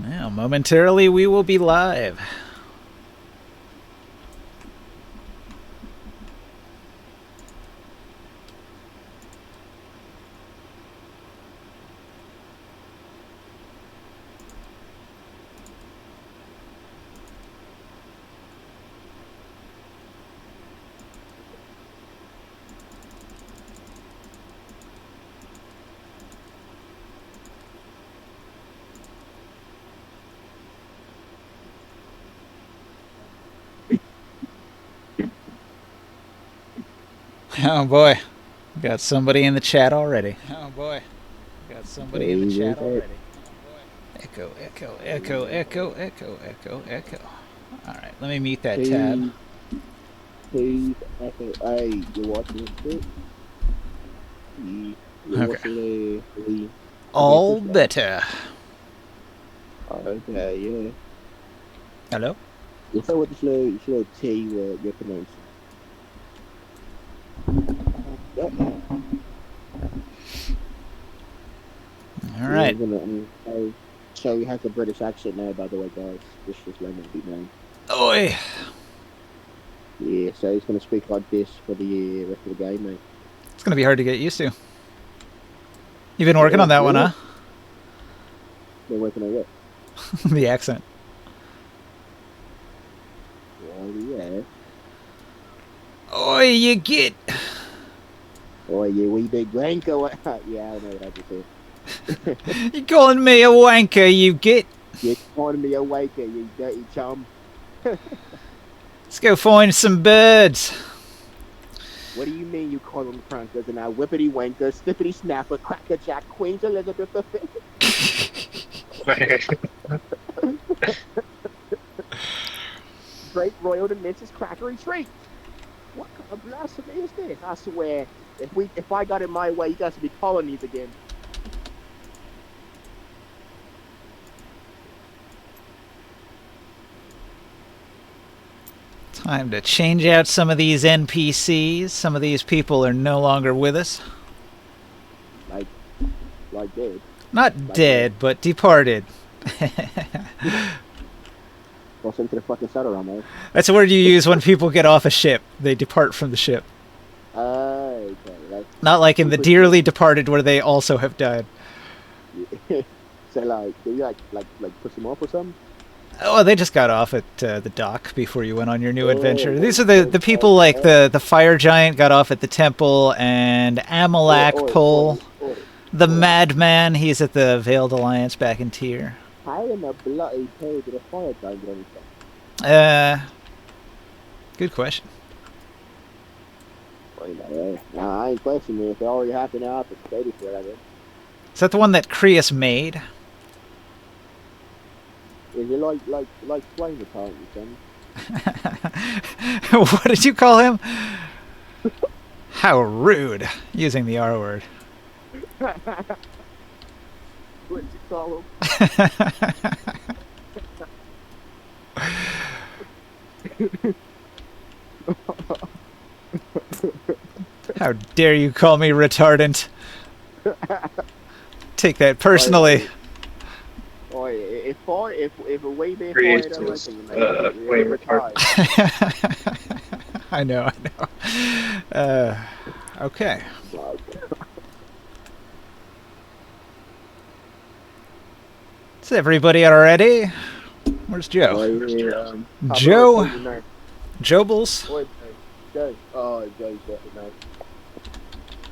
Now, momentarily we will be live. Oh boy, got somebody in the chat already. Oh boy, got somebody in the chat already. Echo, echo, echo, echo, echo, echo, echo. All right, let me mute that tab. Please, please, echo. Hey, you're watching it? You're Okay. watching the All Adventures Day? better. Okay, yeah. Hello? You saw what this little T word you're pronouncing. Yeah, All yeah, right. I'm gonna show he has a British accent now, by the way, guys. Just letting it be known. Oi. Yeah, so he's gonna speak like this for the rest of the game, mate. It's gonna be hard to get used to. You've been working Yeah, on that one, yeah. huh? They're working on what? The accent. Well, yeah. Oi, you get. Oh, yeah, we big wanker. Yeah, I know what I just said. You calling me a wanker, you get. You're calling me a waker, you dirty chum. Let's go find some birds. What do you mean you call them crankers and now whippity wanker, snippity snapper, cracker jack, Queen Elizabeth V? Great Royal to Mrs. Crackery Treats. What kind of blasphemy is this? I swear, if I got it my way, you guys would be colonies again. Time to change out some of these NPCs. Some of these people are no longer with us. Like, dead. Not Like what? dead, but departed. Toss into the fucking Saturn, man. That's a word you use when people get off a ship. They depart from the ship. Okay, like, Not like in the super dearly chill. departed where they also have died. So, like, do you push them off or something? Oh, they just got off at the dock before you went on your new adventure. Oh, These are the people like the fire giant got off at the temple, and oh, Amalak oh, Pole. oh, oh, The oh. Madman, he's at the Veiled Alliance back in Tyr. How in the bloody hell did a fire giant get on his back? Uh, Good question. Well, nah, I ain't questioning it. If it already happened, now it's ready for it, I guess. Is that the one that Creus made? Is it like flame retardant or something? What did you call him? How rude, using the R word. What'd you call him? How dare you call me retardant? Take that personally. Oh, if a way been Create fired up like this that, you're flame retardant. retired. I know, I know. Okay. Like, Is everybody already? Where's Joe? oh, yeah, Joe? nice. Jobles? Oh, Joe. Oh, Joe's nice.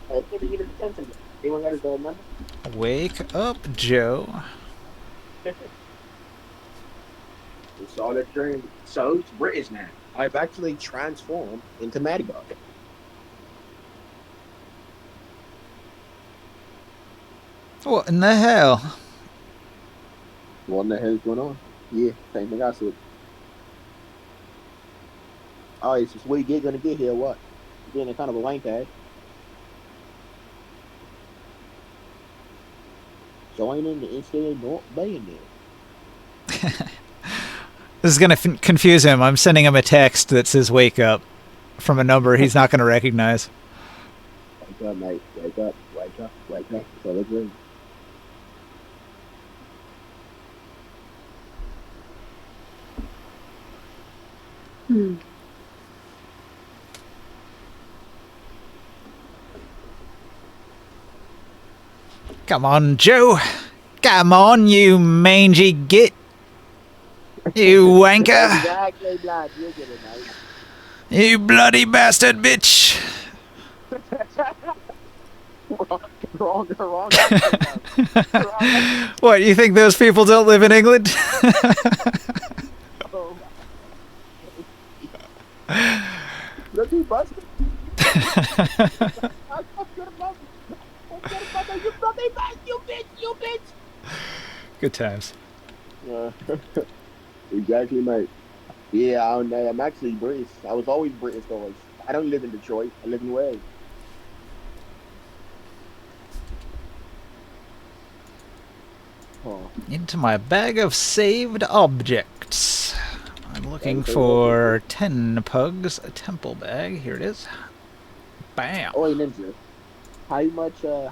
Can you get his attention? Anyone got his number? Wake up, Joe. It's all a dream. So it's British now. I've actually transformed into Madagascar. What in the hell? What in the hell is going on? Yeah, same thing I said. Oh, it's just what you gonna get here, what? You're getting a kind of a wank ass. Joining instead of not being there. This is going to confuse him. I'm sending him a text that says wake up from a number he's not going to recognize. Wake up, mate. Wake up. Wake up. Wake up. It's all a dream. Come on, Joe. Come on, you mangy git. You wanker. Exactly, blood. You get it, mate. You bloody bastard bitch. Wrong. Wrong. What, you think those people don't live in England? Oh. Look, he busted. You bloody bastard, you bitch. Good times. Exactly, mate. Yeah, I'm actually British. I was always British, always. I don't live in Detroit. I live in Wales. Oh. Into my bag of saved objects. I'm looking for 10 pugs, a temple bag. Here it is. Bam. Oh, Ninja.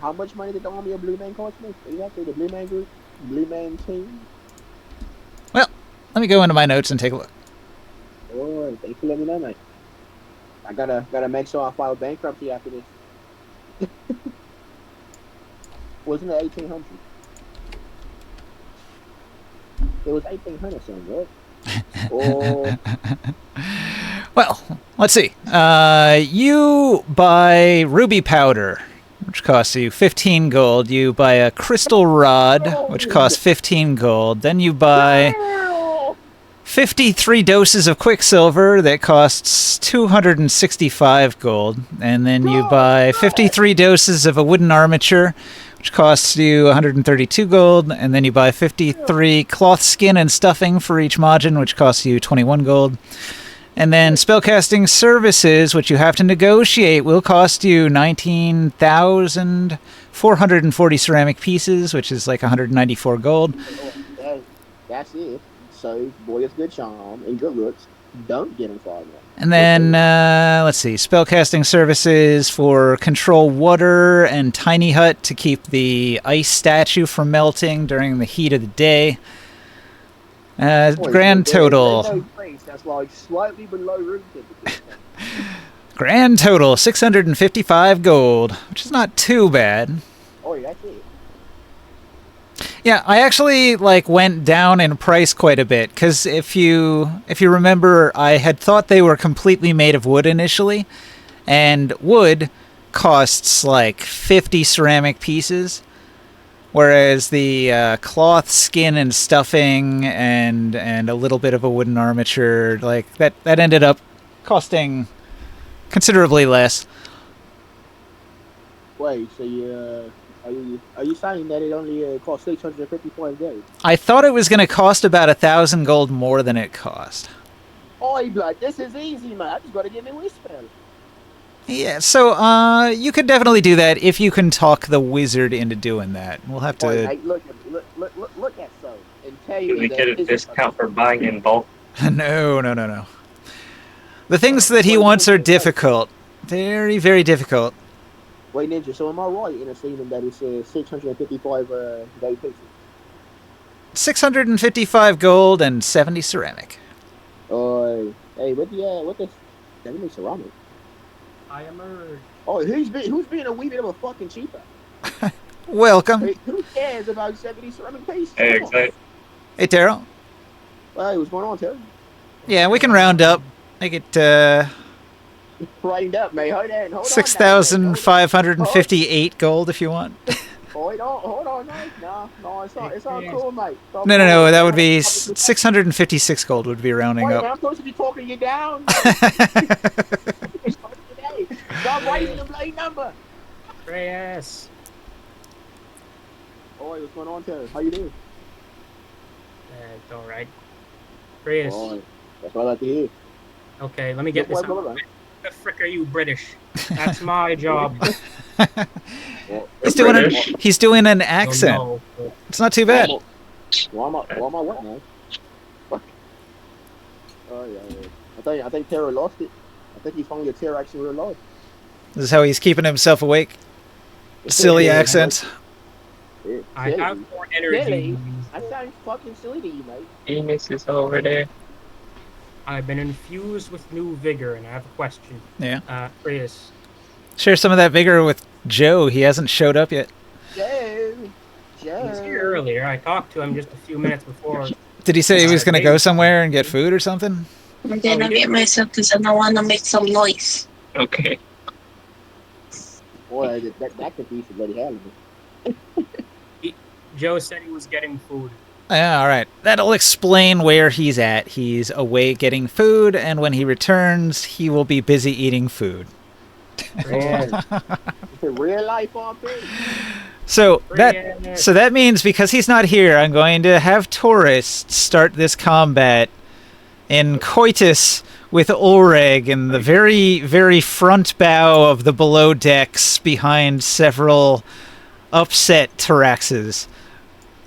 How much money did the army of Blue Man cost me? Exactly, the Blue Man group, Blue Man team. Well, let me go into my notes and take a look. Oh, thanks for letting me know, mate. I gotta make sure I file bankruptcy after this. Wasn't it 1800? It was 1800 something, right? Oh. Well, let's see. You buy ruby powder, which costs you 15 gold. You buy a crystal rod, which costs 15 gold. Then you buy 53 doses of quicksilver that costs 265 gold. And then you buy 53 doses of a wooden armature, which costs you 132 gold. And then you buy 53 cloth skin and stuffing for each Majin, which costs you 21 gold. And then spellcasting services, which you have to negotiate, will cost you 19,440 ceramic pieces, which is like 194 gold. That's it. So, boy, it's good charm and good looks. Don't get him far enough. And then, let's see, spellcasting services for control water and tiny hut to keep the ice statue from melting during the heat of the day. Grand total. That's like slightly below room temperature. Grand total 655 gold, which is not too bad. Oh, that's it. Yeah, I actually went down in price quite a bit because if you remember, I had thought they were completely made of wood initially, and wood costs like 50 ceramic pieces. Whereas the cloth, skin, and stuffing, and a little bit of a wooden armature, that ended up costing considerably less. Wait, so are you saying that it only cost 655 gold? I thought it was going to cost about 1,000 gold more than it cost. Oi, blood, this is easy, man. I just gotta get me whisper. Yeah, so you could definitely do that if you can talk the wizard into doing that. We'll have to. Oi, mate, look at so and tell you. Can we get a discount for buying in bulk? No. The things that he wants are difficult. Very, very difficult. Wait, Ninja, so am I right in assuming that it's 655 gold pieces? 655 gold and 70 ceramic. Hey, what the 70 ceramic? I emerged. Oh, who's being a wee bit of a fucking cheaper? Welcome. Hey, who cares about 70 ceramic pieces? Hey, exactly. Hey, Daryl. Hey, what's going on, Terry? Yeah, we can round up. Make it Round up, mate. Hold on. 6,558 gold if you want. Hold on, mate. No, it's all cool, mate. No. That would be 656 gold would be rounding Wait, up. I'm supposed to be talking you down. Stop raising the bloody number. Reyes. Oi, what's going on, Terry? How you doing? It's alright. Reyes. Oi, that's what I like to hear. Okay, let me get this. Well, The frick are you British? That's my job. He's doing an accent. Oh, no. It's not too bad. Why am I what now? Fuck. Oh yeah. I think Terry lost it. I think he found a Terry actually real life. This is how he's keeping himself awake. Silly accents. I have more energy. Silly? I sound fucking silly to you, mate. Enos is over there. I've been infused with new vigor, and I have a question. Yeah. Chris, Share some of that vigor with Joe. He hasn't showed up yet. Joe. he was here earlier. I talked to him just a few minutes before. Did he say he was going to go somewhere and get food or something? I'm gonna get myself because I don't want to make some noise. Okay. Boy, that could be some bloody hell. Joe said he was getting food. Yeah, all right. That'll explain where he's at. He's away getting food, and when he returns, he will be busy eating food. It's a real life RP. So that means because he's not here, I'm going to have tourists start this combat in coitus with Ulreg in the very, very front bow of the below decks behind several upset Tyraxes.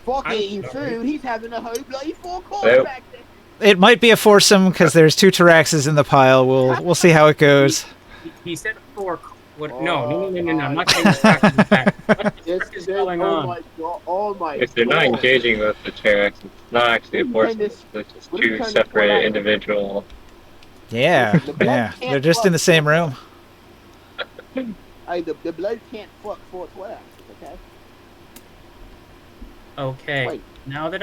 Fuck eating food. He's having a whole bloody four-course Well. back there. It might be a foursome because there's 2 Tyraxes in the pile. We'll see how it goes. He said fork. What? No. I'm not saying that. What the frick is going Oh on? my god. Oh my If they're not God. engaging with the T-Rex, it's not actually a force. It's just what are you two trying to separate pull out? individual. Yeah, yeah. They're just in the same room. Hey, the blood can't fuck 412, okay? Okay. Wait. Now that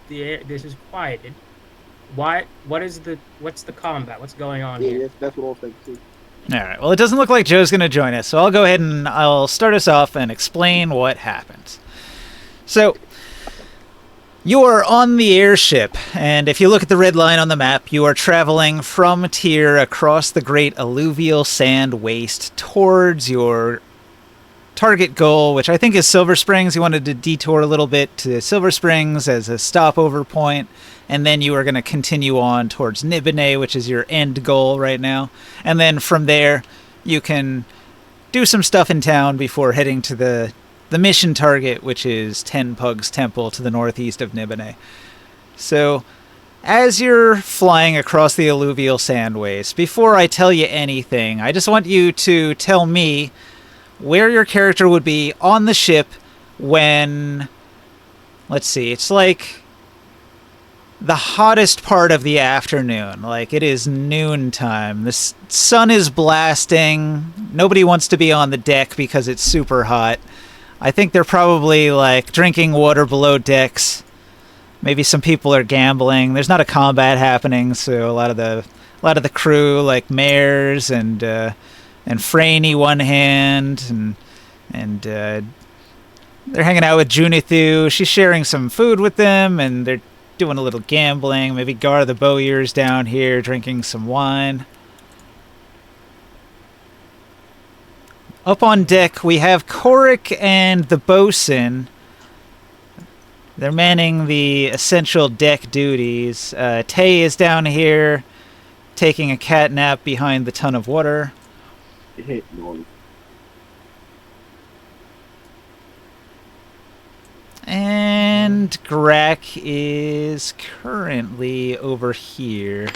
this is quieted, what's the combat? What's going on Yeah, here? that's what I was thinking too. All right. Well, it doesn't look like Joe's going to join us, so I'll go ahead and I'll start us off and explain what happens. So, you are on the airship, and if you look at the red line on the map, you are traveling from Tyr across the great alluvial sand waste towards your target goal, which I think is Silver Springs. You wanted to detour a little bit to Silver Springs as a stopover point, and then you are going to continue on towards Nibene, which is your end goal right now. And then from there, you can do some stuff in town before heading to the mission target, which is Ten Pugs Temple to the northeast of Nibene. So, as you're flying across the alluvial sand waste, before I tell you anything, I just want you to tell me where your character would be on the ship when, let's see, it's like the hottest part of the afternoon. Like, it is noontime. The sun is blasting. Nobody wants to be on the deck because it's super hot. I think they're probably, like, drinking water below decks. Maybe some people are gambling. There's not a combat happening, so a lot of the crew, like Mares and Franey one hand, and they're hanging out with Junithu. She's sharing some food with them, and they're doing a little gambling. Maybe Gar the Bowyer's down here drinking some wine. Up on deck, we have Korik and the bosun. They're manning the essential deck duties. Tay is down here taking a cat nap behind the ton of water. No. And Grak is currently over here.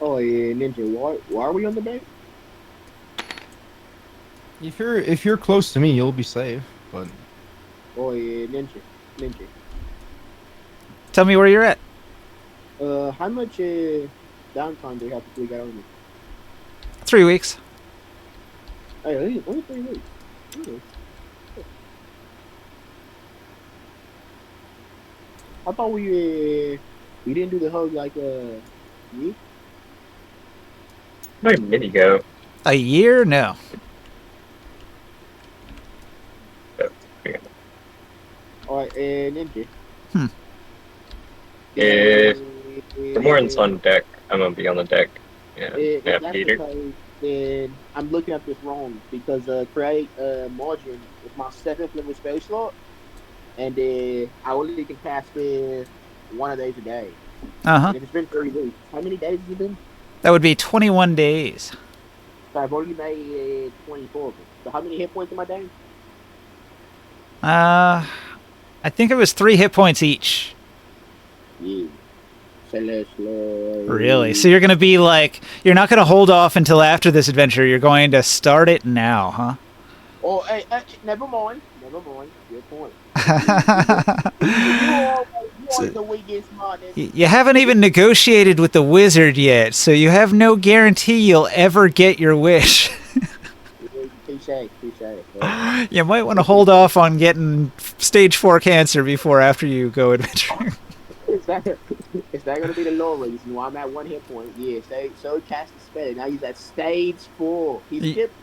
Oh yeah, Ninja, why are we on the bank? If you're close to me, you'll be safe. But Oh yeah, Ninja. Tell me where you're at. How much downtime do we have to get on this? 3 weeks. Hey, only 3 weeks. Ooh. I thought we didn't do the whole like week. Where did Minnie go? A year? No. Alright, Ninja. For Morton's on deck, I'm gonna be on the deck. Yeah, If yeah, that's Peter. the case, then I'm looking at this wrong because create margin is my 7th level spell slot, and I only can cast it 1 of those a day. Uh-huh. And if it's been 3 weeks, how many days has it been? That would be 21 days. So I've already made 24 of them. So how many hit points am I down? I think it was 3 hit points each. Yeah. Celestial. Really? So you're going to be like, you're not going to hold off until after this adventure. You're going to start it now, huh? Oh, hey, never mind. Good point. You always What's the weakest mod? You haven't even negotiated with the wizard yet, so you have no guarantee you'll ever get your wish. Touche. You might want to hold off on getting stage 4 cancer before after you go adventuring. Is that gonna be the low reason why I'm at 1 hit point? Yeah, so cast the spell. Now he's at stage 4. He's skipped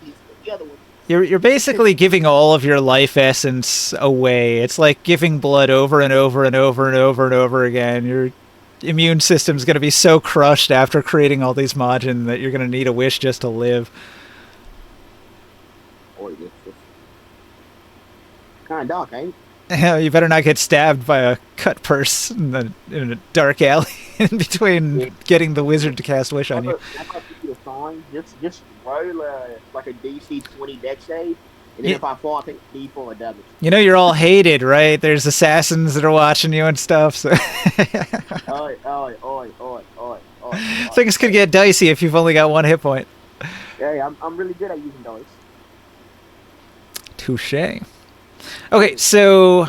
the other one. You're basically giving all of your life essence away. It's like giving blood over and over and over and over and over again. Your immune system's going to be so crushed after creating all these Majin that you're going to need a wish just to live. Or this kind of dark, ain't You better not get stabbed by a cut purse in a dark alley in between getting the wizard to cast wish on you. That's what you fine. Just roll like a DC 20 deck save, and then if I fall, I think D4 or damage. You know you're all hated, right? There's assassins that are watching you and stuff. So Oi. things could get dicey if you've only got 1 hit point. Yeah, I'm really good at using dice. Touche. Okay, so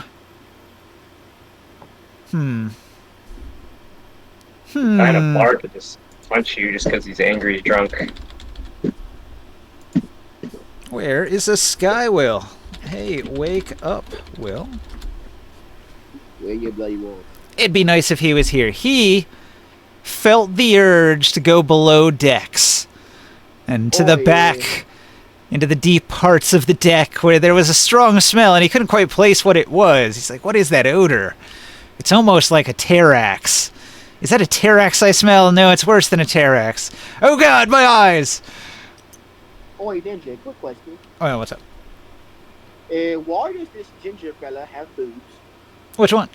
Kind of Bard to just punch you just because he's angry, he's drunk. Where is a Sky Will? Hey, wake up, Will. Where you bloody wolf? It'd be nice if he was here. He felt the urge to go below decks and to the back, into the deep parts of the deck where there was a strong smell and he couldn't quite place what it was. He's like, what is that odor? It's almost like a Terrax. Is that a Terrax I smell? No, it's worse than a Terrax. Oh god, my eyes! Oi, Ninja, quick question. Oh, yeah, what's up? Why does this ginger fella have boobs? Which one?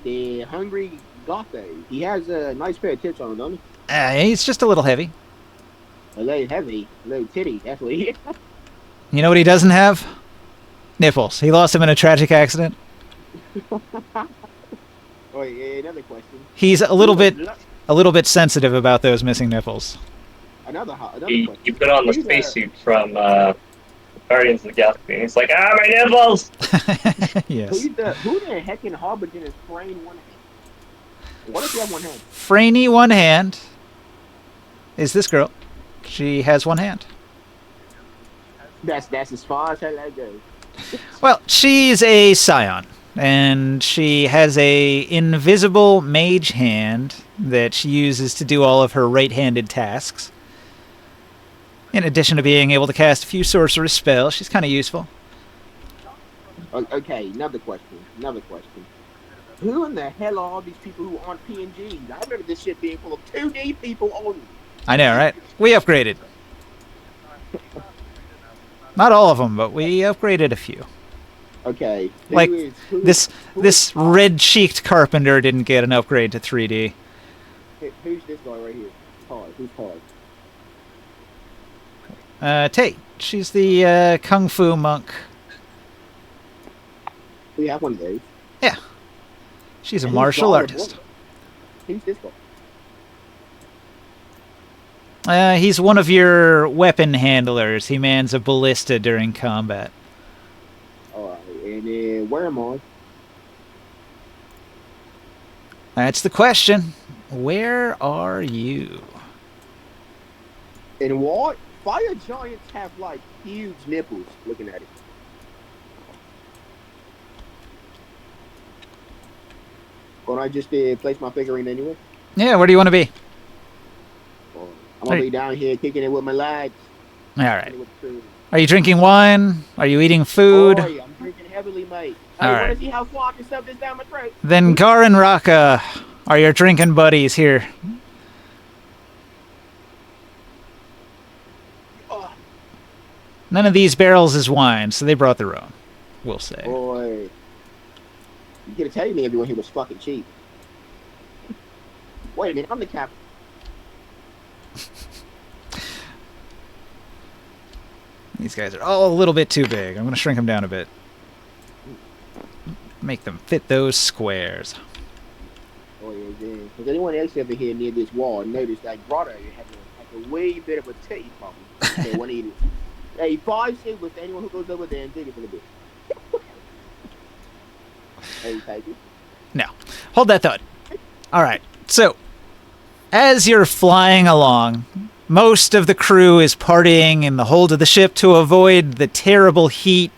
The hungry Gotho. He has a nice pair of tits on him, doesn't he? He's just a little heavy. A little heavy, a little titty, that's what he is. You know what he doesn't have? Nipples. He lost them in a tragic accident. Another question. He's a little bit sensitive about those missing nipples. Another He question. put on the spacesuit from Guardians of the Galaxy, and he's like, my nipples! Yes. Who the heck in Harbingen is fraying one hand? What if you have one hand? Franny one hand is this girl. She has one hand. That's as far as that goes. Well, she's a scion, and she has a invisible mage hand that she uses to do all of her right-handed tasks. In addition to being able to cast a few sorceress spells, she's kind of useful. Okay, another question. Who in the hell are all these people who aren't PNGs? I remember this shit being full of 2D people only. I know, right? We upgraded. Not all of them, but we upgraded a few. Okay. Like, this red-cheeked carpenter didn't get an upgrade to 3D. Who's this guy right here? Who's Todd? Tate. She's the kung fu monk. We have one of those. Yeah. She's a And martial he's artist. Who's this guy? He's one of your weapon handlers. He mans a ballista during combat. Alright, and where am I? That's the question. Where are you? And what? Fire giants have like huge nipples looking at it. Can I just place my figurine anywhere? Yeah, where do you want to be? I'm gonna be down here kicking it with my lads. All right. Are you drinking wine? Are you eating food? Boy, I'm drinking heavily, mate. I All want right. to see how far I can stuff this down my throat. Then Gar and Raka are your drinking buddies here. Oh, None of these barrels is wine, so they brought their own, we'll say. boy. You could have told me everyone here was fucking cheap. Wait a minute, I'm the captain. These guys are all a little bit too big. I'm going to shrink them down a bit. Make them fit those squares. Oh, yeah. Has anyone else ever here near this wall noticed that Grotto has a way bit of a titty problem? Okay, one eater. Hey, 5 silver to anyone who goes over there and dig it for a bit. Hey, take it. No. Hold that thought. All right. So, as you're flying along, most of the crew is partying in the hold of the ship to avoid the terrible heat.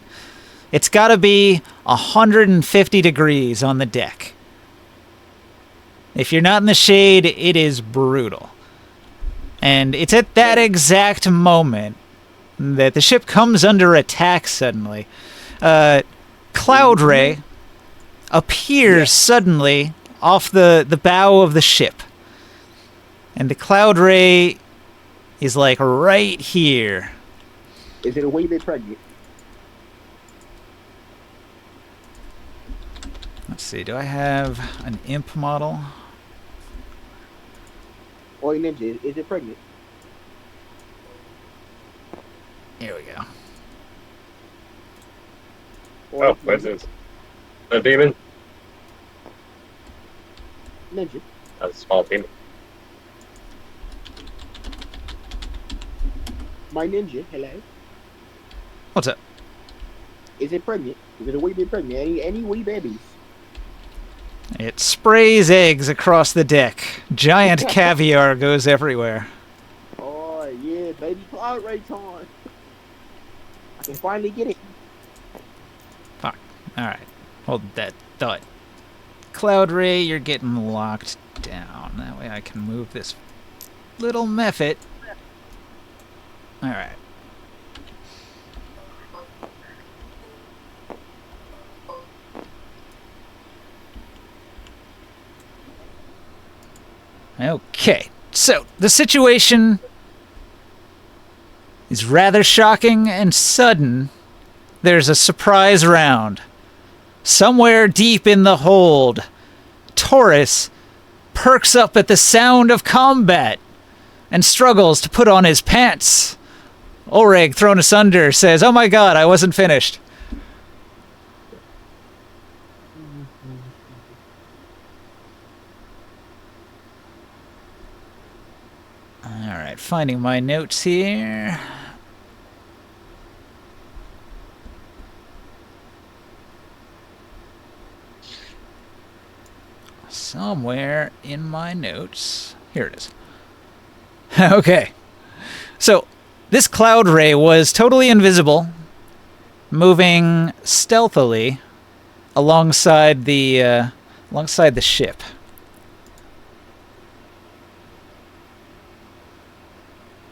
It's got to be 150 degrees on the deck. If you're not in the shade, it is brutal. And it's at that exact moment that the ship comes under attack suddenly. Cloud Ray appears suddenly off the bow of the ship. And the Cloud Ray is like right here. Is it a wee bit pregnant? Let's see, do I have an imp model? Oi, Ninja, is it pregnant? Here we go. Oi, Oh, where's this? A demon? Ninja. A small demon. My Ninja, hello. What's up? Is it pregnant? Is it a wee bit pregnant? Any wee babies? It sprays eggs across the deck. Giant caviar goes everywhere. Oh, yeah, baby Cloud Ray time. I can finally get it. Fuck. Alright. Hold that thought. Cloud Ray, you're getting locked down. That way I can move this little mephit. Alright. Okay, so the situation is rather shocking and sudden. There's a surprise round. Somewhere deep in the hold, Taurus perks up at the sound of combat and struggles to put on his pants. Oreg, thrown asunder, says, "Oh my god, I wasn't finished." Alright, finding my notes here. Somewhere in my notes. Here it is. Okay. So, this Cloud Ray was totally invisible, moving stealthily alongside the ship.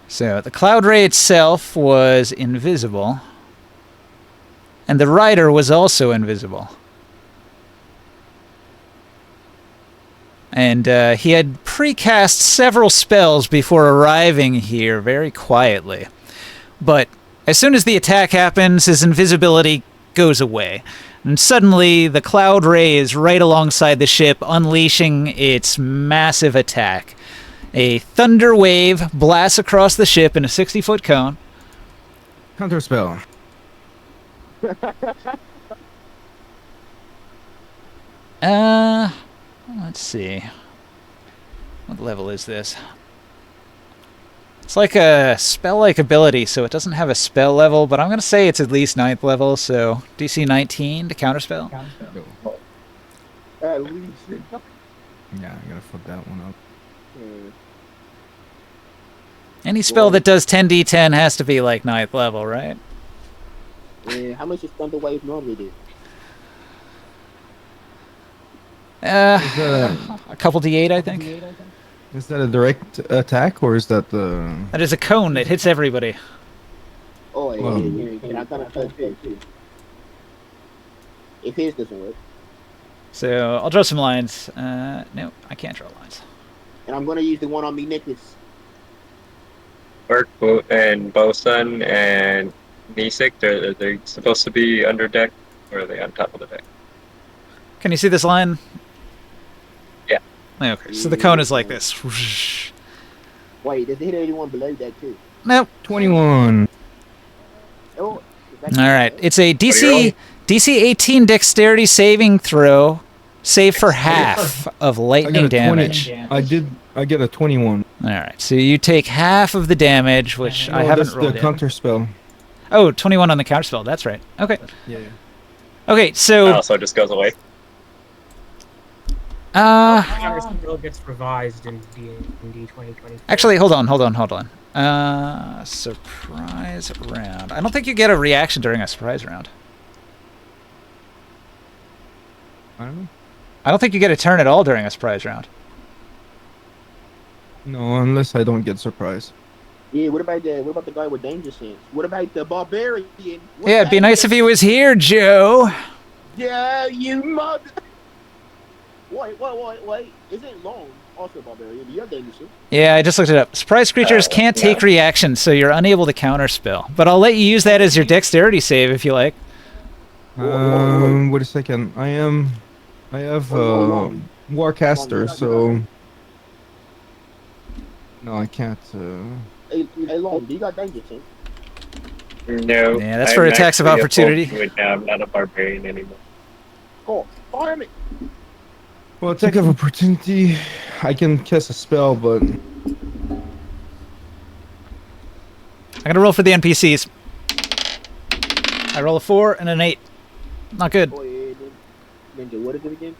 So, the Cloud Ray itself was invisible, and the rider was also invisible. And he had precast several spells before arriving here very quietly. But as soon as the attack happens, his invisibility goes away. And suddenly, the Cloud Ray is right alongside the ship, unleashing its massive attack. A thunder wave blasts across the ship in a 60-foot cone. Counter spell. Let's see. What level is this? It's like a spell-like ability, so it doesn't have a spell level, but I'm going to say it's at least 9th level, so DC 19 to counterspell. At least. Yeah, I gotta flip that one up. Any spell that does 10d10 has to be like 9th level, right? Yeah, how much does Thunder Wave normally do? A couple d8, I think. Is that a direct attack or is that the? That is a cone that hits everybody. Oh, yeah, Well, yeah. I thought I touched it too. If his doesn't work. So I'll draw some lines. No, I can't draw lines. And I'm going to use the one on me, Nicholas. Work and Bosun and Nisik, are they supposed to be under deck or are they on top of the deck? Can you see this line? Yeah. Okay, so the cone is like this. Wait, does it hit anyone below that too? Nope. 21. Oh, All right, it's a DC 18 dexterity saving throw, save for half of lightning damage. I get a 21. All right, so you take half of the damage, which I haven't that's rolled the yet. counter spell. Oh, 21 on the counterspell. That's right. Okay. Yeah. Okay, so Oh, so it just goes away. Counter spell gets revised in D&D 2020. Actually, hold on. Surprise round. I don't think you get a reaction during a surprise round. I don't know. I don't think you get a turn at all during a surprise round. No, unless I don't get surprised. Yeah, what about the guy with danger sense? What about the barbarian? What's Yeah, it'd be that? nice if he was here, Joe. Yeah, you mother. Wait. Is it long? Also barbarian. Do you have danger sense? Yeah, I just looked it up. Surprise creatures can't take reactions, so you're unable to counterspell. But I'll let you use that as your dexterity save if you like. Wait a second. I have Warcaster, so no, I can't. Hey, long. Do you got danger sense? No. Yeah, that's for attacks of actually a opportunity. Boltwood now. I'm not a barbarian anymore. Cool. Fire me. Well, attack of opportunity. I can cast a spell, but I'm gonna roll for the NPCs. I roll a 4 and an 8. Not good. Oh yeah, Ninja. What is it again?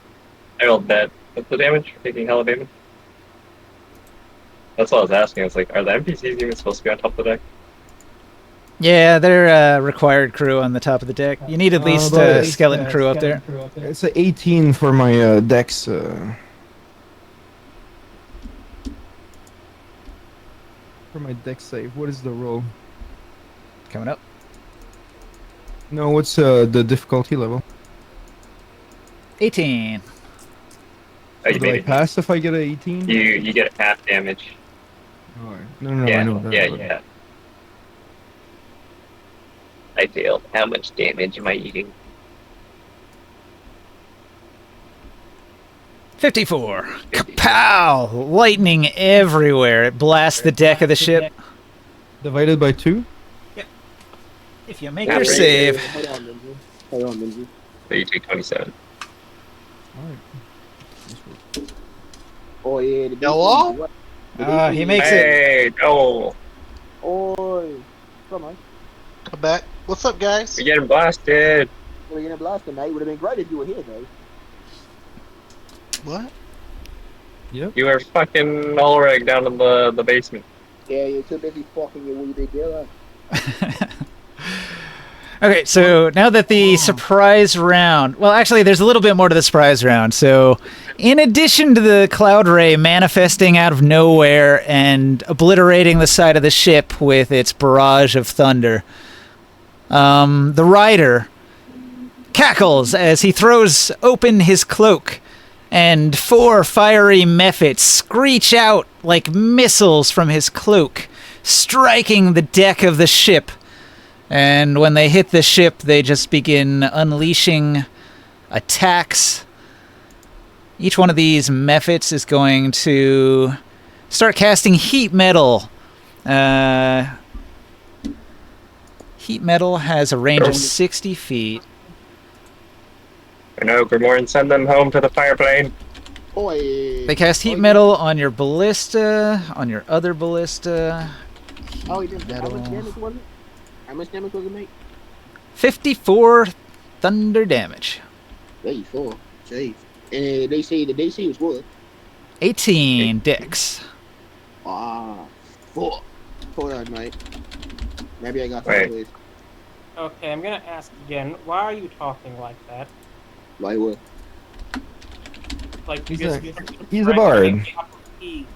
I rolled that. What's the damage? Taking hella damage? That's what I was asking. I was like, are the NPCs even supposed to be on top of the deck? Yeah, they're required crew on the top of the deck. You need at least a skeleton crew up there. it's a 18 for my dex. For my dex save, what is the roll? Coming up. No, what's the difficulty level? 18. Oh, you Do I made it. pass if I get an 18? You get half damage. Alright. No, yeah, I know that. yeah, but- yeah. I failed. How much damage am I eating? 54. Kapow! Lightning everywhere. It blasts the deck of the ship. Divided by 2? If you make Yeah, your right. save. Hold on, Ninja. So you take 27. Alright. Oh yeah. The Hello? what? He makes it. Hey, no! Oh, come on. Come back. What's up, guys? We're getting blasted! Well, you're gonna blast him, mate. Would have been great if you were here, though. What? Yep. You were fucking Ulrich down in the basement. Yeah, you're too busy fucking your wee big girl. Okay, so now that the surprise round... Well, actually, there's a little bit more to the surprise round. So, in addition to the Cloud Ray manifesting out of nowhere and obliterating the side of the ship with its barrage of thunder, the rider cackles as he throws open his cloak, and 4 fiery mephits screech out like missiles from his cloak, striking the deck of the ship. And when they hit the ship, they just begin unleashing attacks. Each one of these mephits is going to start casting heat metal. Heat metal has a range of 60 feet. I know, Grimoire, send them home to the fireplane. Oi. They cast heat metal on your ballista, on your other ballista. Oh, he did. How much damage was it? How much damage was it, mate? 54 thunder damage. 84. Jeez. And they say the DC was what? 18 dex. Ah, 4. Hold on, mate. Maybe I got Wait. some with. Okay, I'm gonna ask again. Why are you talking like that? Like what? Like He's because a- you're he's a trying to bard. make the upper key.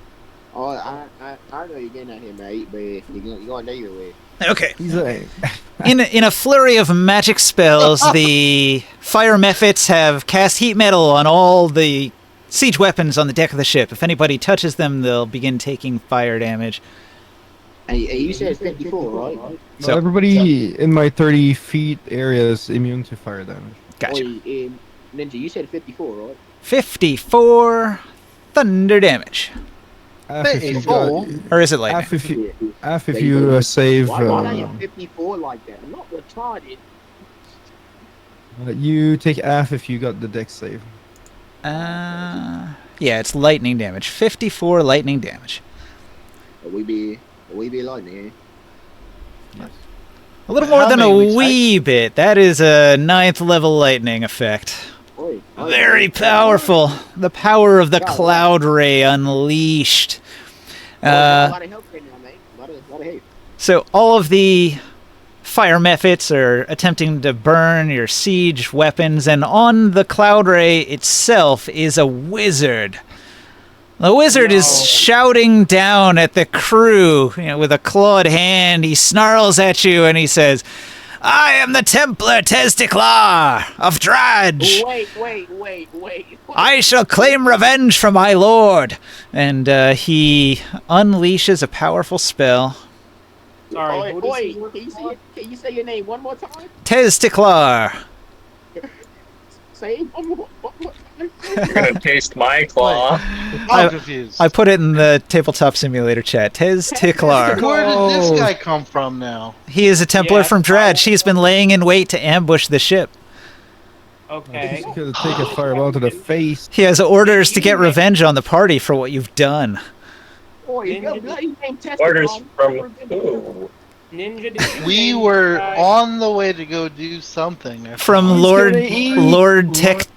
Oh, I know you're getting out here, mate, but you're going your way. Okay. He's a. In a flurry of magic spells, the fire mephits have cast heat metal on all the siege weapons on the deck of the ship. If anybody touches them, they'll begin taking fire damage. And you said 54, right? So- Everybody in my 30 feet area is immune to fire damage. Gotcha. Oi, Ninja, you said 54, right? 54 thunder damage. Half if you 54? got, Or is it lightning? half if you save. Why are you 54 like that? I'm not retarded. You take half if you got the dex save. Yeah, it's lightning damage. 54 lightning damage. We be lightning, eh? A little more How than a many we wee bit. That is a 9th level lightning effect. Oi, Very powerful. The power of the cloud ray unleashed. A lot of help right now, man. A lot of hate. So all of the fire methods are attempting to burn your siege weapons, and on the cloud ray itself is a wizard. The wizard is shouting down at the crew, with a clawed hand. He snarls at you and he says, "I am the Templar Testiclar of Drudge. Wait. I shall claim revenge for my lord." And he unleashes a powerful spell. Sorry. who does Oi, he- can you say your name one more time? Testiclar. Say it one more. You're gonna taste my claw. I'm confused. I put it in the tabletop simulator chat. Testiclar. Where did this guy come from now? He is a Templar Yeah, from Dredge. He's been laying in wait to ambush the ship. Okay. He's gonna take a fireball to the face. He has orders to get revenge on the party for what you've done. Oi, your bloody name Testicle. Orders from who? Ninja, did you We name were the guy? on the way to go do something. From He's Lord gonna eat. Lord Tektut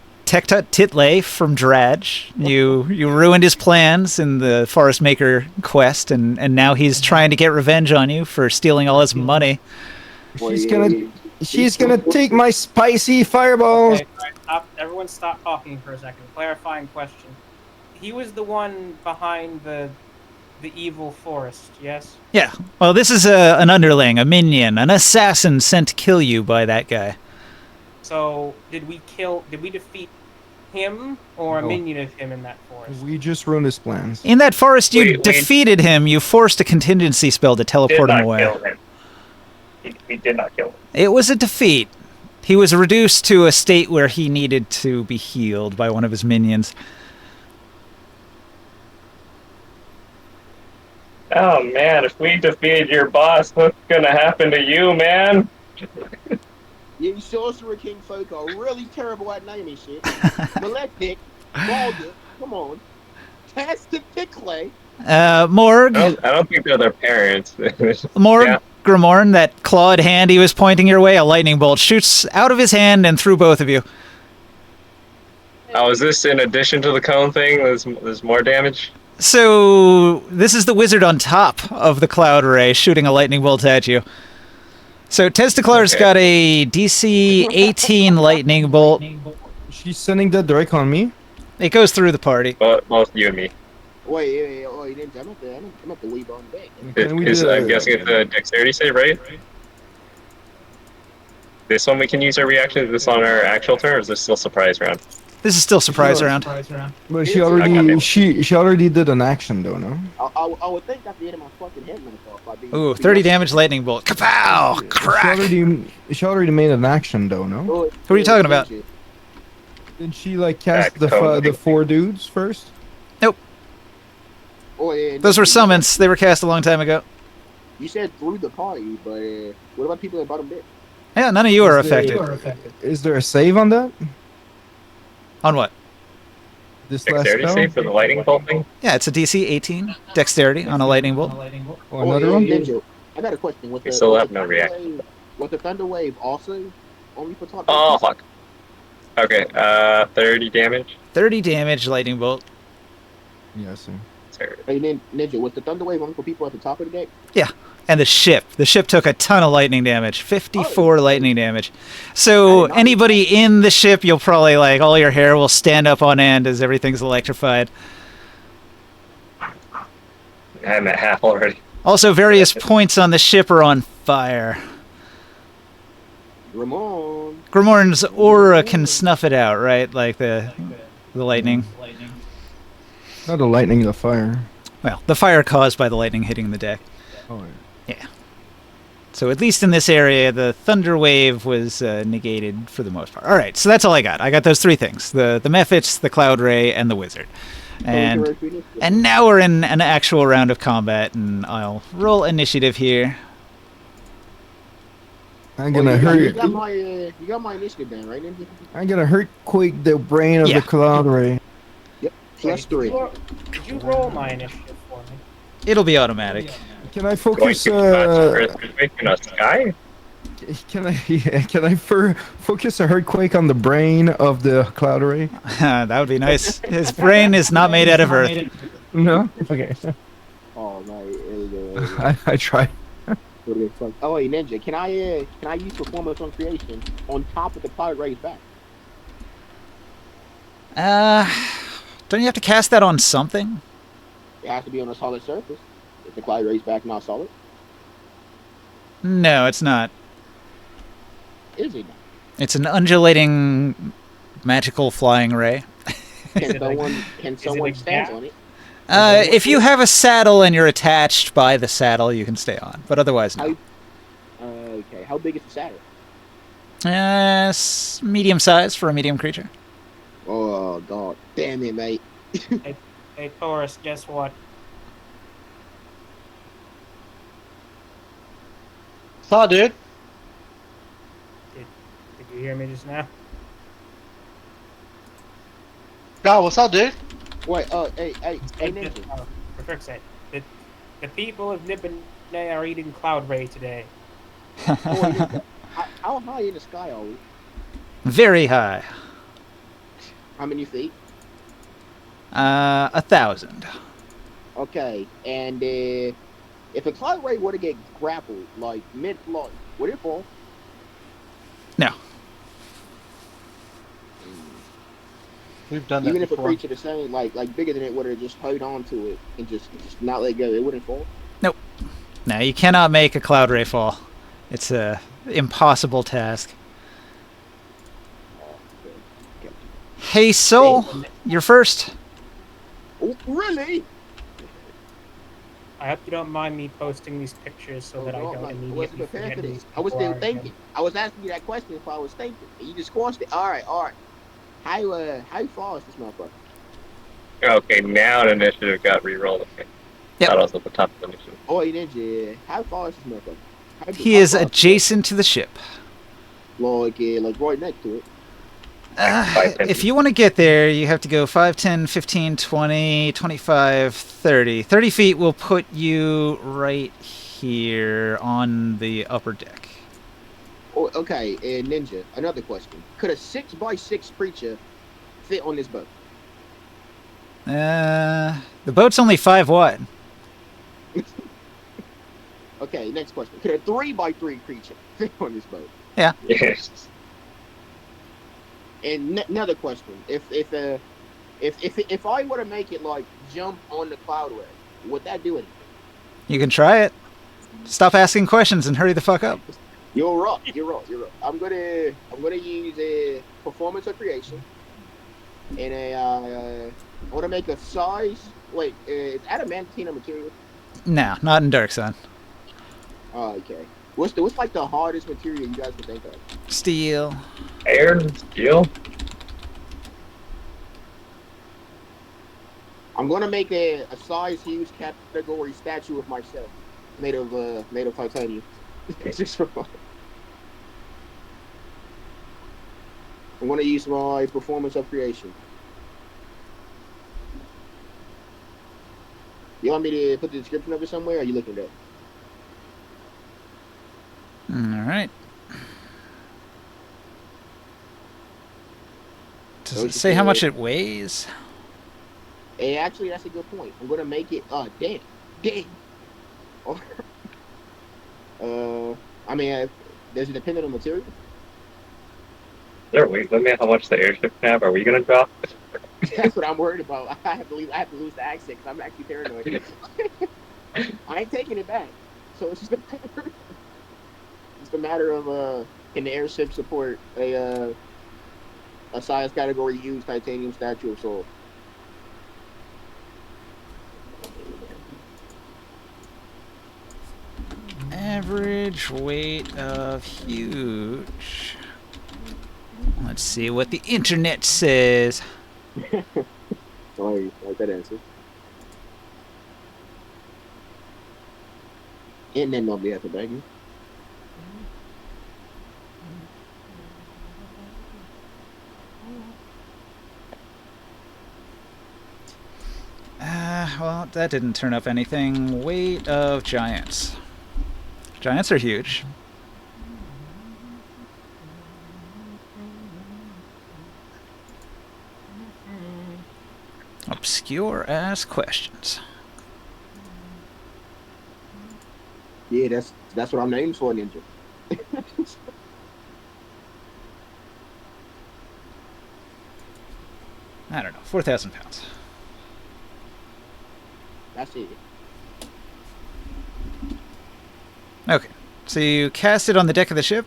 Titley from Dredge. You ruined his plans in the Forest Maker quest, and now he's trying to get revenge on you for stealing all his money. She's gonna take my spicy fireballs. Okay, alright, stop. Everyone stop talking for a second. Clarifying question. He was the one behind the evil forest, yes? Yeah. Well, this is an underling, a minion, an assassin sent to kill you by that guy. So, did we defeat him or a No. minion of him in that forest? We just ruined his plans. In that forest, you We defeated him. You forced a contingency spell to Did teleport him not away. kill him. We did not kill him. It was a defeat. He was reduced to a state where he needed to be healed by one of his minions. Oh man, if we defeated your boss, what's gonna happen to you, man? You Sorcerer King folk are really terrible at naming shit. Malefic, Baldur, come on. Testicle. Morg, I don't think they're their parents. Morg, Yeah. Grimorn, that clawed hand he was pointing your way, a lightning bolt shoots out of his hand and through both of you. Oh, is this in addition to the cone thing? There's more damage? So, this is the wizard on top of the cloud ray shooting a lightning bolt at you. So, Testiclar's Okay. got a DC 18 lightning bolt. She's sending that direct on me. It goes through the party. Both you and me. Wait, Ninja, I'm at the leave on back. Can we I'm guessing it's a dexterity save, right? This one we can use our reaction. Is this on our actual turn, or is this still surprise round? This is still surprise round. But she I got already him. she already did an action though, no? I would think that's the end of my fucking head when it's off. I'd be- Ooh, 30 damage lightning bolt. Kapow! Crack! She already made an action though, no? Oi, Who are you talking about? Ninja. Didn't she like cast Back code. the four dudes first? Those were summons. They were cast a long time ago. You said through the party, but what about people at bottom bit? Yeah, none of you are Is there- affected. Is there a save on that? On what? This last Dexterity spell? save for the lightning bolt thing? Yeah, it's a DC 18 dexterity on a lightning bolt. Or another one? Ninja, I got a question. We still have no reaction. Was the Thunder Wave also only for top? Oh, fuck. Okay, 30 damage. 30 damage lightning bolt. Yeah, I see. Sorry. Hey, Ninja, was the Thunder Wave only for people at the top of the deck? And the ship took a ton of lightning damage. 54 lightning damage. So anybody in the ship, you'll probably all your hair will stand up on end as everything's electrified. I'm at half already. Also, various points on the ship are on fire. Ramon. Grimorn's aura can snuff it out, right? Like the lightning. Not the lightning, the fire. Well, the fire caused by the lightning hitting the deck. Oh, yeah. So at least in this area, the thunder wave was negated for the most part. All right, so that's all I got. I got those three things: the Mephits, the Cloud Ray, and the Wizard. And now we're in an actual round of combat, and I'll roll initiative here. I'm gonna hurt. You got my initiative down, right, Ninja? I'm gonna hurt quake the brain of Yeah. the cloud ray. Plus 3. Did you roll my initiative for me? It'll be automatic. Can I Going focus? to earthquake in a sky? Can I focus a earthquake on the brain of the cloud array? That would be nice. His brain is not made out of earth. No. Okay. Oh no, it I tried. would've been fun. Oh wait, Ninja, can I use performance on creation on top of the cloud rays back? Don't you have to cast that on something? It has to be on a solid surface. If the cloud rays back not solid, No, it's not. is it not? It's an undulating, magical flying ray. Can someone a stand gap? on it? If you have a saddle and you're attached by the saddle, you can stay on. But otherwise, no. Okay, how big is the saddle? Medium size for a medium creature. Oh god, damn it, mate. Hey, Taurus, guess what? Saw, dude. Did you hear me just now? God, what's up, dude? Wait, hey, Ninja. Oh, for frick's sake. The people of Nibene are eating Cloud Ray today. How high in the sky are we? Very high. How many feet? 1,000. Okay, and if a cloud ray were to get grappled, like mid-flight, would it fall? No. We've done that Even if a before. creature the same, like bigger than it, would have just hold on to it and just not let go, it wouldn't fall? No, you cannot make a cloud ray fall. It's a impossible task. Okay. Hey, Soul, you're first. Oh, really? I hope you don't mind me posting these pictures so that I God, don't like, I wasn't immediately prepared forget for who this. I was you still are thinking. again. I was asking you that question if I was thinking, and you just squashed it. All right. How far is this motherfucker? Okay, now the initiative got re-rolled. Okay. Yep. Thought I was at the top of the initiative. Oh, you Ninja. How far is this motherfucker? He is adjacent to the ship. Like right next to it. If you want to get there, you have to go 5, 10, 15, 20, 25, 30. 30 feet will put you right here on the upper deck. Oh, okay, Ninja. Another question: could a 6x6 creature fit on this boat? The boat's only 5 wide. Okay, next question: could a 3x3 creature fit on this boat? Yes. And another question: if I were to make it like jump on the cloud ray, would that do anything? You can try it. Stop asking questions and hurry the fuck up. You're right. I'm gonna use a performance of creation, and I want to make a size. Wait, is adamantine a material? No, not in Dark Sun. Oh, okay. What's like the hardest material you guys can think of? Steel. Iron, steel. I'm gonna make a size huge category statue of myself, made of titanium. It's just for fun. I'm gonna use my performance of creation. You want me to put the description of it somewhere? Or are you looking at it? All right. Does it say how much it weighs? Hey, actually, that's a good point. I'm gonna make it. Damn. I mean, does it depend on the material? There, wait, let me know how much the airship can have. Are we gonna drop? That's what I'm worried about. I have to lose the accent because I'm actually paranoid. I ain't taking it back. So it's just a matter of can the airship support a size category used titanium statue of soul? Average weight of huge. Let's see what the internet says. Sorry, I like that answer. And then nobody has to beg you. Well, that didn't turn up anything. Weight of giants. Giants are huge. Obscure ass questions. Yeah, that's what I'm named for, Ninja. I don't know. 4,000 pounds. That's it. Okay. So you cast it on the deck of the ship?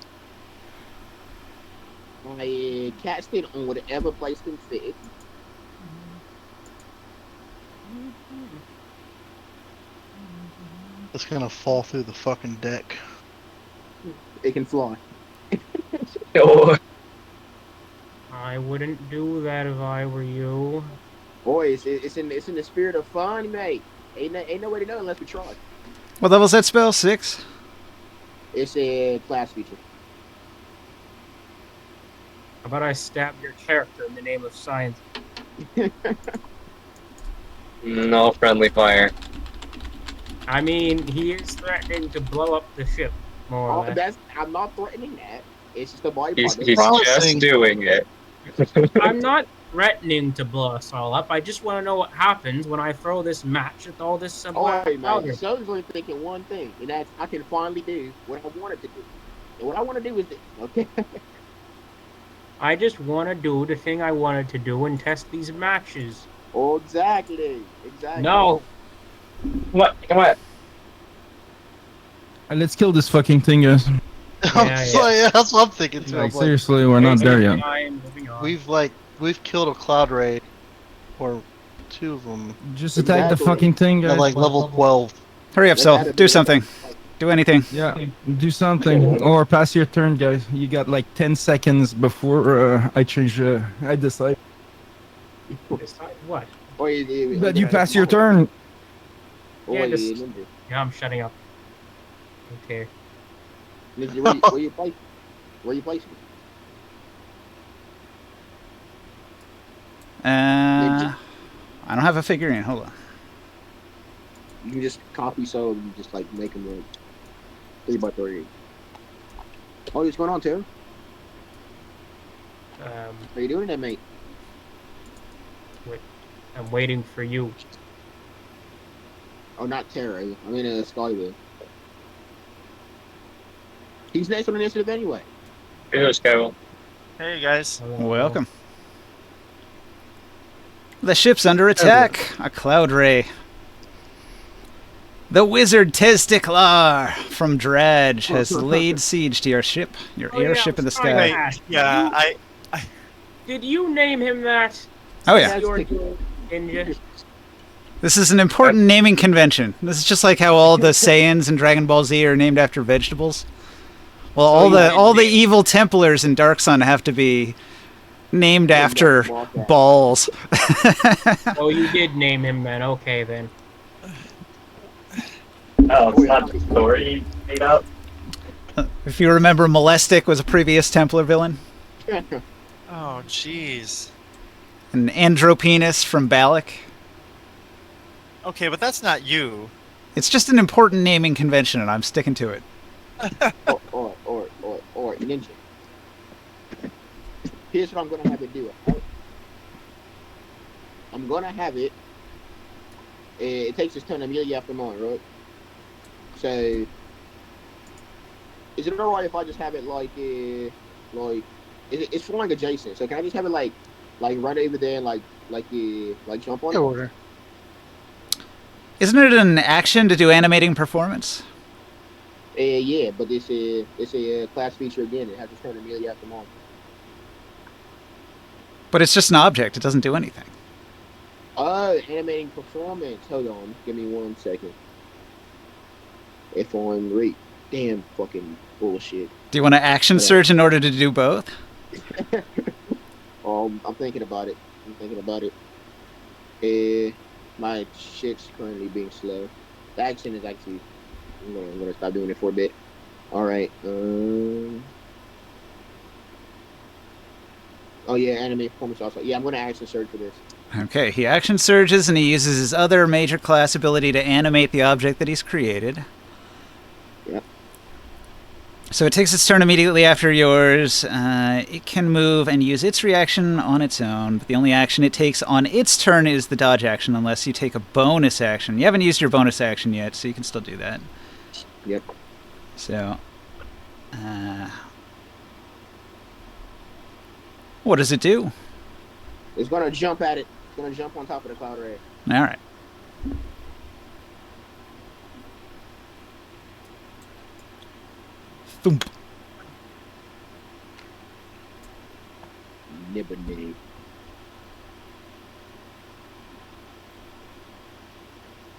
I cast it on whatever placement fit. It's gonna fall through the fucking deck. It can fly. Oh, I wouldn't do that if I were you. Boy, it's in the spirit of fun, mate. Ain't no way to know unless we try. What level's that spell? 6? It's a class feature. How about I stab your character in the name of science? no friendly fire. I mean, he is threatening to blow up the ship, more or less. I'm not threatening that. It's just a body He's part. just Promising. doing it. I'm not threatening to blow us all up. I just want to know what happens when I throw this match at all this Oh, sublime man. powder. So I was only thinking one thing, and that's I can finally do what I wanted to do. And what I want to do is this, okay? I just want to do the thing I wanted to do and test these matches. Oh, exactly. No. What? Come on. Let's kill this fucking thing, guys. Yeah. That's what I'm thinking too. I'm Like, like, seriously, we're not there yet. Moving on. we've killed a cloud ray, or 2 of them Just attack the Exactly. fucking thing, guys. at like level 12. Hurry up, Sol. Do something. Do anything. Yeah, do something. Or pass your turn, guys. You got like 10 seconds before I change, I decide. Decide what? Or But you pass your turn. Oh, Yeah, yeah, just- Ninja. Yeah, I'm shutting up. Okay. Ninja, where you place? Where you place me? I don't have a figurine. Hold on. You can just copy so and just like make them like 3x3. Oh, what's going on, Tim? How you doing there, mate? I'm waiting for you. Oh, not Terra. I mean, Skyway. He's next on the initiative anyway. Here's Kevin. Hey guys. Welcome. The ship's under attack. A cloud ray. The wizard Teztiklar from Dradge has laid siege to your ship, your Oh, yeah, airship in the sorry, sky. Ash. Yeah, Did you name him that? Oh yeah. Your ninja? This is an important naming convention. This is just like how all the Saiyans in Dragon Ball Z are named after vegetables. Well, all the evil Templars in Dark Sun have to be named after balls. Oh, you did name him then. Okay, then. Oh, it's not the story made up. If you remember, Molestic was a previous Templar villain. oh jeez. And Andropenis from Balak. Okay, but that's not you. It's just an important naming convention, and I'm sticking to it. or Ninja. Here's what I'm gonna have it do. Right? I'm gonna have it. It takes its turn immediately after mine, right? So, is it alright if I just have it it's flying adjacent? So can I just have it like right over there and like jump on it? Order. Isn't it an action to do animating performance? Yeah, but it's a class feature again. It has to turn immediately after mine. But it's just an object. It doesn't do anything. Animating performance. Hold on. Give me 1 second. If I'm right. Damn fucking bullshit. Do you want to action surge in order to do both? I'm thinking about it. My shit's currently being slow. The action is actually... I'm gonna stop doing it for a bit. Alright. Oh yeah, anime performance also. Yeah, I'm gonna action surge for this. Okay, he action surges and he uses his other major class ability to animate the object that he's created. Yep. So it takes its turn immediately after yours. It can move and use its reaction on its own, but the only action it takes on its turn is the dodge action unless you take a bonus action. You haven't used your bonus action yet, so you can still do that. Yep. So, what does it do? It's gonna jump at it. It's gonna jump on top of the Cloud Ray. All right. Thump. Nibbanate.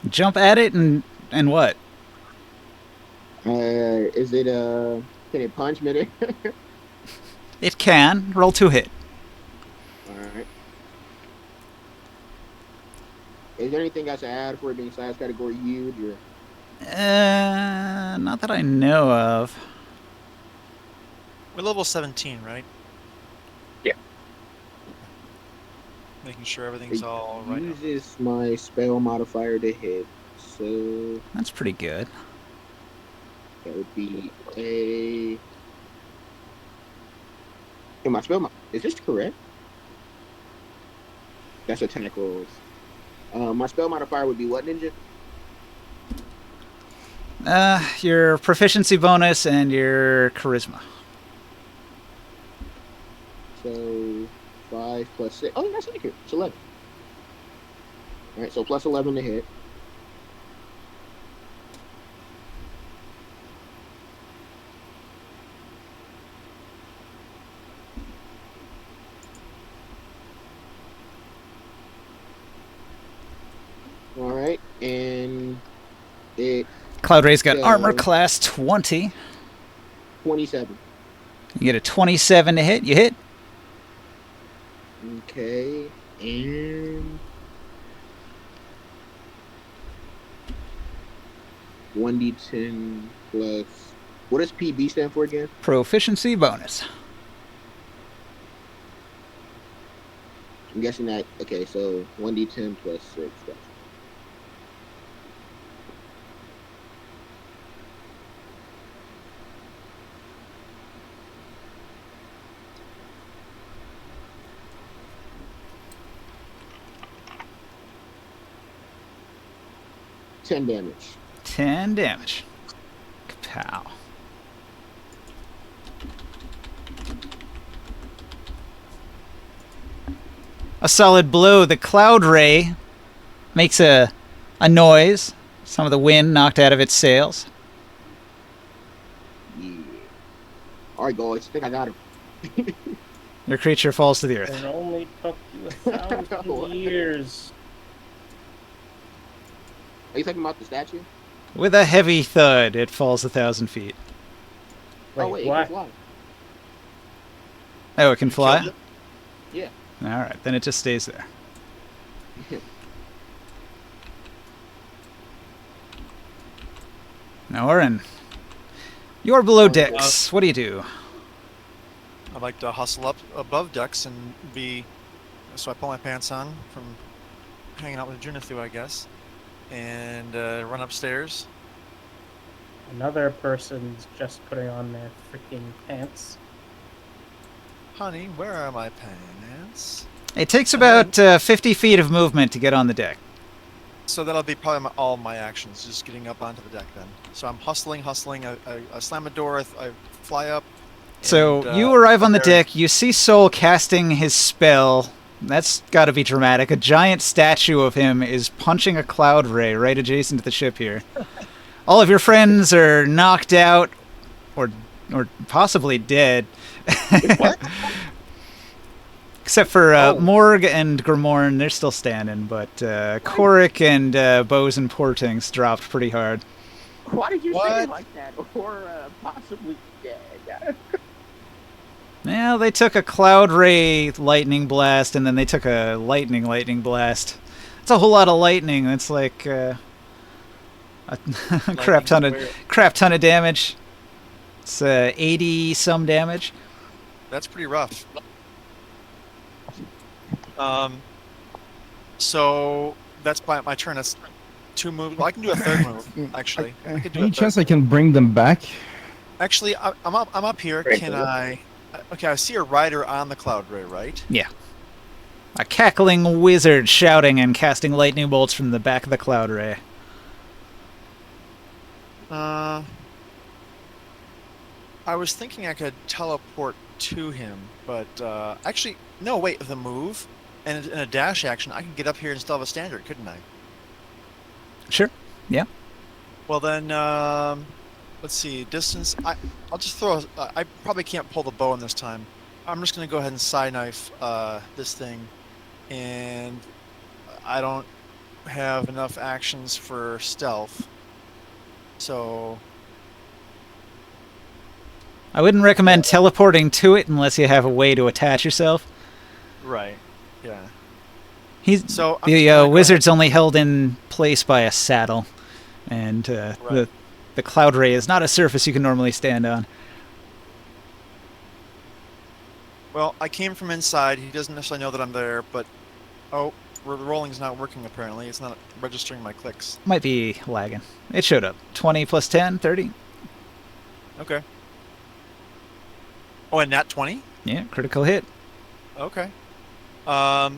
Jump at it and what? Is it can it punch mid? It can. Roll 2 hit. Alright. Is there anything I should add for it being size category huge or Not that I know of. We're level 17, right? Yeah. Making sure everything's all right. uses my spell modifier to hit. So That's pretty good. that would be a my spell is this correct? That's attack rolls. My spell modifier would be what, Ninja? Your proficiency bonus and your charisma. So 5 plus 6. Oh, that's accurate. It's 11. Alright, so plus 11 to hit. Alright, and it Cloud Ray's got So- armor class 20. 27. You get a 27 to hit. You hit. Okay, and 1d10 plus. What does PB stand for again? Proficiency bonus. I'm guessing that. Okay, so 1d10 plus 6. Gotcha. Ten damage. 10 damage. Kapow. A solid blow. The Cloud Ray makes a noise. Some of the wind knocked out of its sails. Yeah. All right, guys. I think I got him. Your creature falls to the earth. It only took you 1,000 years. Are you talking about the statue? With a heavy thud, it falls 1,000 feet. Oh wait, it what? can fly. Oh, it can fly? killed Yeah. Alright, then it just stays there. Now, Orin, you're below decks. What do you do? I'd like to hustle up above decks and be. So I pull my pants on from hanging out with Junithu, I guess, and run upstairs. Another person's just putting on their freaking pants. Honey, where are my pants? It takes about 50 feet of movement to get on the deck. So that'll be probably all my actions, just getting up onto the deck then. So I'm hustling. I slam a door, I fly up. So and, you arrive on the there- deck, you see Soul casting his spell. That's got to be dramatic. A giant statue of him is punching a Cloud Ray right adjacent to the ship here. All of your friends are knocked out or possibly dead. What? Except for Morg and Grimorn, they're still standing, but Korik and Bose and Portings dropped pretty hard. Why did you say What? it like that? Or possibly dead? Well, they took a Cloud Ray lightning blast, and then they took a lightning blast. It's a whole lot of lightning. It's like a crap ton of damage. It's 80 some damage. That's pretty rough. So that's my turn. That's 2 moves. Well, I can do a third move, actually. I could do a Any third chance I move. can bring them back? Actually, I'm up here. Great. Can I? Okay, I see a rider on the cloud ray, right? A cackling wizard shouting and casting lightning bolts from the back of the cloud ray. I was thinking I could teleport to him, but actually, no. Wait, with a move and in a dash action, I can get up here and still have a standard, couldn't I? Sure. Well then, let's see. Distance. I'll just throw. I probably can't pull the bow in this time. I'm just gonna go ahead and side knife this thing, and I don't have enough actions for stealth, so I wouldn't recommend teleporting to it unless you have a way to attach yourself. right. Yeah. The So I'm just gonna go wizard's only held in place by a saddle, and Right. the cloud ray is not a surface you can normally stand on. Well, I came from inside. He doesn't necessarily know that I'm there, but oh, the rolling's not working apparently. It's not registering my clicks. Might be lagging. It showed up. 20 plus 10, 30. Okay. Oh, and nat 20? Yeah, critical hit. Okay. Will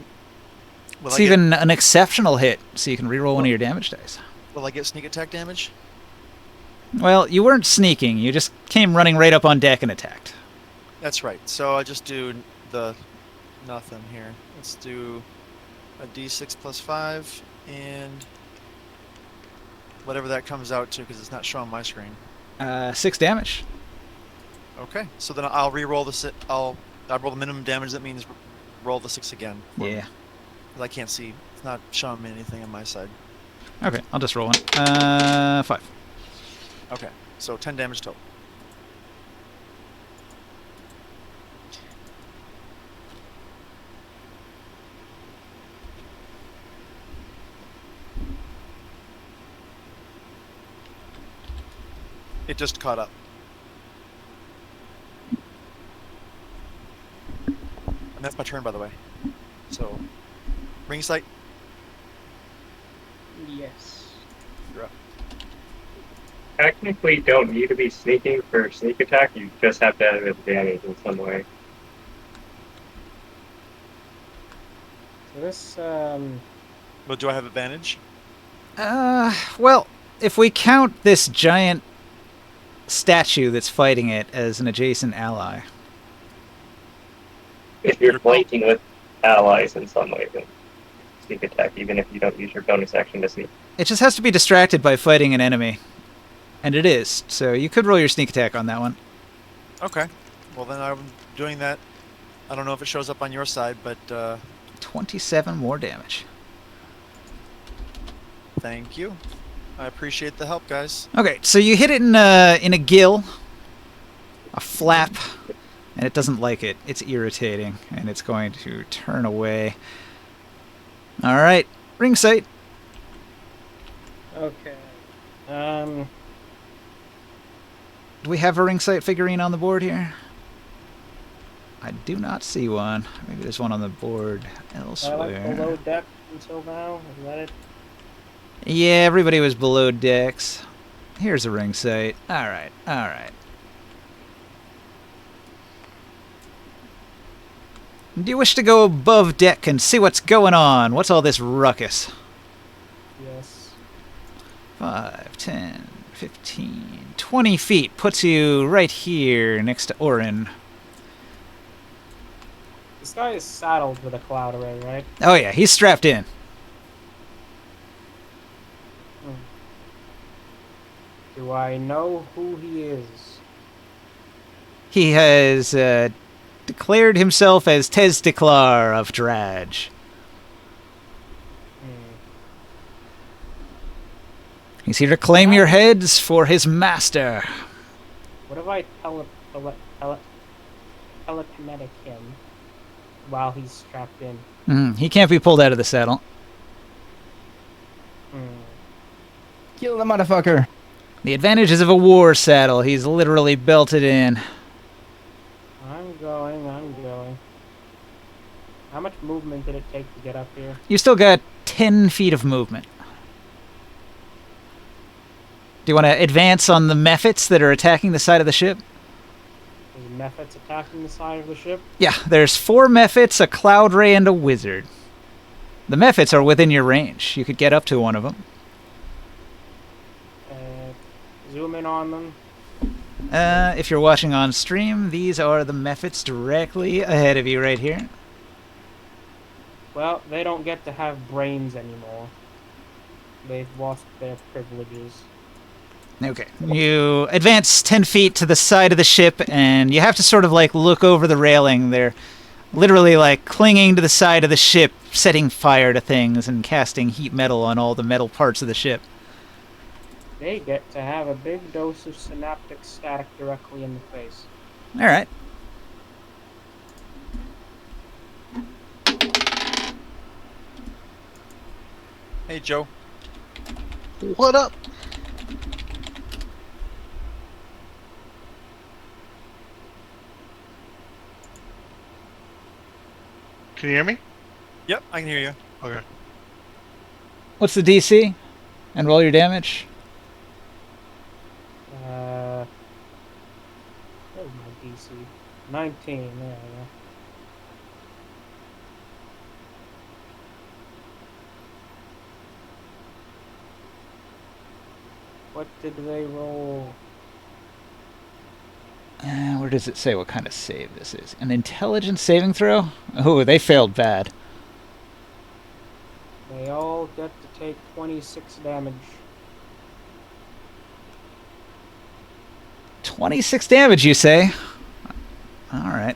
It's I even an exceptional hit, so you can reroll one of your damage dice. will I get sneak attack damage? Well, you weren't sneaking. You just came running right up on deck and attacked. That's right. So I just do the nothing here. Let's do a d6 plus 5 and whatever that comes out to because it's not showing my screen. 6 damage. Okay. So then I'll re-roll I'll roll the minimum damage. That means roll the 6 again. Yeah. 'Cause I can't see. It's not showing me anything on my side. Okay, I'll just roll one. 5. Okay. So 10 damage total. It just caught up. And that's my turn, by the way. So, ring sight. Yes. You're up. Technically, don't need to be sneaking for sneak attack. You just have to have advantage in some way. So this, Well, do I have advantage? Well, if we count this giant statue that's fighting it as an adjacent ally. If you're flanking with allies in some way, then sneak attack, even if you don't use your bonus action to sneak. It just has to be distracted by fighting an enemy. And it is, so you could roll your sneak attack on that one. Okay. Well, then I'm doing that. I don't know if it shows up on your side, but 27 more damage. thank you. I appreciate the help, guys. Okay, so you hit it in a gill, a flap, and it doesn't like it. It's irritating, and it's going to turn away. All right, ring sight. okay. Do we have a ring sight figurine on the board here? I do not see one. Maybe there's one on the board I like elsewhere. below deck until now. Is that it? Yeah, everybody was below decks. Here's a ring sight. All right, all right. Do you wish to go above deck and see what's going on? What's all this ruckus? Yes. 5, 10, 15, 20 feet puts you right here next to Orin. This guy is saddled with a cloud array, right? Oh yeah, he's strapped in. Do I know who he is? He has declared himself as Tezdiklar of Draj. He's here to claim your heads for his master. What if I telekinetic him while he's strapped in? He can't be pulled out of the saddle. Kill the motherfucker. The advantages of a war saddle. He's literally belted in. I'm going. How much movement did it take to get up here? You still got 10 feet of movement. Do you want to advance on the Mephits that are attacking the side of the ship? There's Mephits attacking the side of the ship. Yeah, there's 4 Mephits, a Cloud Ray, and a Wizard. The Mephits are within your range. You could get up to one of them. Zoom in on them. If you're watching on stream, these are the Mephits directly ahead of you right here. Well, they don't get to have brains anymore. They've lost their privileges. Okay. You advance 10 feet to the side of the ship, and you have to sort of like look over the railing. They're literally like clinging to the side of the ship, setting fire to things and casting heat metal on all the metal parts of the ship. They get to have a big dose of synaptic static directly in the face. All right. Hey, Joe. What up? Can you hear me? Yep, I can hear you. Okay. What's the DC? And roll your damage. Where's my DC? 19, there we go. What did they roll? Where does it say what kind of save this is? An intelligence saving throw? Oh, they failed bad. They all get to take 26 damage. 26 damage, you say? All right.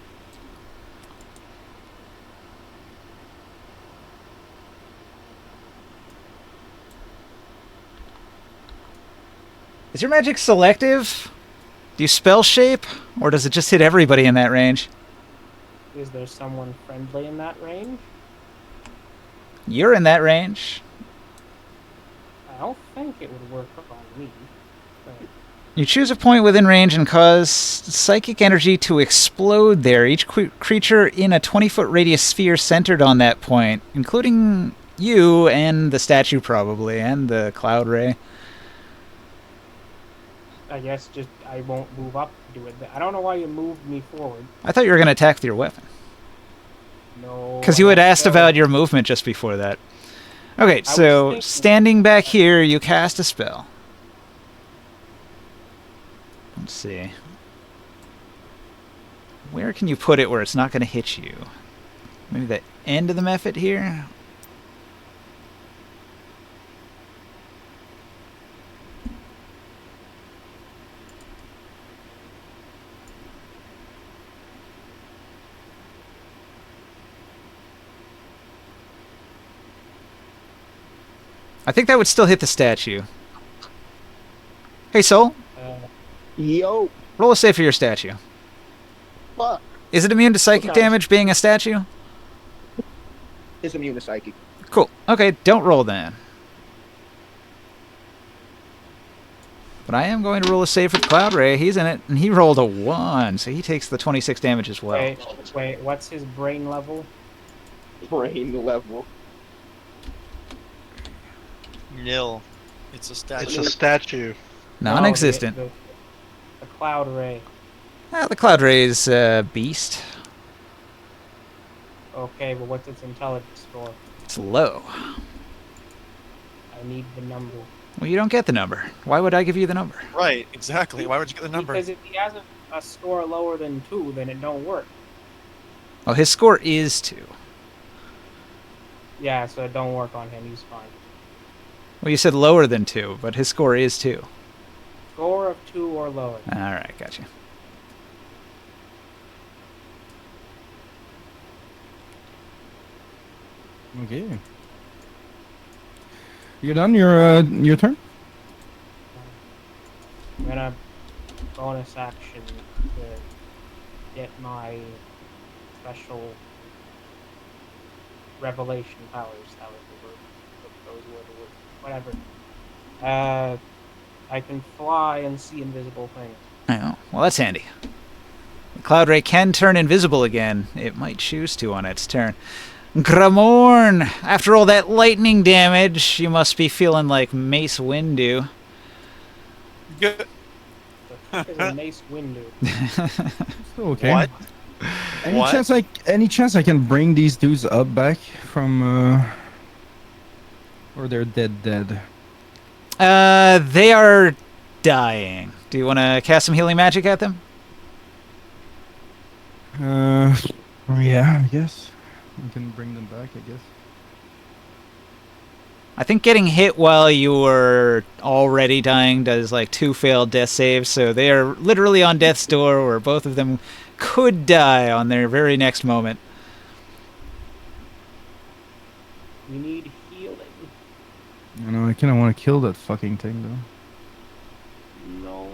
Is your magic selective? Do you spell shape? Or does it just hit everybody in that range? Is there someone friendly in that range? You're in that range. I don't think it would work on me. But You choose a point within range and cause psychic energy to explode there. Each creature in a 20-foot radius sphere centered on that point, including you and the statue probably, and the Cloud Ray. I guess just I won't move up to do it. I don't know why you moved me forward. I thought you were going to attack with your weapon. No. Because you had asked so. about your movement just before that. Okay, was so thinking- standing back here, you cast a spell. Let's see. Where can you put it where it's not going to hit you? Maybe the end of the Mephit here? I think that would still hit the statue. Hey, Soul, Yo, roll a save for your statue. fuck. Is it immune to psychic Okay. damage being a statue? It's immune to psychic. Cool. Okay, don't roll then. But I am going to roll a save for the Cloud Ray. He's in it, and he rolled a 1, so he takes the 26 damage as well. Wait, what's his brain level? Brain level. Nil. It's a statue. It's a statue. Non-existent. No, the Cloud Ray. The Cloud Ray is beast. Okay, but what's its intelligence score? It's low. I need the number. Well, you don't get the number. Why would I give you the number? Right, exactly. Why would you get the number? Because if he has a score lower than 2, then it don't work. Oh, his score is 2. Yeah, so it don't work on him. He's fine. Well, you said lower than 2, but his score is 2. Score of 2 or lower. All right, gotcha. Okay. You done your turn? I'm gonna bonus action to get my special revelation powers. That was the word. Those were the words. Whatever. I can fly and see invisible things. Oh, well, that's handy. The Cloud Ray can turn invisible again. It might choose to on its turn. Gramorn! After all that lightning damage, you must be feeling like Mace Windu. Good. There's a nice window. Still okay. What? Any What? chance I can bring these dudes up back from or they're dead. They are dying. Do you want to cast some healing magic at them? Yeah, I guess. We can bring them back, I guess. I think getting hit while you were already dying does like 2 failed death saves, so they are literally on death's door, where both of them could die on their very next moment. We need healing. I know, I kind of want to kill that fucking thing, though. No,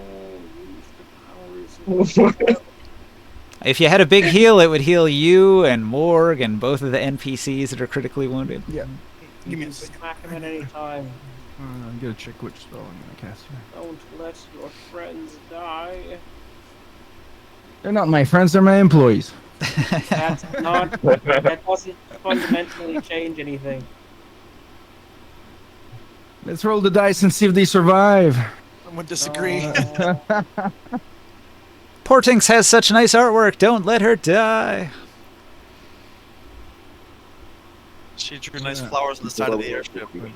use the powers. If you had a big heal, it would heal you and Morg and both of the NPCs that are critically wounded. Yeah. You can smack him at any time. I'm gonna check which spell I'm gonna cast here. Don't let your friends die. They're not my friends, they're my employees. That's not. That doesn't fundamentally change anything. Let's roll the dice and see if they survive. I would disagree. Portinx has such nice artwork. Don't let her die. She drew nice flowers on the side of the airship. I'm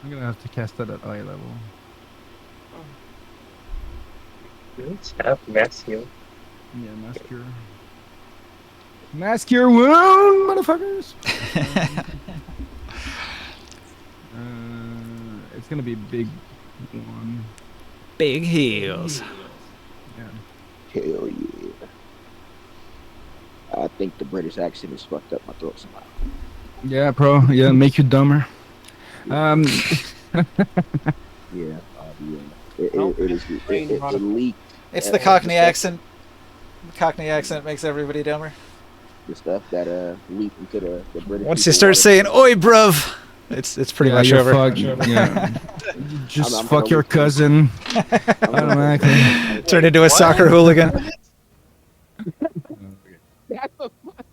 gonna have to cast that at eye level. Let's have mass heal. Yeah, mask cure. Mask cure wound, motherfuckers! It's gonna be a big one. Big heals. Yeah. Hell yeah. I think the British accent has fucked up my throat somehow. Yeah, bro. Yeah, make you dumber. Yeah, it leaked. It's the Cockney accent. The Cockney accent makes everybody dumber. The stuff that leaked into the British. Once you start saying "Oi, bruv," it's pretty much you're over. fucked. Yeah. Just I'm fuck your cousin. Automatically. Turn into a soccer hooligan.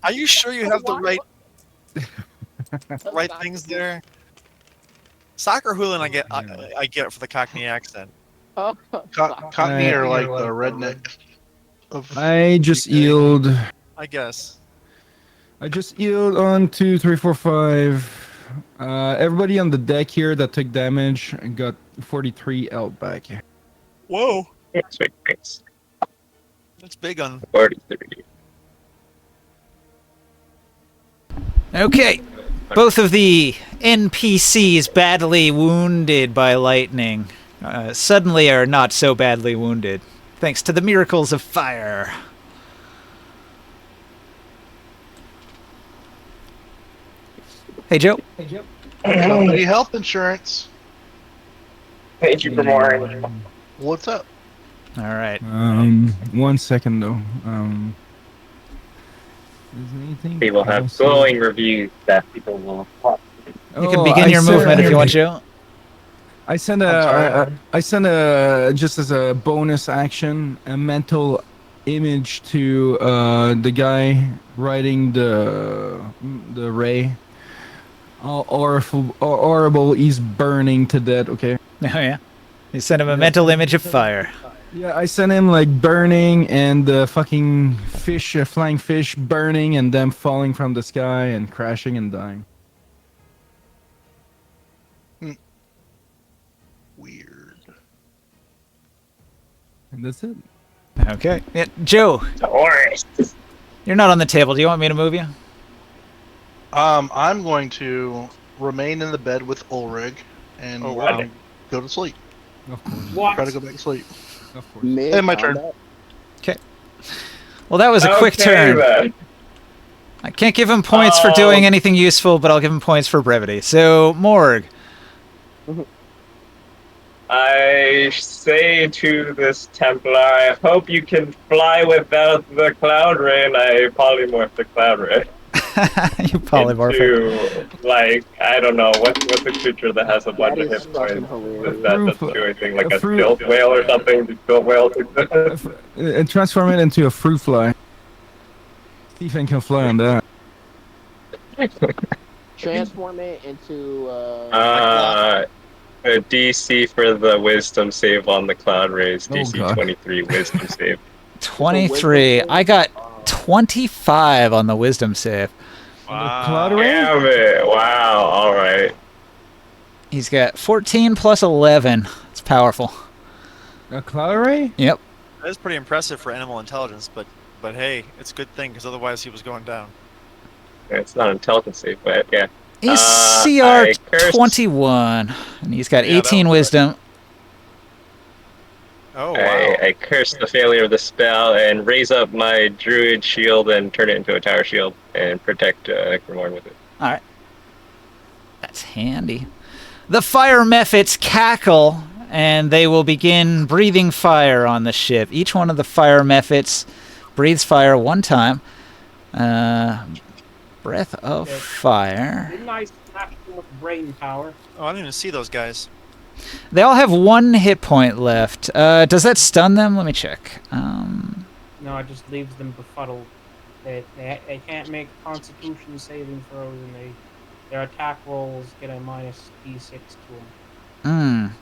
Are you sure you have the right things there? Soccer hooligan, I get for the Cockney accent. Cockney are like the redneck of. I just healed. I guess. I just healed on 2, 3, 4, 5. Everybody on the deck here that took damage got 43 out back. Whoa, Sweet, thanks. that's big on. 43. Okay. Both of the NPCs badly wounded by lightning suddenly are not so badly wounded, thanks to the miracles of fire. Hey, Joe. Company health insurance. Thank you for more. What's up? All right. 1 second though. Is anything We will have else? glowing reviews that people will watch. You can begin your movement if you want, Joe. I sent a just as a bonus action a mental image to the guy riding the ray. Horrible, he's burning to death. Okay. Oh yeah. You send him a mental image of fire. Yeah, I sent him like burning and the fucking fish, flying fish burning and them falling from the sky and crashing and dying. Weird. And that's it. Okay. Yeah, Joe, Doris. you're not on the table. Do you want me to move you? I'm going to remain in the bed with Ulrich and wow. go to sleep. Of course. What? Try to go back to sleep. Of course. And my turn. Well, that was a quick turn. Then. I can't give him points for doing anything useful, but I'll give him points for brevity. So, Morg. I say to this Templar, I hope you can fly without the Cloud Ray, and I polymorph the Cloud Ray. You polymorph it. Into, like, I don't know, what's a creature that has a bunch That of is hit fucking points? hilarious. That doesn't do anything, like a Fruit- stilt whale or something? Do stilt whales exist? And transform it into a fruit fly. Stephen can fly on that. Transform it into A DC for the wisdom save on the cloud rays. Oh, DC God. 23 wisdom save. 23. I got 25 on the wisdom save. Cloud Ray? Damn it! Wow. All right. He's got 14 plus 11. It's powerful. A Cloud Ray? Yep. That is pretty impressive for animal intelligence, but hey, it's a good thing because otherwise he was going down. It's not intelligence save, but yeah. He's I CR cursed- 21. And he's got Yeah, that 18 was good. wisdom. Oh wow! I curse the failure of the spell and raise up my druid shield and turn it into a tower shield and protect Grimorn with it. Alright. That's handy. The fire mephits cackle, and they will begin breathing fire on the ship. Each one of the fire mephits breathes fire one time. Breath of fire. Didn't I smash them with brain power? Oh, I didn't even see those guys. They all have 1 hit point left. Does that stun them? Let me check. No, it just leaves them befuddled. They can't make Constitution saving throws, and their attack rolls get a minus D6 to them.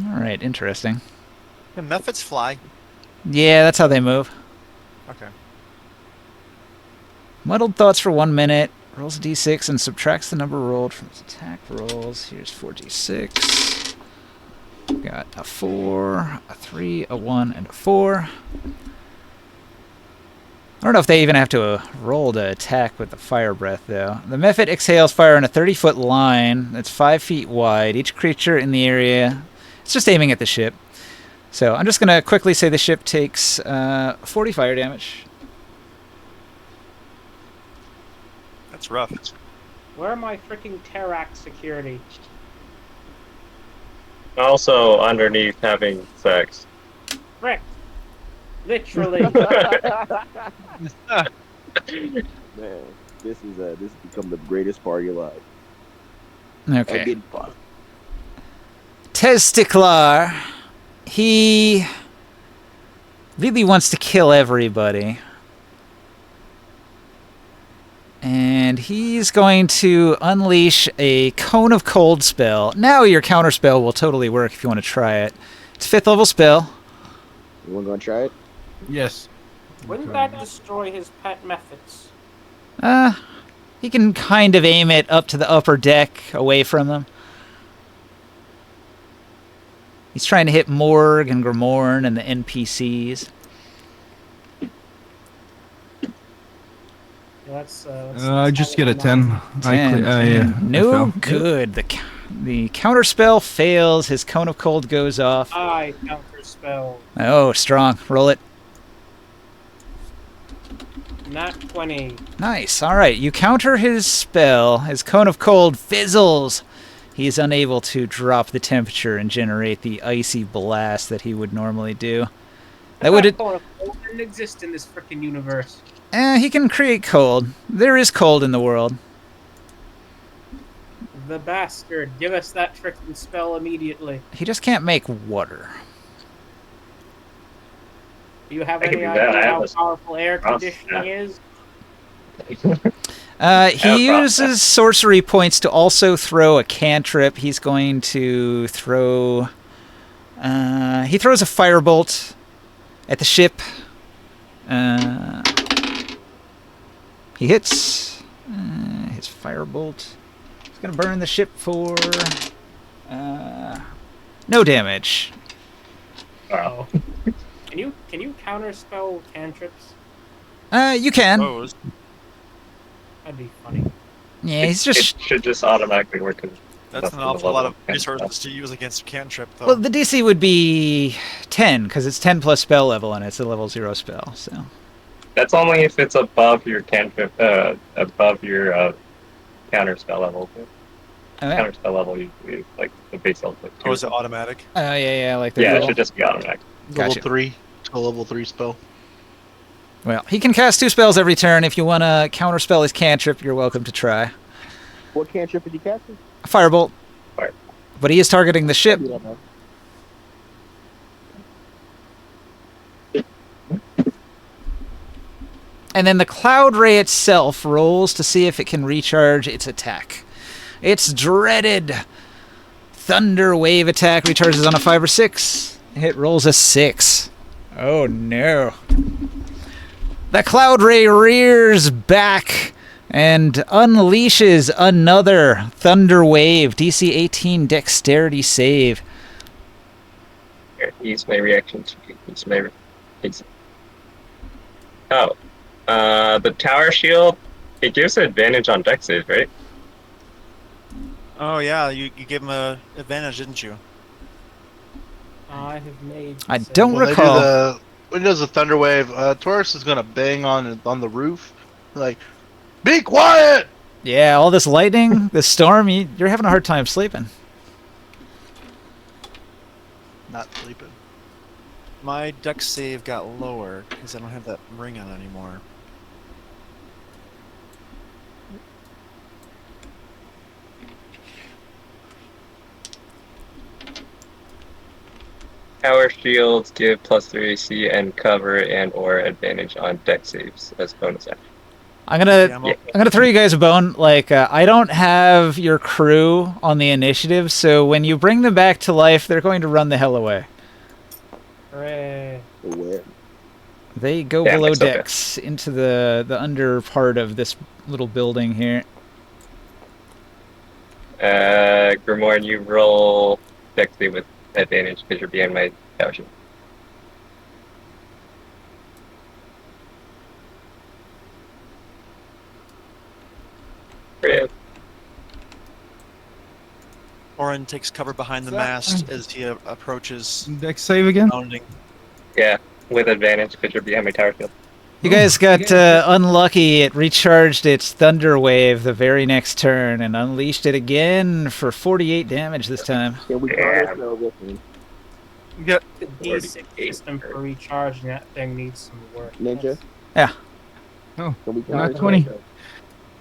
Alright, interesting. Can Mephits fly? Yeah, that's how they move. Okay. Muddled thoughts for 1 minute. Rolls a d6 and subtracts the number rolled from his attack rolls. Here's 4d6. Got a 4, a 3, a 1, and a 4. I don't know if they even have to roll to attack with the fire breath, though. The Mephit exhales fire in a 30-foot line that's 5 feet wide. Each creature in the area... It's just aiming at the ship. So I'm just going to quickly say the ship takes 40 fire damage. That's rough. Where are my freaking Terrax security? Also, underneath having sex. Frick! Literally. Man, this has become the greatest party alive. Okay. I'm getting fun. Testiclar, he really wants to kill everybody. And he's going to unleash a Cone of Cold spell. Now your counter spell will totally work if you want to try it. It's a 5th level spell. You want to go and try it? Yes. Wouldn't that destroy his pet methods? He can kind of aim it up to the upper deck away from them. He's trying to hit Morg and Grimorn and the NPCs. Let's just get a 10. 10. No fell. good. The counter spell fails. His Cone of Cold goes off. I counter spell. Oh, strong. Roll it. Nat 20. Nice. All right. You counter his spell. His Cone of Cold fizzles. He is unable to drop the temperature and generate the icy blast that he would normally do. That would... Cold didn't exist in this freaking universe. He can create cold. There is cold in the world. The bastard. Give us that freaking spell immediately. He just can't make water. Do you have I can any do that. I idea have how a powerful air cross- conditioning is? He uses sorcery points to also throw a cantrip. He's going to throw... he throws a firebolt at the ship. He hits. His firebolt. He's going to burn the ship for... no damage. Wow. Can you counterspell cantrips? You can. Those. That'd be funny. Yeah, he's just... It should just automatically work. That's an awful lot of resources to use against a cantrip, though. Well, the DC would be 10, because it's 10 plus spell level, and it's a level 0 spell, so... That's only if it's above your cantrip, above your counter spell level. Oh, yeah. Counter spell level usually like the base level. Like Oh, is it automatic? Yeah, like the Yeah, it little... should just be automatic. Level Gotcha. 3. It's a level 3 spell. Well, he can cast 2 spells every turn. If you want to counterspell his cantrip, you're welcome to try. What cantrip is he casting? Firebolt. Fire. But he is targeting the ship. Do that, man. And then the Cloud Ray itself rolls to see if it can recharge its attack. Its dreaded Thunder Wave attack recharges on a 5 or 6. It rolls a 6. Oh no. The Cloud Ray rears back and unleashes another Thunder Wave. DC 18 Dexterity save. Here, use my reaction to use my. Oh, the tower shield. It gives advantage on dex saves, right? Oh yeah, you gave him a advantage, didn't you? I have made. I don't When recall. when he does the thunder wave, Taurus is gonna bang on the roof, like, be quiet. Yeah, all this lightning, this storm, you're having a hard time sleeping. Not sleeping. My dex save got lower because I don't have that ring on anymore. Tower shields give +3 AC and cover and or advantage on dex saves as bonus action. I'm gonna Yeah, I'm Yeah. I'm gonna throw you guys a bone. Like I don't have your crew on the initiative, so when you bring them back to life, they're going to run the hell away. Hooray. Where? They go Yeah, below it's okay. decks into the under part of this little building here. Grimoire, you roll dex save with advantage because you're behind my tower shield. Great. Orin takes cover behind the Is that- mast as he approaches Dex save again. bounding. Yeah, with advantage because you're behind my tower shield. You guys got unlucky. It recharged its Thunder Wave the very next turn and unleashed it again for 48 damage this time. Can we Yeah. call this no with me? Yeah, The D6 system for recharging that thing needs some work. Ninja? Yeah. Oh, Can we not counterspell 20. it?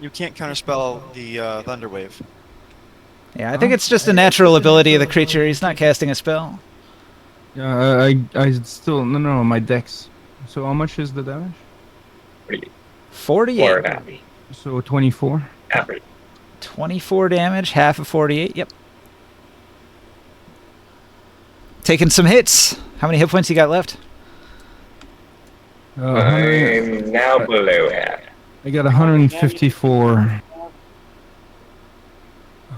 you can't counterspell the thunder wave. Yeah, I think it's just a natural ability of the creature. He's not casting a spell. Yeah, I still no my dex. So how much is the damage? 48. 4.5. So 24. Average. 24 damage, half of 48. Yep. Taking some hits. How many hit points you got left? 100, I'm now below half. I got 154.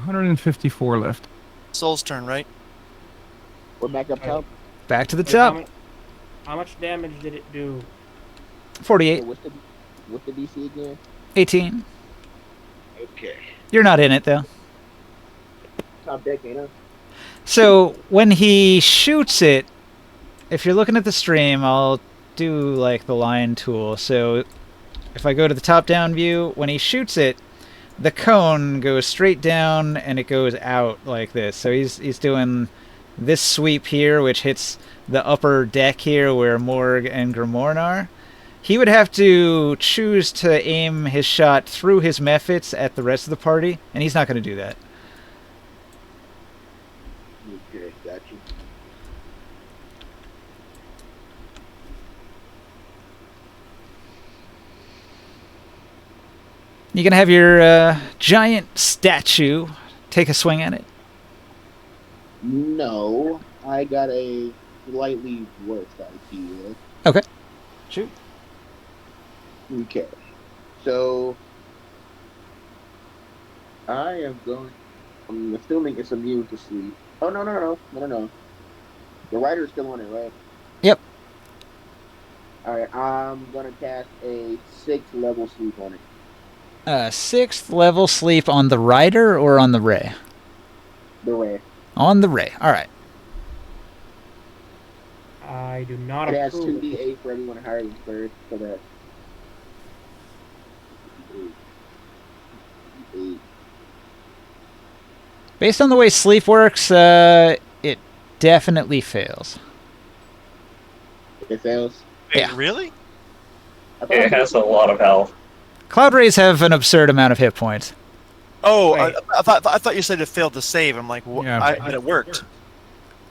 154 left. Soul's turn, right? We're back up top. Back to the Wait, how top. mu- How much damage did it do? 48. So what's the DC again? 18. Okay. You're not in it, though. Top deck, ain't it? So when he shoots it, if you're looking at the stream, I'll do like the line tool. So if I go to the top-down view, when he shoots it, the cone goes straight down and it goes out like this. So he's doing this sweep here, which hits the upper deck here where Morg and Grimoire are. He would have to choose to aim his shot through his mephits at the rest of the party, and he's not going to do that. Okay, got you. You can have your giant statue take a swing at it. No, I got a slightly worse idea. Okay. Shoot. Okay. So I am going. I'm assuming it's immune to sleep. Oh no. The rider is still on it, right? Yep. All right. I'm gonna cast a 6th level sleep on it. 6th level sleep on the rider or on the ray? The way On the ray. All right. I do not it has approve. 2d8 for everyone higher than 3rd, so that. 8. Based on the way sleep works, it definitely fails. It fails. Wait, Yeah. really? I thought It has a lot of health. Cloud rays have an absurd amount of hit points. Oh, Wait. I thought you said it failed to save. I'm like, Yeah. but it worked.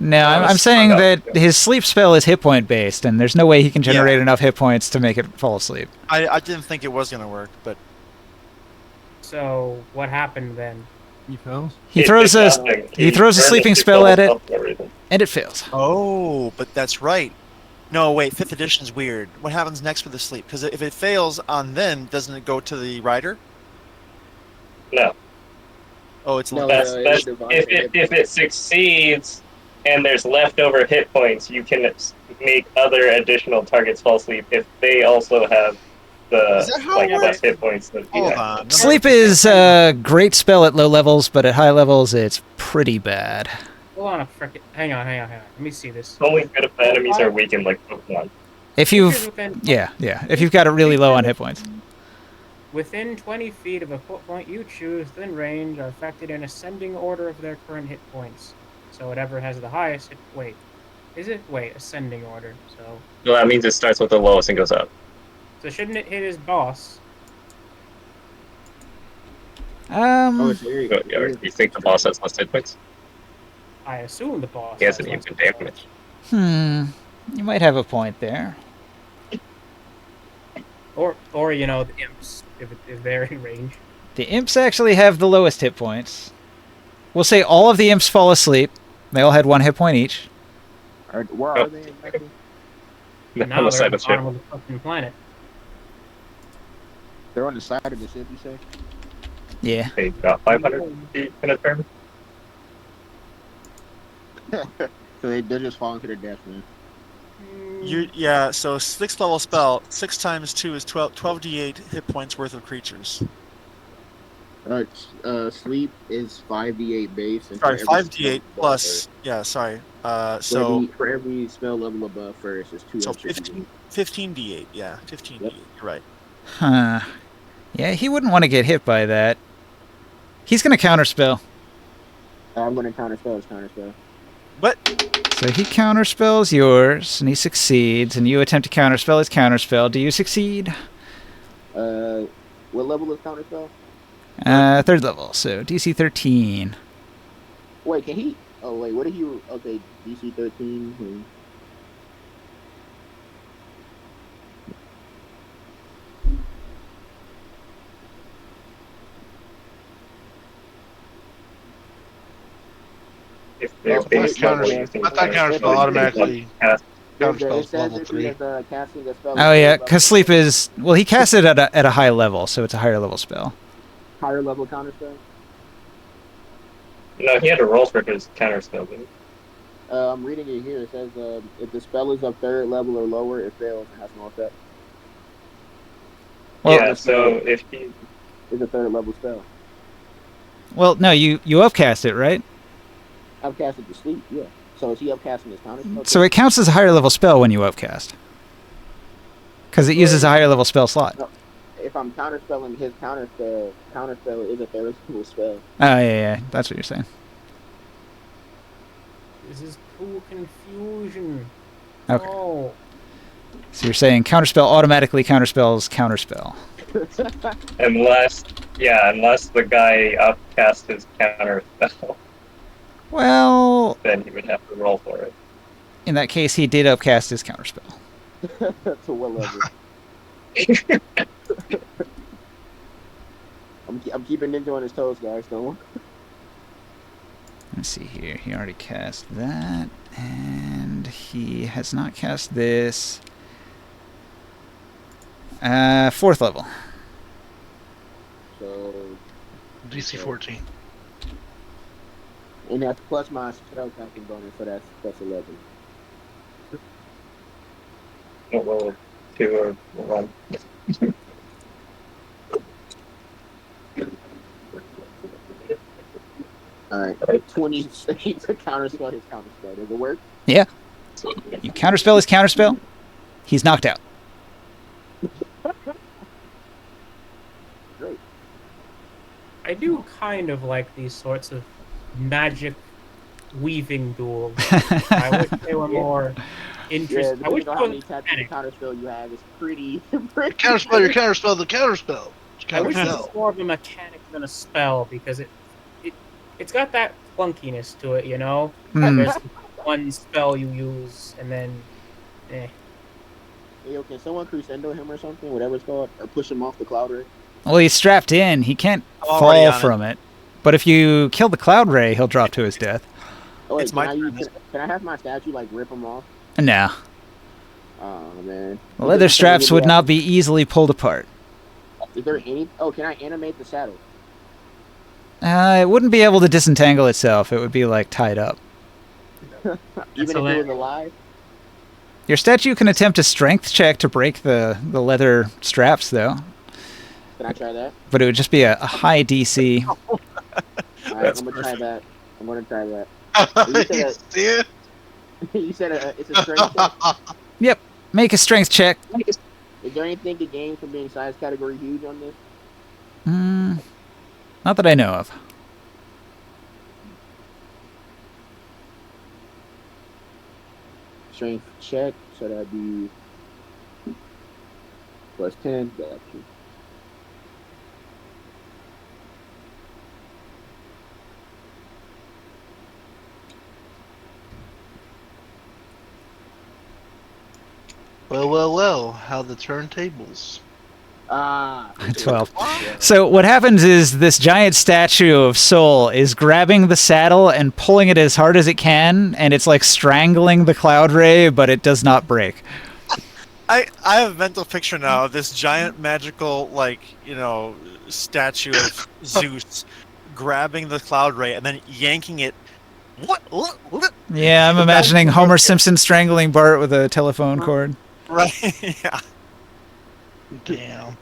No, I'm saying that his sleep spell is hit point based, and there's no way he can generate enough hit points to make it fall asleep. I didn't think it was gonna work, but So what happened then? He fails. He throws a sleeping spell at it, and it fails. oh, but that's right. No, wait, 5th edition's weird. What happens next with the sleep? Because if it fails on them, doesn't it go to the rider? No. Oh, it's No, That's, it that's, divides if the hit it points. succeeds and there's leftover hit points, you can make other additional targets fall asleep if they also have the Is that how it less works? hit points. That Hold on. Sleep is a great spell at low levels, but at high levels, it's pretty bad. Hold on a frickin'. Hang on. Let me see this. Only good if the enemies are weakened like Pokemon. If you've, yeah, if you've got it really low on hit points. Within 20 feet of a hit point you choose within range are affected in ascending order of their current hit points. So whatever has the highest hit. Wait, is it? Wait, ascending order. So Well, that means it starts with the lowest and goes up. shouldn't it hit his boss? Oh, it's very, So, yeah, you think the boss has less hit points? I assume the boss. He has hasn't less even hit damage. points. You might have a point there. Or you know the imps if they're in range. The imps actually have the lowest hit points. We'll say all of the imps fall asleep. They all had 1 hit point each. Where are they exactly? On Now the they're side at of the the bottom ship. of the fucking planet. They're on the side of the ship, you say? Yeah. They got 500 feet in a turn. So they're just falling to their death, man. Yeah, so 6th level spell, 6 times 2 is 12d8 hit points worth of creatures. Sleep is 5d8 base. And Sorry, for every 5d8 spell plus. Yeah, sorry. above So for every spell level above first is 2 so extra 15d8. Yeah, 15d8. Yep. You're right. Huh. Yeah, he wouldn't want to get hit by that. He's going to counterspell. I'm going to counterspell his counterspell. But So he counterspells yours, and he succeeds, and you attempt to counterspell his counterspell. Do you succeed? What level is counterspell? 3rd level, so DC 13. Wait, can he? Oh wait, what did he? Okay, DC 13. If they're Oh, base I thought level, counter- you can I thought counterspell automatically It counterspells says level if 3. he is casting a spell. Oh yeah, because sleep is, well, he casts it at a high level, so it's a higher level spell. higher level counterspell. No, he had to roll for his counterspell. didn't he? I'm reading it here. It says if the spell is of 3rd level or lower, it fails and has no effect. Well- Yeah, so if he It's a 3rd level spell. Well, no, you upcast it, right? I've casted the sleep, yeah. So is he upcasting his counterspell? So it counts as a higher level spell when you upcast. Because it uses a higher level spell slot. If I'm counterspelling his counterspell is a 3rd level spell. Oh, yeah, that's what you're saying. This is cool confusion. Okay. Oh. So you're saying counterspell automatically counterspells counterspell. unless the guy upcast his counterspell, Well, then he would have to roll for it. in that case, he did upcast his counterspell. To what level? I'm keeping Ninja on his toes, guys. Don't worry. Let's see here. He already cast that, and he has not cast this. 4th level. So, DC 14. and that's plus my spell casting bonus, so that's 11. Don't roll 2 or 1. Alright, 26 to counterspell his counterspell. Does it work? You counterspell his counterspell. He's knocked out. Great. I do kind of like these sorts of magic weaving duels. I wish they were more Yeah, interesting. I wish depending on how they many were types mechanic. of counterspell you have, it's pretty. Counterspell your counterspell the counterspell. I wish it Counterspell. was more of a mechanic than a spell because it's got that clunkiness to it, you know. Hmm. There's one spell you use, and then, eh. Hey, yo, can someone crescendo him or something, whatever it's called, or push him off the cloud ray? Well, he's strapped in. He can't I'm already fall on it. from it. But if you kill the cloud ray, he'll drop to his death. Oh, wait, It's my can, I turn, use, can I have my statue like rip him off? No. Oh man. The leather Is there straps anything would to not be easily pulled apart. Is there any? Oh, can I animate the saddle? It wouldn't be able to disentangle itself. It would be like tied up. Even if it was alive? Your statue can attempt a strength check to break the leather straps, though. Can I try that? But it would just be a high DC. Alright, That's I'm gonna try that. I'm gonna try that. You see it? You said it's a strength check. Make a strength check. Is there anything to gain from being size category huge on this? Not that I know of. Strength check, so that'd be plus 10. Got you. Well, how the turntables. Ah. 12. So what happens is this giant statue of Soul is grabbing the saddle and pulling it as hard as it can, and it's like strangling the cloud ray, but it does not break. I have a mental picture now of this giant magical, like, you know, statue of Zeus grabbing the cloud ray and then yanking it. What? Yeah, I'm imagining Homer Simpson strangling Bart with a telephone cord. Right. Yeah. Damn.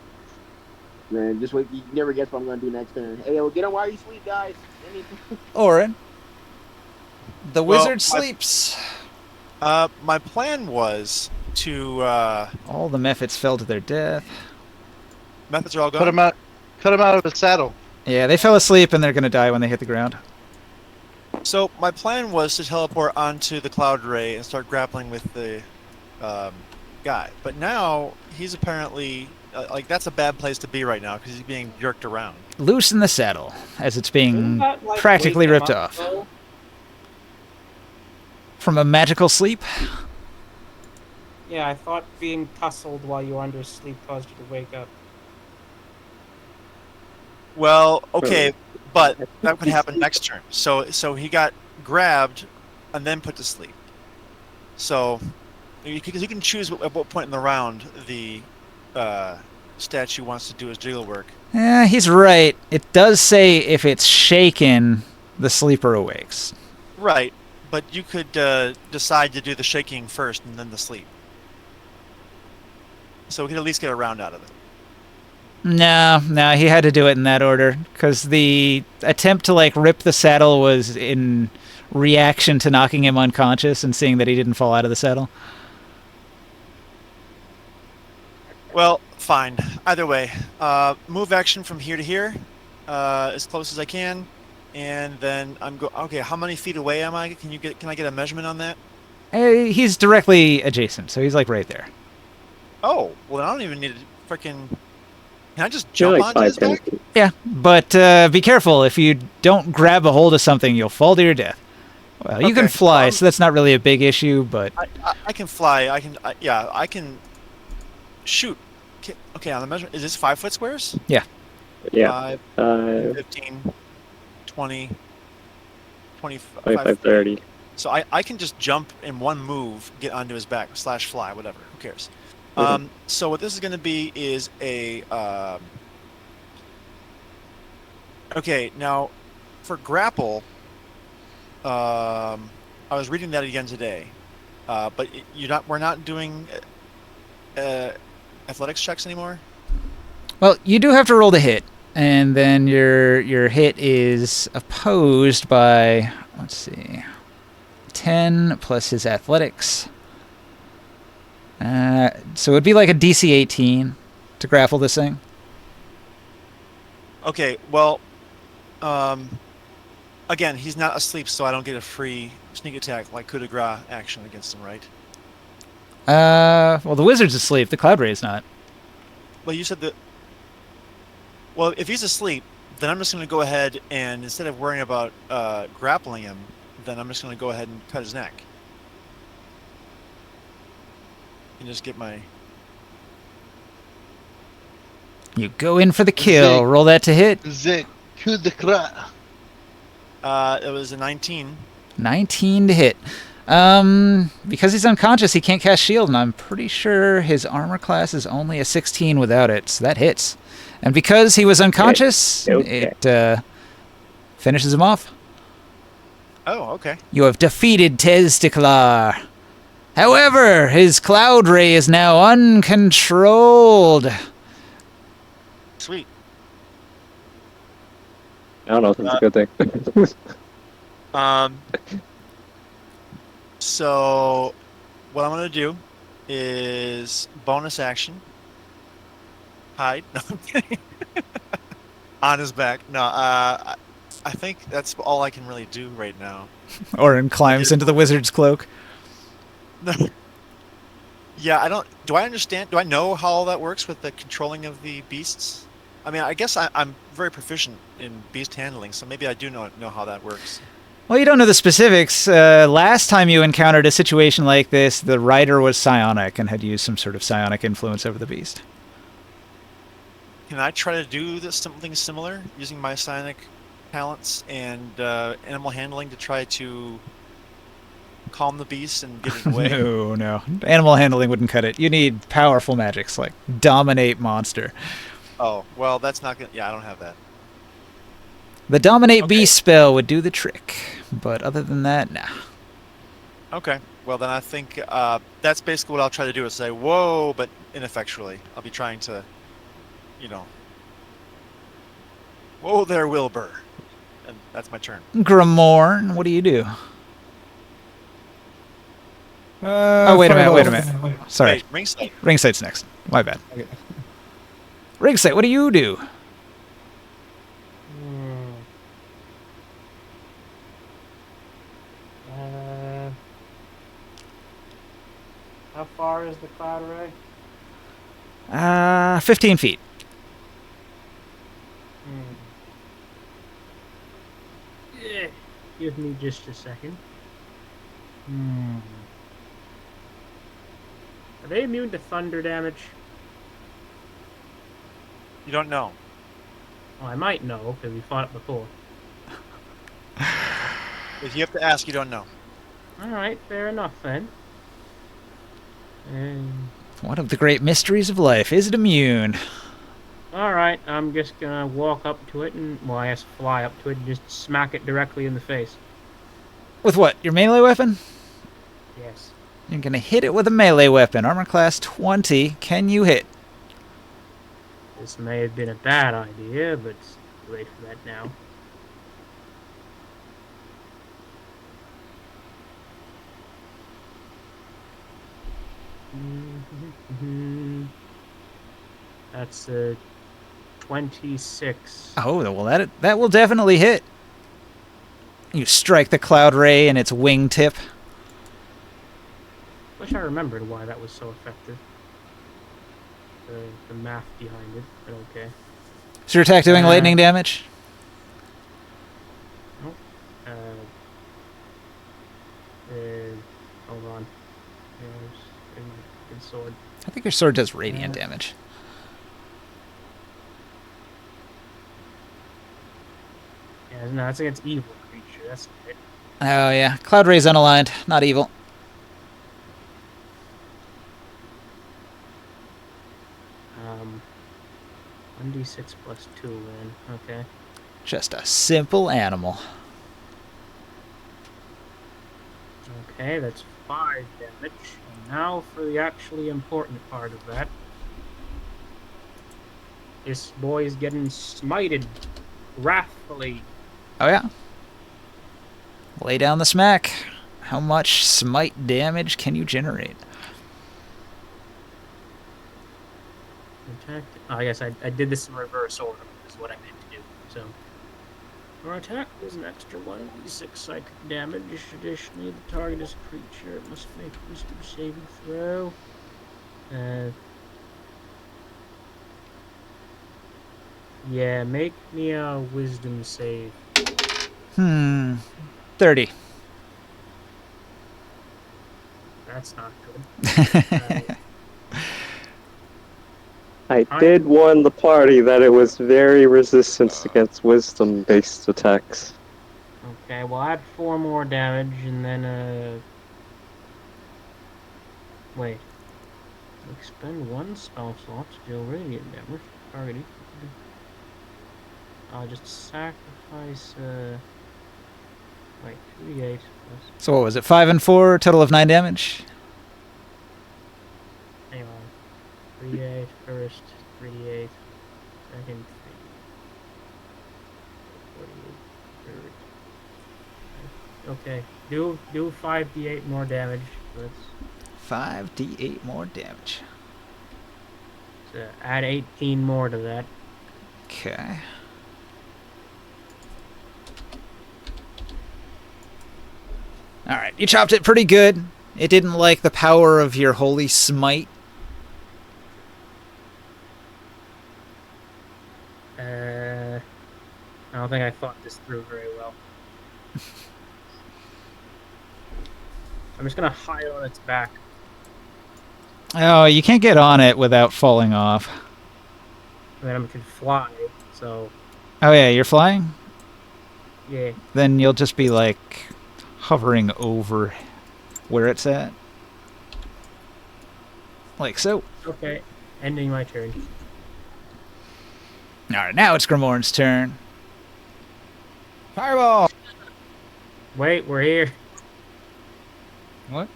Man, just wait. You never guess what I'm gonna do next turn. Hey, yo, get him while you sleep, guys. Orin. The Well, wizard sleeps. My plan was to All the Mephits fell to their death. methods are all Cut gone. him out. Cut him out of his saddle. Yeah, they fell asleep and they're gonna die when they hit the ground. So my plan was to teleport onto the cloud ray and start grappling with the guy. But now he's apparently like that's a bad place to be right now because he's being jerked around. Loosen the saddle as it's being Wouldn't that, like, practically wake him ripped up, off. though? From a magical sleep. Yeah, I thought being tussled while you were under sleep caused you to wake up. Well, okay, but that could happen next turn. So he got grabbed and then put to sleep. So because you can choose at what point in the round the statue wants to do his jiggle work. Yeah, he's right. It does say if it's shaken, the sleeper awakes. Right, but you could decide to do the shaking first and then the sleep. So we could at least get a round out of it. No, he had to do it in that order because the attempt to like rip the saddle was in reaction to knocking him unconscious and seeing that he didn't fall out of the saddle. Well, fine. Either way, move action from here to here, as close as I can, and then okay, how many feet away am I? Can I get a measurement on that? He's directly adjacent, so he's like right there. Oh, well, I don't even need to freaking. Can I just You're jump like onto his 5, 10 back? feet. Yeah, but be careful. If you don't grab a hold of something, you'll fall to your death. Well, you can Okay, fly, so that's not really a big issue, but I can fly. I can shoot. Okay, on the measurement, is this 5 foot squares? Yeah. 5, 5, 15, 20, 25. 25, 30. So I can just jump in one move, get onto his back, / fly, whatever. Who cares? Mhm. So what this is going to be is a. Okay, now for grapple, I was reading that again today, but we're not doing athletics checks anymore. well, you do have to roll to hit, and then your hit is opposed by, let's see, 10 plus his athletics. So it'd be like a DC 18 to grapple this thing. Okay, well, again, he's not asleep, so I don't get a free sneak attack like coup de grace action against him, right? Well, the wizard's asleep. The cloud ray is not. Well, you said that. Well, if he's asleep, then I'm just going to go ahead and instead of worrying about grappling him, then I'm just going to go ahead and cut his neck. can just get my. You go in for the kill. Zig. Roll that to hit. Zig. Coup de grace. It was a 19. 19 to hit. Because he's unconscious, he can't cast shield, and I'm pretty sure his armor class is only a 16 without it, so that hits. And because he was unconscious, Okay. it finishes him off. Oh, okay. You have defeated Teztiklar. However, his cloud ray is now uncontrolled. Sweet. I don't know if that's a good thing. So, what I'm gonna do is bonus action. Hide. No, I'm kidding. On his back. No, I think that's all I can really do right now. Orin climbs into the wizard's cloak. No. Yeah, I don't. Do I understand? Do I know how all that works with the controlling of the beasts? I mean, I guess I'm very proficient in beast handling, so maybe I do know how that works. Well, you don't know the specifics. Last time you encountered a situation like this, the rider was psionic and had used some sort of psionic influence over the beast. Can I try to do something similar using my psionic talents and animal handling to try to calm the beast and get it away? No. Animal handling wouldn't cut it. You need powerful magics like dominate monster. Oh, well, that's not gonna. Yeah, I don't have that. The dominate Okay. beast spell would do the trick, but other than that, nah. Okay. Well, then I think that's basically what I'll try to do is say, whoa, but ineffectually. I'll be trying to, whoa there, Wilbur. And that's my turn. Grimoire, what do you do? Oh, wait a minute. Sorry. Wait, ringside. Ringsight's next. My bad. Okay. Ringsight, what do you do? How far is the cloud array? 15 feet. Give me just a second. Are they immune to thunder damage? You don't know. Well, I might know, because we fought it before. If you have to ask, you don't know. Alright, fair enough then. One of the great mysteries of life. Is it immune? Alright, I'm just gonna walk up to it and, well, I guess fly up to it and just smack it directly in the face. With what? Your melee weapon? Yes. You're gonna hit it with a melee weapon. Armor class 20. Can you hit? This may have been a bad idea, but it's too late for that now. That's a 26. Oh, well, that will definitely hit. You strike the cloud ray in its wingtip. Wish I remembered why that was so effective. The math behind it, but okay. Is your attack doing lightning damage? Nope. Hold on. There's my good sword. I think your sword does radiant damage. Yeah, no, that's against evil creature. That's it. Oh, yeah. Cloud ray's unaligned, not evil. Um, 1d6 plus 2 then. Okay. Just a simple animal. Okay, that's 5 damage. And now for the actually important part of that. This boy is getting smited wrathfully. Oh, yeah. Lay down the smack. How much smite damage can you generate? Attack. Oh, I guess I did this in reverse order, is what I meant to do. So, for attack, there's an extra 1d6 psychic damage. Additionally, the target is a creature. It must make a wisdom saving throw. Yeah, make me a wisdom save. 30. That's not good. I did warn the party that it was very resistant against wisdom-based attacks. Okay, well add 4 more damage and then wait. Expend 1 spell slot to deal radiant damage. Target equal to. I'll just sacrifice wait, 3d8 plus. So what was it? 5 and 4, total of 9 damage. Hang on. 3d8 first, 3d8 second, 48 third. Okay, do 5d8 more damage. Let's 5d8 more damage. add 18 more to that. Okay. Alright, you chopped it pretty good. It didn't like the power of your holy smite. I don't think I thought this through very well. I'm just gonna hide on its back. Oh, you can't get on it without falling off. And then I can fly, so Oh yeah, you're flying? yeah. Then you'll just be like hovering over where it's at. Like so. Okay, ending my turn. Alright, now it's Grimorn's turn. Fireball! Wait, we're here. What?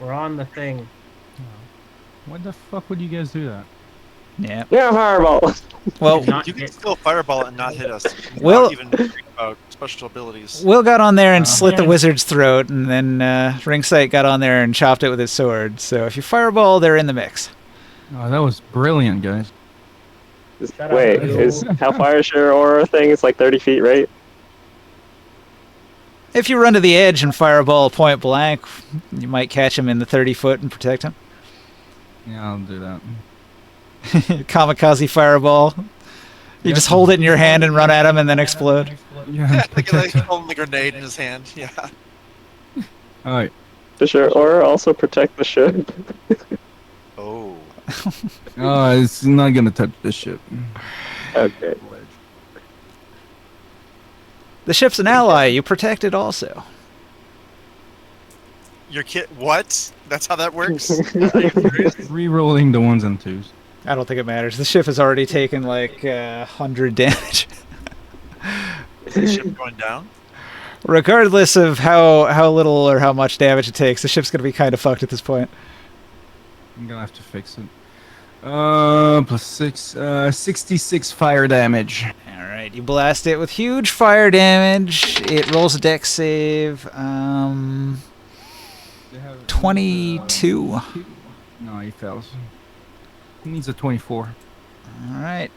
We're on the thing. What the fuck would you guys do that? Yeah. Yeah, fireball! Well, Not You can hit. still fireball it and not hit us. Will- Not even worrying about special abilities. Will got on there and Oh. slit the wizard's throat, and then Ringsight got on there and chopped it with his sword. So if you fireball, they're in the mix. Oh, that was brilliant, guys. Shut up, Wait, Will. is Hellfire's your aura thing? It's like 30 feet, right? If you run to the edge and fireball point blank, you might catch him in the 30-foot and protect him. Yeah, I'll do that. Kamikaze fireball. You just hold it in your hand and run at him and then explode. Yeah, Like, like holding the grenade in his hand. Yeah. Alright. Does your aura also protect the ship? Oh. Oh, it's not gonna touch this ship. Okay. The ship's an ally. You protect it also. Your kid? What? That's how that works? Re-rolling the ones and twos. I don't think it matters. The ship has already taken like 100 damage. Is the ship going down? Regardless of how little or how much damage it takes, the ship's going to be kind of fucked at this point. I'm gonna have to fix it. Plus 6, 66 fire damage. Alright, you blast it with huge fire damage. It rolls a dex save. 22. No, he fails. He needs a 24. Alright.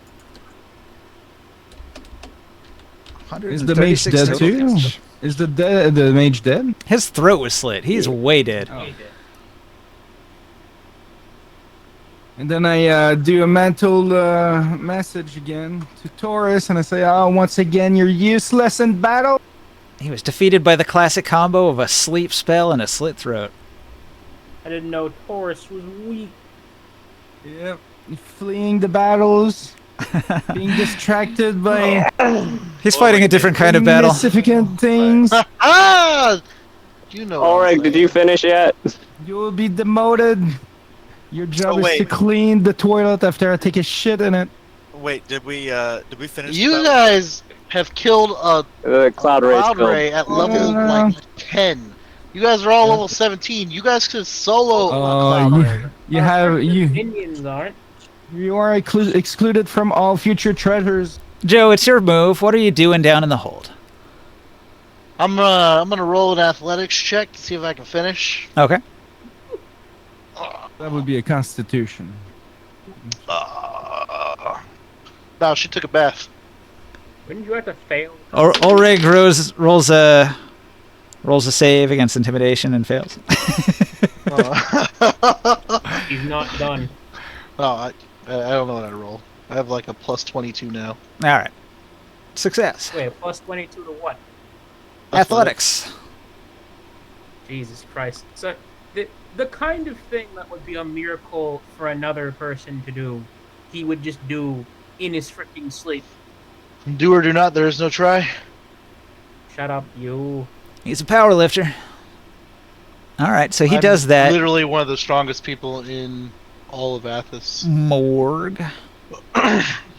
Is the mage dead too? Is the mage dead? His throat was slit. He's way dead. Oh. And then I do a mental message again to Taurus, and I say, "Oh, once again, you're useless in battle." He was defeated by the classic combo of a sleep spell and a slit throat. I didn't know Taurus was weak. Yep. Fleeing the battles, being distracted by He's fighting a different kind of battle. significant things. Ah! You know. what I'm Alright, did saying. you finish yet? You will be demoted. Your job Oh, is to wait. clean the toilet after I take a shit in it. Wait, did we finish? You the battle? guys have killed a The Cloud Ray Cloud spell. Ray at level Yeah. like 10. You guys are all level 17. You guys could solo a Cloud Ray. You have you Minions aren't. you are excluded from all future treasures. Joe, it's your move. What are you doing down in the hold? I'm gonna roll an athletics check to see if I can finish. Okay. That would be a constitution. No, she took a bath. Wouldn't you have to fail? Ulrig rolls a save against intimidation and fails. He's not done. Oh, I don't know what I roll. I have like a plus 22 now. Alright. Success. Wait, plus 22 to what? Athletics. Jesus Christ. So, the kind of thing that would be a miracle for another person to do, he would just do in his freaking sleep. Do or do not, there is no try. Shut up, you. He's a power lifter. All right, so he I'm does that. Literally one of the strongest people in all of Athos. Morg.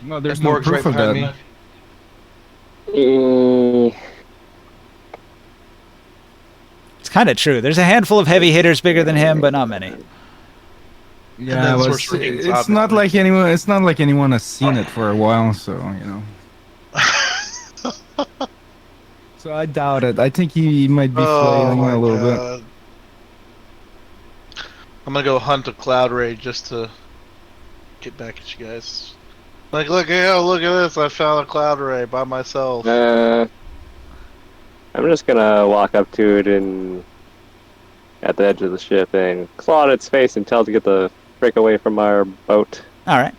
No, there's no Morg's proof right of that. behind me. It's kind of true. There's a handful of heavy hitters bigger than him, but not many. Yeah, then well, Sorcerer Kings, it's not obviously. like anyone. It's not like anyone has seen it for a while, so you know. So I doubt it. I think he might be flailing my a little bit. God. I'm gonna go hunt a Cloud Ray just to get back at you guys. Like, look at this! I found a Cloud Ray by myself. I'm just gonna walk up to it and at the edge of the ship and claw at its face and tell it to get the frick away from our boat. All right.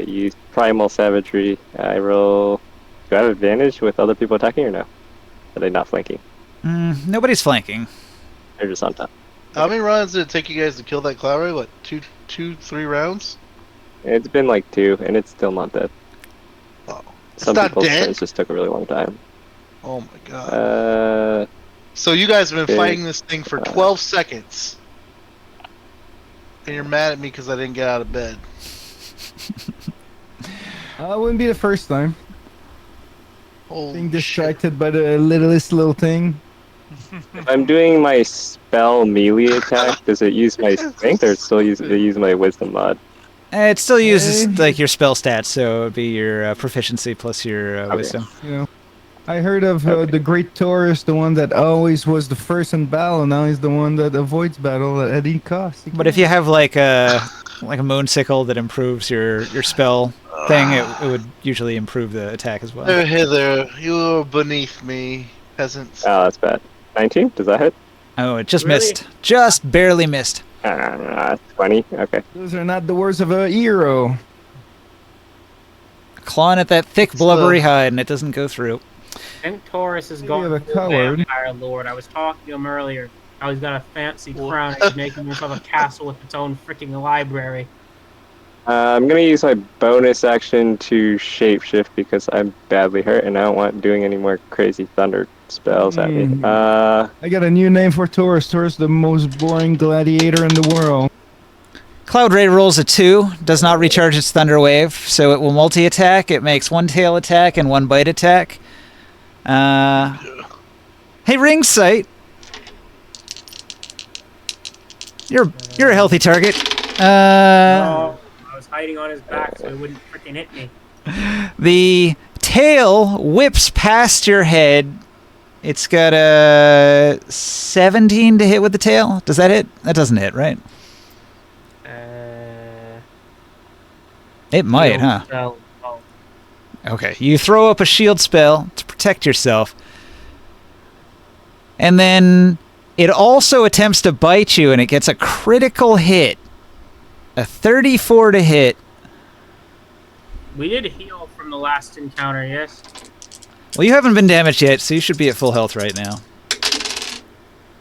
Use primal savagery. I roll. Do I have advantage with other people attacking or no? Are they not flanking? Nobody's flanking. They're just on top. How many rounds did it take you guys to kill that Cloud Ray? What, 3 rounds? It's been like 2, and it's still not dead. Oh, it's Some not people's dead? turns just took a really long time. Oh my god. So you guys have been fighting this thing for 12 seconds. And you're mad at me because I didn't get out of bed. It wouldn't be the first time. Holy Being shit. distracted by the littlest little thing. If I'm doing my spell melee attack, does it use my strength or still use my wisdom mod? It still uses Okay. like your spell stats, so it would be your proficiency plus your wisdom. You know, I heard of the Great Taurus, the one that always was the first in battle. Now he's the one that avoids battle at any cost. But if you have like a moon sickle that improves your spell thing, it would usually improve the attack as well. Hither, you are beneath me, peasants. Oh, that's bad. 19? Does that hit? Oh, it just Really? missed. Just barely missed. 20. Okay. Those are not the words of a hero. Clawing at that thick blubbery hide, and it doesn't go through. I think Taurus is Maybe going of a full coward. vampire lord. I was talking to him earlier. How he's got a fancy crown and he's making himself a castle with its own freaking library. I'm gonna use my bonus action to shapeshift because I'm badly hurt and I don't want doing any more crazy thunder spells at me. I got a new name for Taurus. Taurus, the most boring gladiator in the world. Cloud Ray rolls a 2, does not recharge its Thunder Wave, so it will multi-attack. It makes 1 tail attack and 1 bite attack. Hey, Ring Sight. You're a healthy target. Oh, I was hiding on his back so he wouldn't freaking hit me. The tail whips past your head. It's got a 17 to hit with the tail. Does that hit? That doesn't hit, right? It might, huh? So, oh, Okay, you throw up a shield spell to protect yourself. And then it also attempts to bite you, and it gets a critical hit. A 34 to hit. we did heal from the last encounter, yes? Well, you haven't been damaged yet, so you should be at full health right now.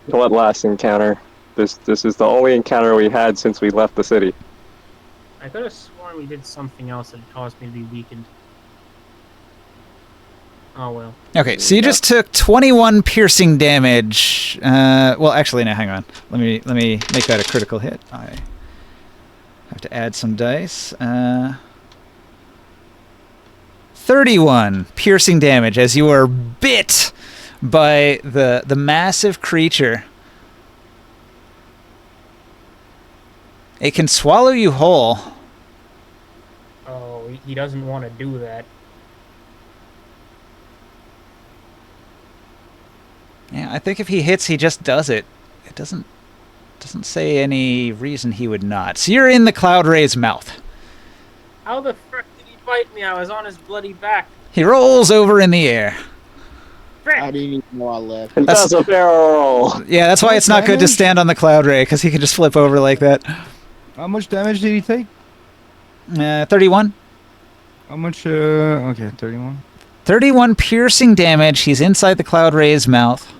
What last encounter? This is the only encounter we had since we left the city. I could have sworn we did something else that caused me to be weakened. Oh well. Okay, so you just took 21 piercing damage. Well, actually, no, hang on. Let me make that a critical hit. I have to add some dice. 31 piercing damage as you are bit by the massive creature. It can swallow you whole. Oh, he doesn't want to do that. Yeah, I think if he hits, he just does it. It doesn't say any reason he would not. So you're in the Cloud Ray's mouth. How the frick did he bite me? I was on his bloody back. He rolls over in the air. Frick! I didn't even know I left. And That's- that's a barrel! Yeah, that's why it's not good to Damage? stand on the Cloud Ray, because he can just flip over like that. How much damage did he take? 31. How much? Okay, 31. 31 piercing damage. He's inside the Cloud Ray's mouth.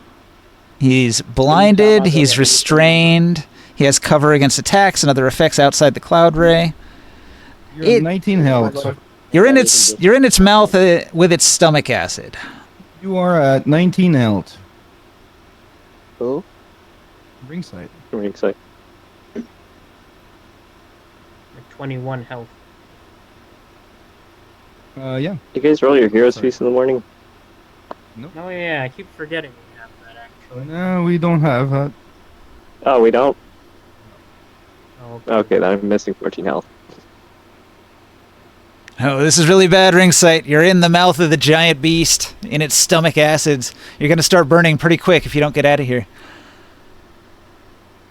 He's blinded. He's restrained. He has cover against attacks and other effects outside the Cloud Ray. You're at 19 health. You're in its mouth with its stomach acid. You are at 19 health. Who? Ringside. Ringside. Like 21 health. Yeah. You guys roll your hero's Sorry. feast in the morning? Oh yeah, I keep forgetting we have that actually. No, we don't have that. Oh, we don't? Oh, Okay, then I'm missing 14 health. Oh, this is really bad, Ringside. You're in the mouth of the giant beast, in its stomach acids. You're going to start burning pretty quick if you don't get out of here.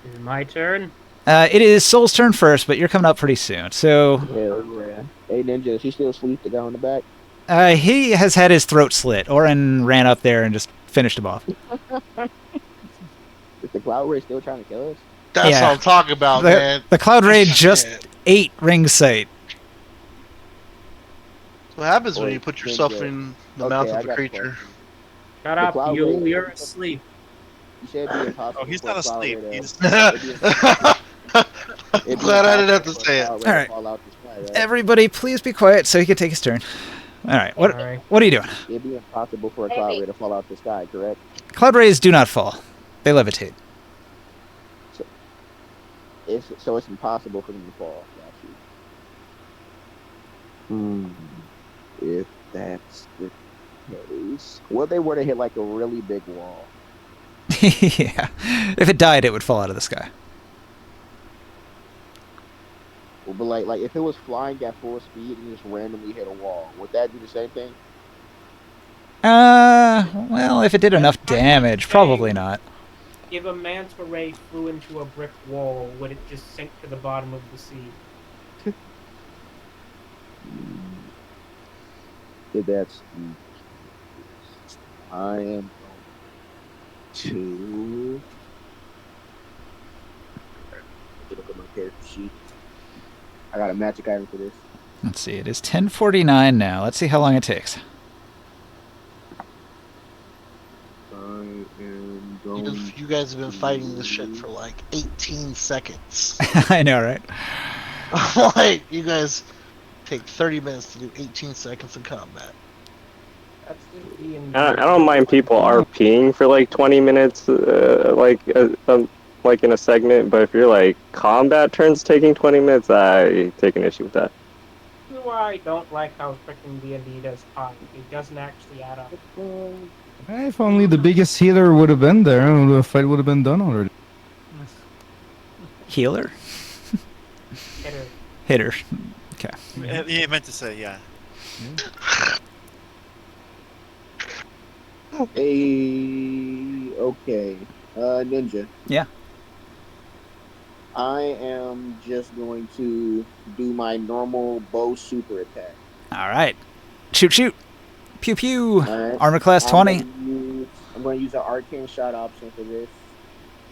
Is it my turn? It is Soul's turn first, but you're coming up pretty soon. So Hell yeah. Hey, Ninja, is he still asleep, the guy on the back? he has had his throat slit. Orin ran up there and just finished him off. Is the Cloud Ray still trying to kill us? That's Yeah. what I'm talking about, man. The Cloud Ray just Shit. ate Ringside. What happens when Boy, you put yourself Ninja. in the Okay, mouth I of a got a creature? question. Shut The up, Cloud you. Ray- You're asleep. You said it'd be impossible. Oh, he's for not a Cloud asleep. Ray to- He's it'd be impossible- it'd be Glad I didn't have to impossible for a say it. Cloud Ray to Alright. fall out the sky, right? Everybody, please be quiet so he can take his turn. All right, what Alright. are you doing? It'd be impossible for a Cloud Ray to fall out the sky, correct? Cloud Rays do not fall. They levitate. So it's impossible for them to fall. Got you. If that's the case, what if they were to hit like a really big wall? Yeah. If it died, it would fall out of the sky. Well, but like if it was flying at full speed and just randomly hit a wall, would that do the same thing? Well, if it did enough damage, probably not. If a manta ray flew into a brick wall, would it just sink to the bottom of the sea? If that's the case, I am going to look at my character sheet. I got a magic item for this. Let's see, it is 10:49 now. Let's see how long it takes. I am going. You guys have been fighting this shit for like 18 seconds. I know, right? Like, you guys take 30 minutes to do 18 seconds in combat. That's the D&D. I don't mind people RPing for like 20 minutes, like in a segment, but if you're like combat turns taking 20 minutes, I take an issue with that. This is why I don't like how freaking D&D does time. It doesn't actually add up. If only the biggest healer would have been there, the fight would have been done already. Healer? Hitter. Hitter. He meant to say, yeah. Hey, okay. Ninja. Yeah. I am just going to do my normal bow super attack. All right. Shoot, shoot. Pew, pew. Alright. Armor class 20. I'm going to use the arcane shot option for this.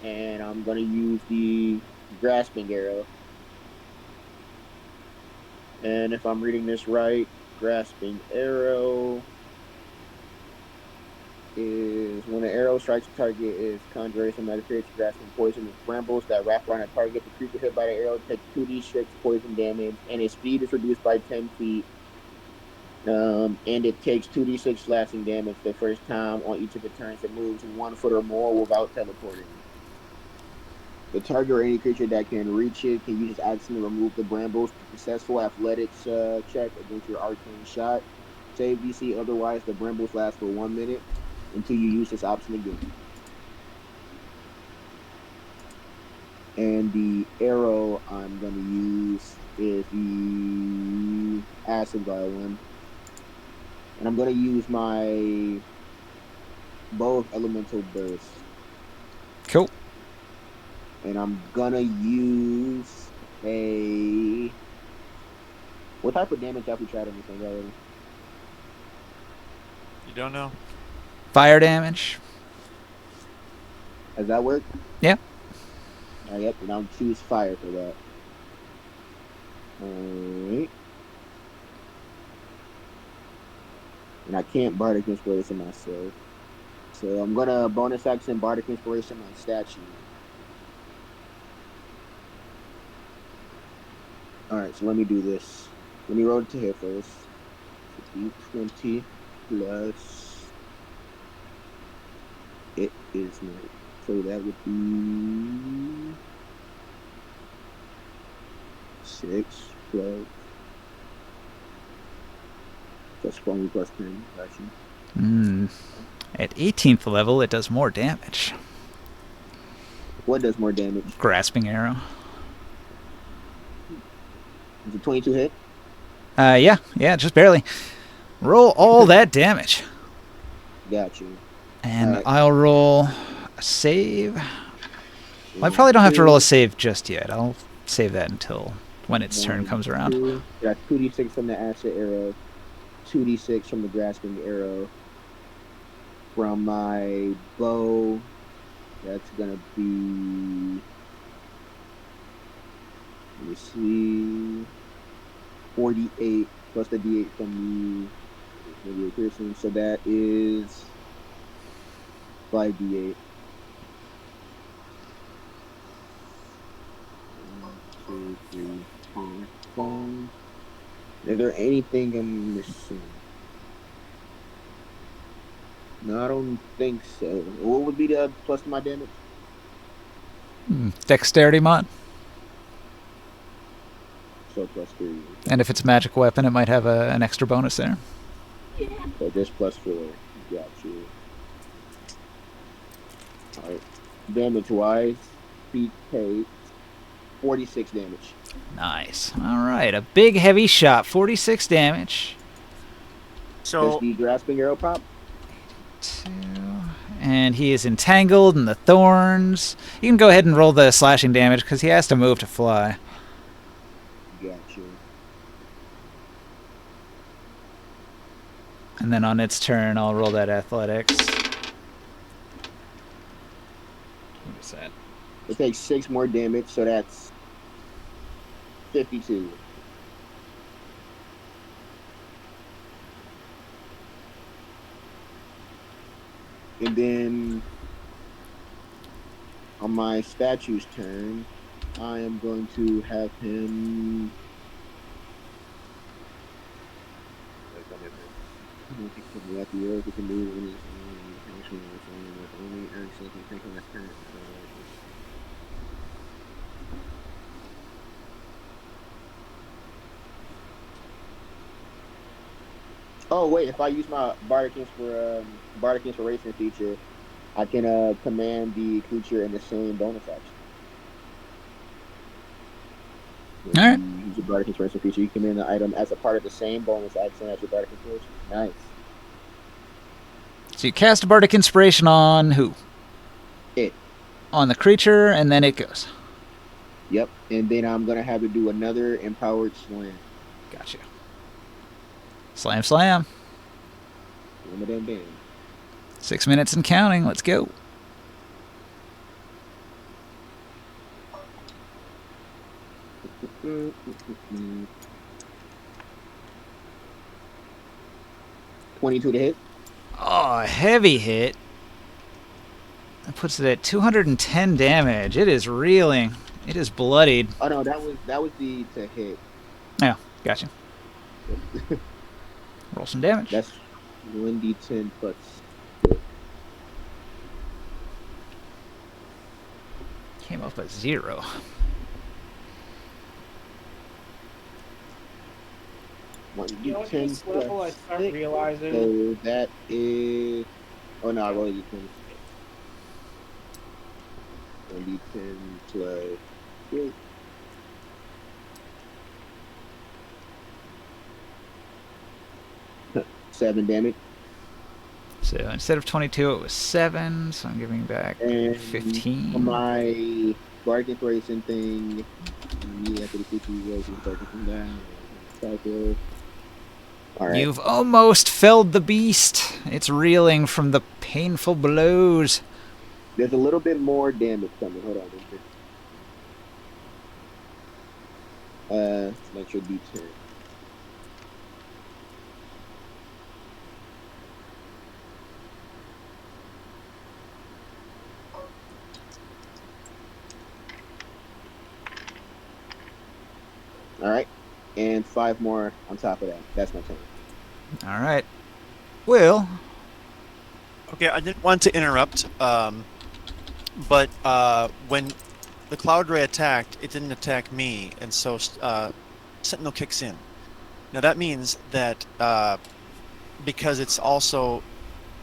And I'm going to use the grasping arrow. And if I'm reading this right, grasping arrow is when an arrow strikes a target, is conjuration that creates grasping poison with brambles that wrap around a target. The creature hit by the arrow takes 2d6 poison damage, and its speed is reduced by 10 feet. And it takes 2d6 slashing damage the first time on each of the turns it moves 1 foot or more without teleporting. The target or any creature that can reach it can use its action to remove the brambles. Successful athletics check against your arcane shot. Save DC, otherwise the brambles last for 1 minute until you use this option again. And the arrow I'm going to use is the acid vial one. And I'm going to use my bow of elemental burst. Cool. And I'm going to use a... What type of damage have we tried on this thing already? You don't know? Fire damage. Does that work? Yeah. Yep, and I'll choose fire for that. Alright. And I can't Bardic Inspiration myself. So I'm gonna bonus action Bardic Inspiration my statue. Alright, so let me do this. Let me roll it to hit first. 20 plus. It is not. So that would be 6 plus. Plus 20 plus 10. Gotcha. At 18th level, it does more damage. What does more damage? Grasping arrow. Is it 22 hit? Yeah, just barely. Roll all that damage. Got you. And Alright. I'll roll a save. Well, I probably don't have to roll a save just yet. I'll save that until when its turn comes around. Got 2d6 from the acid arrow, 2d6 from the grasping arrow. From my bow, that's gonna be. Let me see. 48 plus the d8 from the piercing, so that is 5d8. 1, 2, 3, 4, 5. Is there anything I'm missing? No, I don't think so. What would be the plus to my damage? Dexterity mod. So plus 3. And if it's a magic weapon, it might have an extra bonus there. So just plus 4. Got you. Alright. Damage wise, feet take 46 damage. Nice. All right, a big heavy shot, 46 damage. Does So the grasping arrow pop? 2. And he is entangled in the thorns. You can go ahead and roll the slashing damage because he has to move to fly. Got you. And then on its turn, I'll roll that athletics. What is that? It takes 6 more damage, so that's 52. And then on my statue's turn, I am going to have him. At the earth, it can move any only action can take on that turn. Oh wait, if I use my bardic inspiration feature, I can command the creature in the same bonus action. If Alright. you use your bardic inspiration feature, you command the item as a part of the same bonus action as your bardic inspiration. Nice. So you cast a bardic inspiration on who? It. On the creature, and then it goes. Yep. And then I'm gonna have to do another empowered slam. Gotcha. Slam, slam. Damn. 6 minutes and counting. Let's go. Mm-hmm. 22 to hit. Oh, a heavy hit. That puts it at 210 damage. It is reeling. It is bloodied. Oh no, that was the to hit. Yeah, gotcha. Roll some damage. That's 1d10 plus. Came up at 0. You know, at this 1d10 level, I plus start 6. realizing. So that is. Oh no, I rolled a d10. 1d10 plus 6. Seven damage. So instead of 22, it was 7. So I'm giving back And 15. on my bardic inspiration thing, after the 50 rolls, you start to come down. Cycle. All right. You've almost felled the beast. It's reeling from the painful blows. There's a little bit more damage coming. Hold on. Make sure D10. All right. and 5 more on top of that. That's my turn. All right. Will. Okay, I didn't want to interrupt, but when the Cloud Ray attacked, it didn't attack me, and so Sentinel kicks in. Now that means that because it's also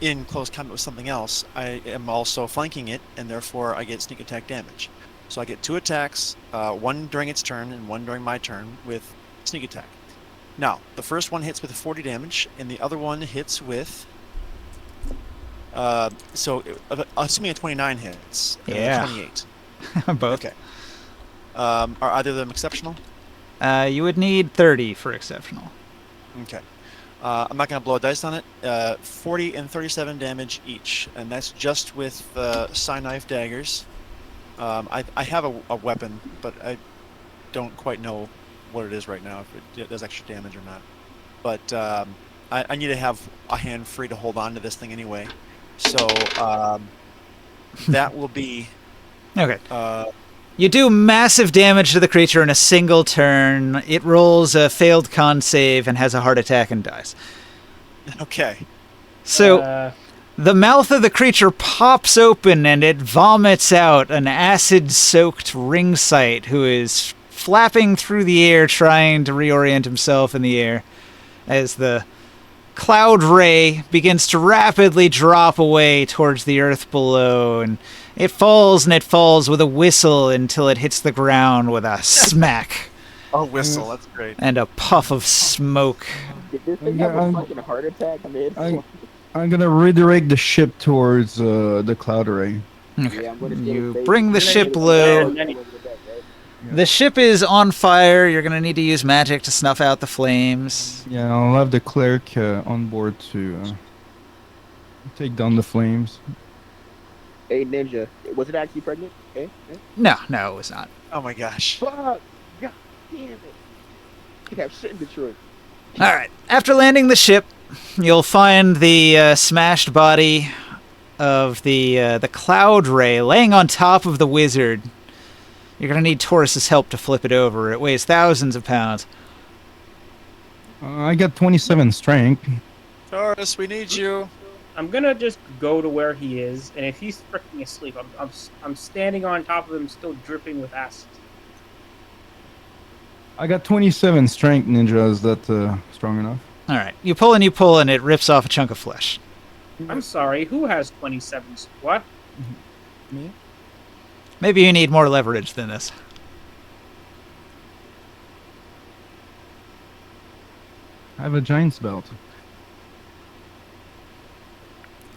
in close combat with something else, I am also flanking it, and therefore I get sneak attack damage. So I get 2 attacks, one during its turn and one during my turn with sneak attack. Now, the first one hits with 40 damage, and the other one hits with... assuming a 29 hits. Yeah. 28. Both. Okay. Are either of them exceptional? You would need 30 for exceptional. Okay. I'm not going to blow a dice on it. 40 and 37 damage each, and that's just with Psi Knife daggers. I have a weapon, but I don't quite know what it is right now, if it does extra damage or not. But I need to have a hand free to hold on to this thing anyway. So that will be... Okay. You do massive damage to the creature in a single turn. It rolls a failed con save and has a heart attack and dies. Okay. So the mouth of the creature pops open and it vomits out an acid-soaked ring sight who is flapping through the air trying to reorient himself in the air as the Cloud Ray begins to rapidly drop away towards the earth below, and it falls with a whistle until it hits the ground with a smack. Oh, whistle, that's great. And a puff of smoke. Did this thing have a fucking heart attack? I mean, I'm gonna redirect the ship towards the Cloud Ray. Okay. yeah, I'm gonna You bring the ship low. The ship is on fire. You're going to need to use magic to snuff out the flames. Yeah, I'll have the cleric on board to take down the flames. Hey, Ninja, was it actually pregnant? Eh? No, it was not. Oh my gosh. Fuck! God damn it! You have shit in Detroit. All right. After landing the ship, you'll find the smashed body of the Cloud Ray laying on top of the wizard. You're going to need Taurus's help to flip it over. It weighs thousands of pounds. I got 27 strength. Taurus, we need you. I'm gonna just go to where he is, and if he's freaking asleep, I'm standing on top of him, still dripping with acid. I got 27 strength, Ninja. Is that strong enough? All right. You pull, and it rips off a chunk of flesh. I'm sorry, who has 27? What? Me? Maybe you need more leverage than this. I have a giant's belt.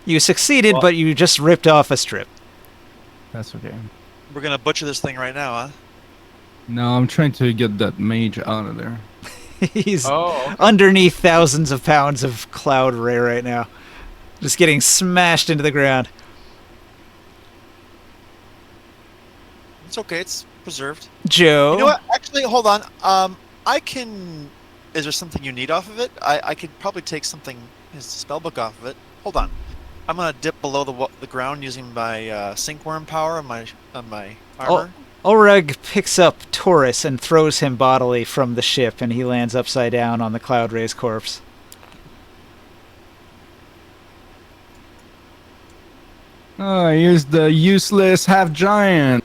You succeeded, but you just ripped off a strip. That's okay. We're gonna butcher this thing right now, huh? No, I'm trying to get that mage out of there. He's underneath thousands of pounds of Cloud Ray right now. Just getting smashed into the ground. It's okay. It's preserved. Joe? You know what? Actually, hold on. I can... Is there something you need off of it? I could probably take something, his spellbook off of it. Hold on. I'm gonna dip below the ground using my sinkworm power on my armor. Ulreg picks up Taurus and throws him bodily from the ship, and he lands upside down on the Cloud Ray's corpse. Oh, here's the useless half-giant.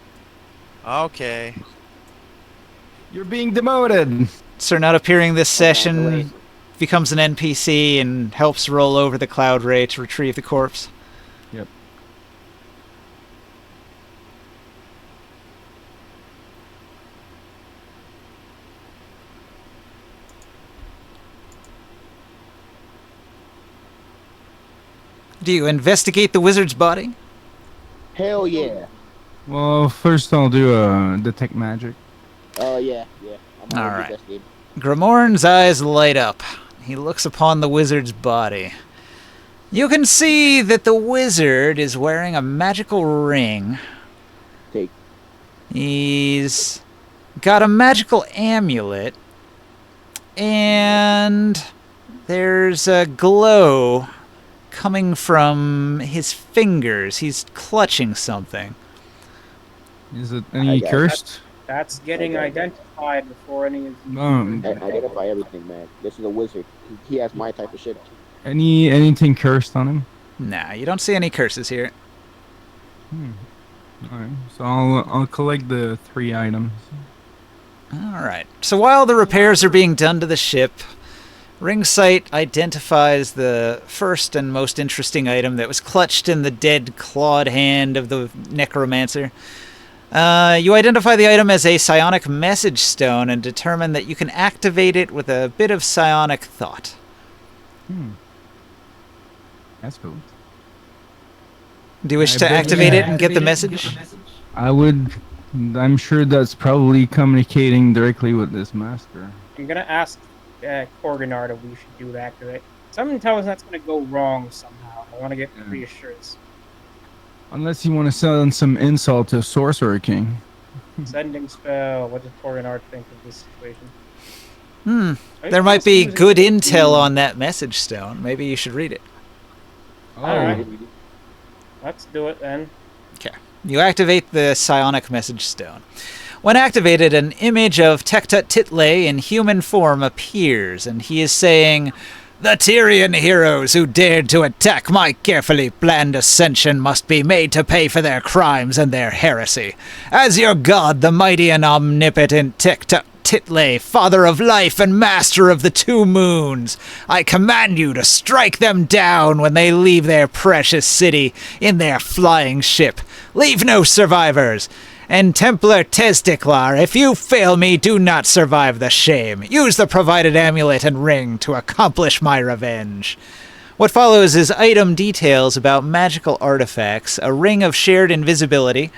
Okay. You're being demoted. Sir not appearing this session becomes an NPC and helps roll over the Cloud Ray to retrieve the corpse. Yep. Do you investigate the wizard's body? Hell yeah. Well, first I'll do detect magic. Oh yeah. I'm All right. Grimorn's eyes light up. He looks upon the wizard's body. You can see that the wizard is wearing a magical ring. Take. He's got a magical amulet. And there's a glow coming from his fingers. He's clutching something. Is it any cursed? That's getting identified before any of Identify everything, man. This is a wizard. He has my type of shit. anything cursed on him? Nah, you don't see any curses here. All right, so I'll collect the 3 items. Alright. So while the repairs are being done to the ship, Ringsight identifies the first and most interesting item that was clutched in the dead, clawed hand of the necromancer. You identify the item as a psionic message stone and determine that you can activate it with a bit of psionic thought. That's cool. Do you wish to activate it and get the message? I'm sure that's probably communicating directly with this master. I'm gonna ask Korganar if we should do that because something tells us that's gonna go wrong somehow. I want to get reassurance. Unless you want to send some insult to Sorcerer King. Sending spell. What does Korganar think of this situation? There might be good intel on that message stone. Maybe you should read it. Alright. Let's do it then. Okay. You activate the psionic message stone. When activated, an image of Tektut Title in human form appears, and he is saying, "The Tyrian heroes who dared to attack my carefully planned ascension must be made to pay for their crimes and their heresy. As your god, the mighty and omnipotent Tektut Title, father of life and master of the 2 moons, I command you to strike them down when they leave their precious city in their flying ship. Leave no survivors. And Templar Tezdiklar, if you fail me, do not survive the shame. Use the provided amulet and ring to accomplish my revenge." What follows is item details about magical artifacts, a ring of shared invisibility.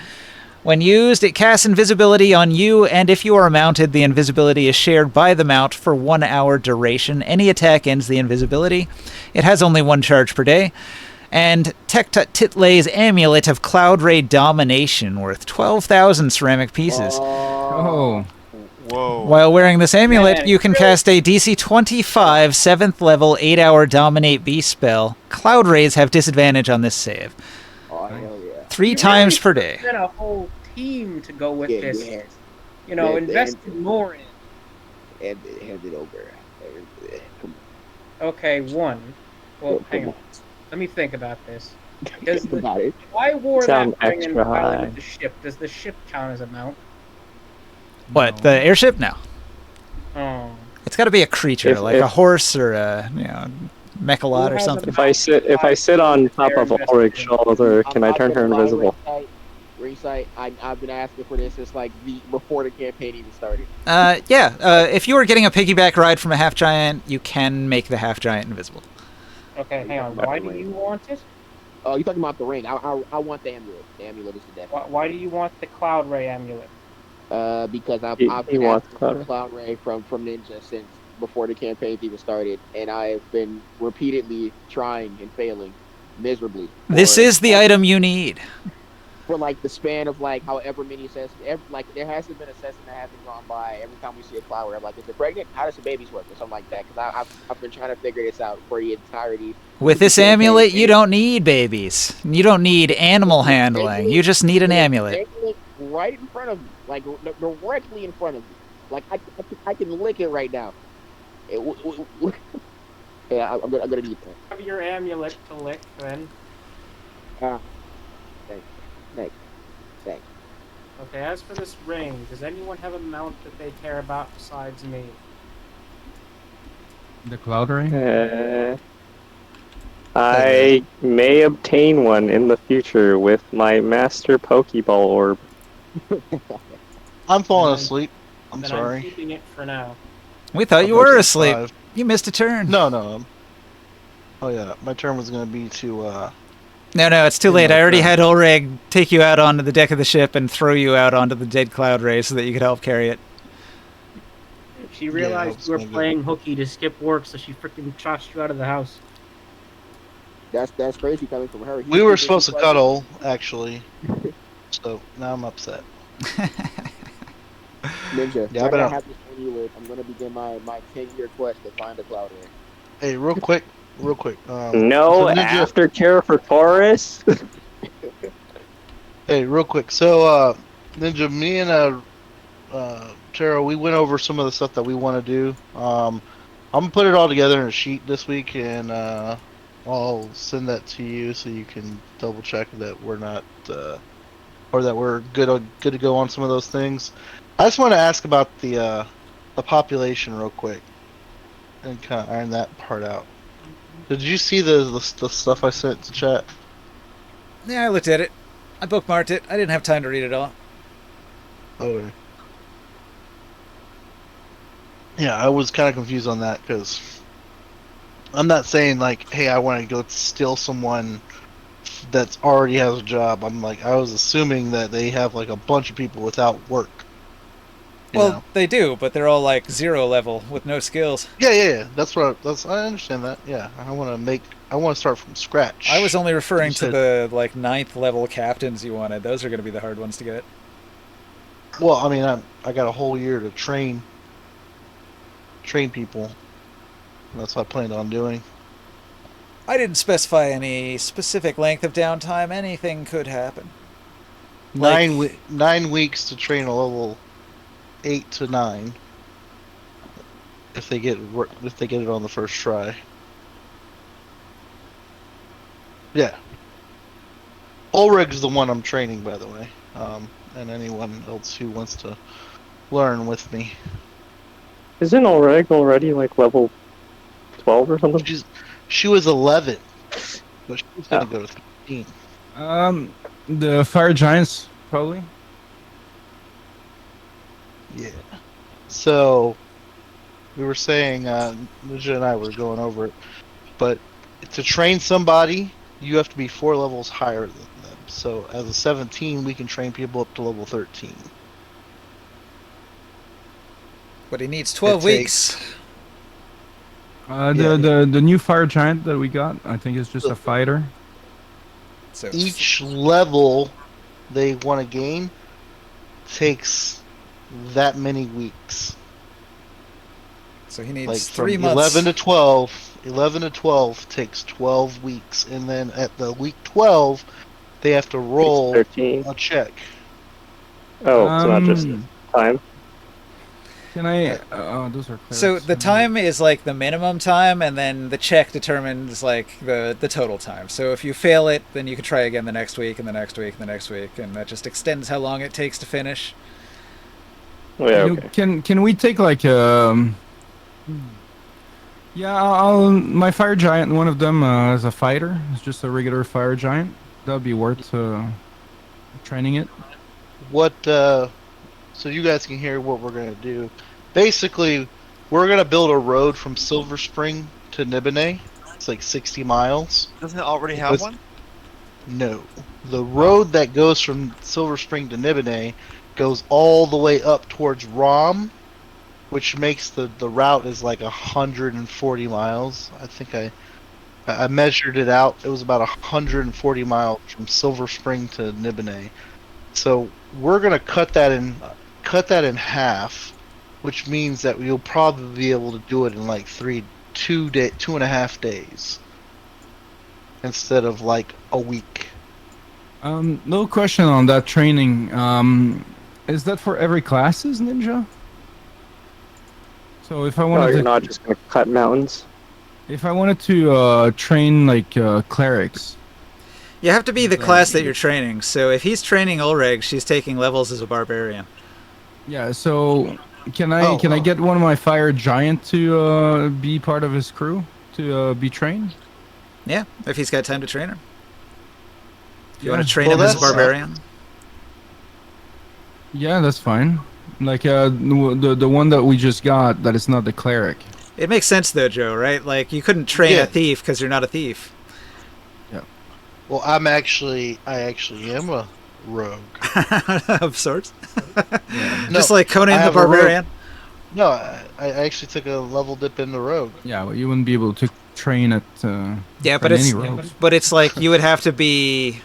When used, it casts invisibility on you, and if you are mounted, the invisibility is shared by the mount for 1 hour duration. Any attack ends the invisibility. It has only 1 charge per day. And Tektut Title's amulet of Cloud Ray Domination, worth 12,000 ceramic pieces. Oh. Whoa. While wearing this amulet, Man, you can cast a DC 25 7th level 8-hour Dominate Beast spell. Cloud Rays have disadvantage on this save. Oh, hell yeah. 3 times per day. Then a whole team to go with Yeah, this. yeah. You know, Yeah, invested more in. And hand it over. Come Okay, 1. Well, Come hang on. on. Let me think about this. on. Does Think the, about it. if I wore Sound that ring and extra piloted high. the ship, does the ship count as a mount? What, the airship? No. Oh. It's got to be a creature, like a horse or a, mechalot or has a something. If I sit on top of Ulrich's shoulder, can I turn her invisible? Recite. I've been asking for this since before the campaign even started. If you were getting a piggyback ride from a half giant, you can make the half giant invisible. Okay, hang on. Why do you want it? Oh, you're talking about the ring. I want the amulet. The amulet is the death. Why do you want the Cloud Ray amulet? Because I've He been wants asking Cloud for Ray. Cloud Ray from Ninja since before the campaign even started, and I've been repeatedly trying and failing miserably. This is the item you need. For the span of however many assessments, there hasn't been a assessment that hasn't gone by. Every time we see a flower, I'm like, is it pregnant? How does the babies work? Or something like that. Because I've been trying to figure this out for the entirety. With this amulet, you don't need babies. You don't need animal handling. You just need an amulet. Right in front of me, directly in front of me. I can lick it right now. Yeah, I'm gonna need that. Have your amulet to lick, then. Thanks. Okay, as for this ring, does anyone have a mount that they care about besides me? The Cloud Ray? I may obtain one in the future with my Master Pokeball Orb. I'm falling asleep. I'm Then sorry. I'm keeping it for now. We thought you were asleep. You missed a turn. No. Oh yeah, my turn was gonna be to. No, it's too late. I already had Ulreg take you out onto the deck of the ship and throw you out onto the dead Cloud Ray so that you could help carry it. She realized that's you were my good. playing hooky to skip work, so she freaking tossed you out of the house. That's crazy coming from her. We were supposed to cuddle, actually. So now I'm upset. Ninja. Yeah, I but gotta have this amulet. I'm gonna begin my 10-year quest to find the Cloud Ray. Hey, real quick. No so Ninja- aftercare for Taurus? Hey, real quick. So, Ninja, me and Tara, we went over some of the stuff that we want to do. I'm gonna put it all together in a sheet this week, and I'll send that to you so you can double check that we're not, or that we're good to go on some of those things. I just want to ask about the population real quick, and kind of iron that part out. Did you see the stuff I sent to chat? Yeah, I looked at it. I bookmarked it. I didn't have time to read it all. Okay. Yeah, I was kind of confused on that because I'm not saying like, hey, I want to go steal someone that's already has a job. I'm like, I was assuming that they have like a bunch of people without work. You Well, know? they do, but they're all like 0 level with no skills. Yeah. I understand that. Yeah, I want to start from scratch. I was only referring You to said- the like 9th level captains you wanted. Those are going to be the hard ones to get. Well, I mean, I got a whole year to train people. That's what I planned on doing. I didn't specify any specific length of downtime. Anything could happen. 9 weeks to train a level 8 to 9. If they get it on the first try. Yeah. Ulrig's the one I'm training, by the way. And anyone else who wants to learn with me. Isn't Ulrich already like level 12 or something? She was 11, but she's gonna go to 13. The fire giants probably. Yeah. So we were saying, Ninja and I were going over it, but to train somebody, you have to be 4 levels higher than them. So as a 17, we can train people up to level 13. But he needs 12 It weeks. The new fire giant that we got, I think, is just a fighter. So Each level they want to gain takes that many weeks. So he needs Like from 3 months. 11 to 12 takes 12 weeks, and then at the week 12 they have to roll 13. a check. Oh, it's not just Um, time. Can I? Oh, those are. So clerics. the time is like the minimum time, and then the check determines like the total time. So if you fail it, then you can try again the next week, and the next week, and the next week, and that just extends how long it takes to finish. Oh, yeah, You- okay. Can we take like Yeah, I'll my fire giant. One of them is a fighter. It's just a regular fire giant. That'd be worth training it. What so you guys can hear what we're gonna do. Basically, we're gonna build a road from Silver Spring to Nibene. It's like 60 miles. Doesn't it already have With- one? No. The road that goes from Silver Spring to Nibene goes all the way up towards Rom, which makes the route is like 140 miles. I think I measured it out. It was about 140 miles from Silver Spring to Nibene. So we're gonna cut that in half, which means that you'll probably be able to do it in like 2.5 days instead of like a week. No question on that training. Is that for every classes, Ninja? So if I No, wanted you're to, not just gonna cut mountains. if I wanted to train like clerics, You have to be the Right. class that you're training. So if he's training Ulrich, she's taking levels as a barbarian. yeah. So can I Oh. get one of my fire giant to be part of his crew to be trained? Yeah, if he's got time to train her. If you want Yeah. to train Well, him as a that's- barbarian. Yeah, that's fine. Like the one that we just got, that is not the cleric. It makes sense though, Joe, right? Like you couldn't train Yeah. a thief because you're not a thief. Well, I actually am a rogue. Of sorts. No, Just like I Conan the have a rogue. Barbarian. No, I actually took a level dip into rogue. Yeah, well, you wouldn't be able to train at. Yeah, but train it's any rogues. like you would have to be.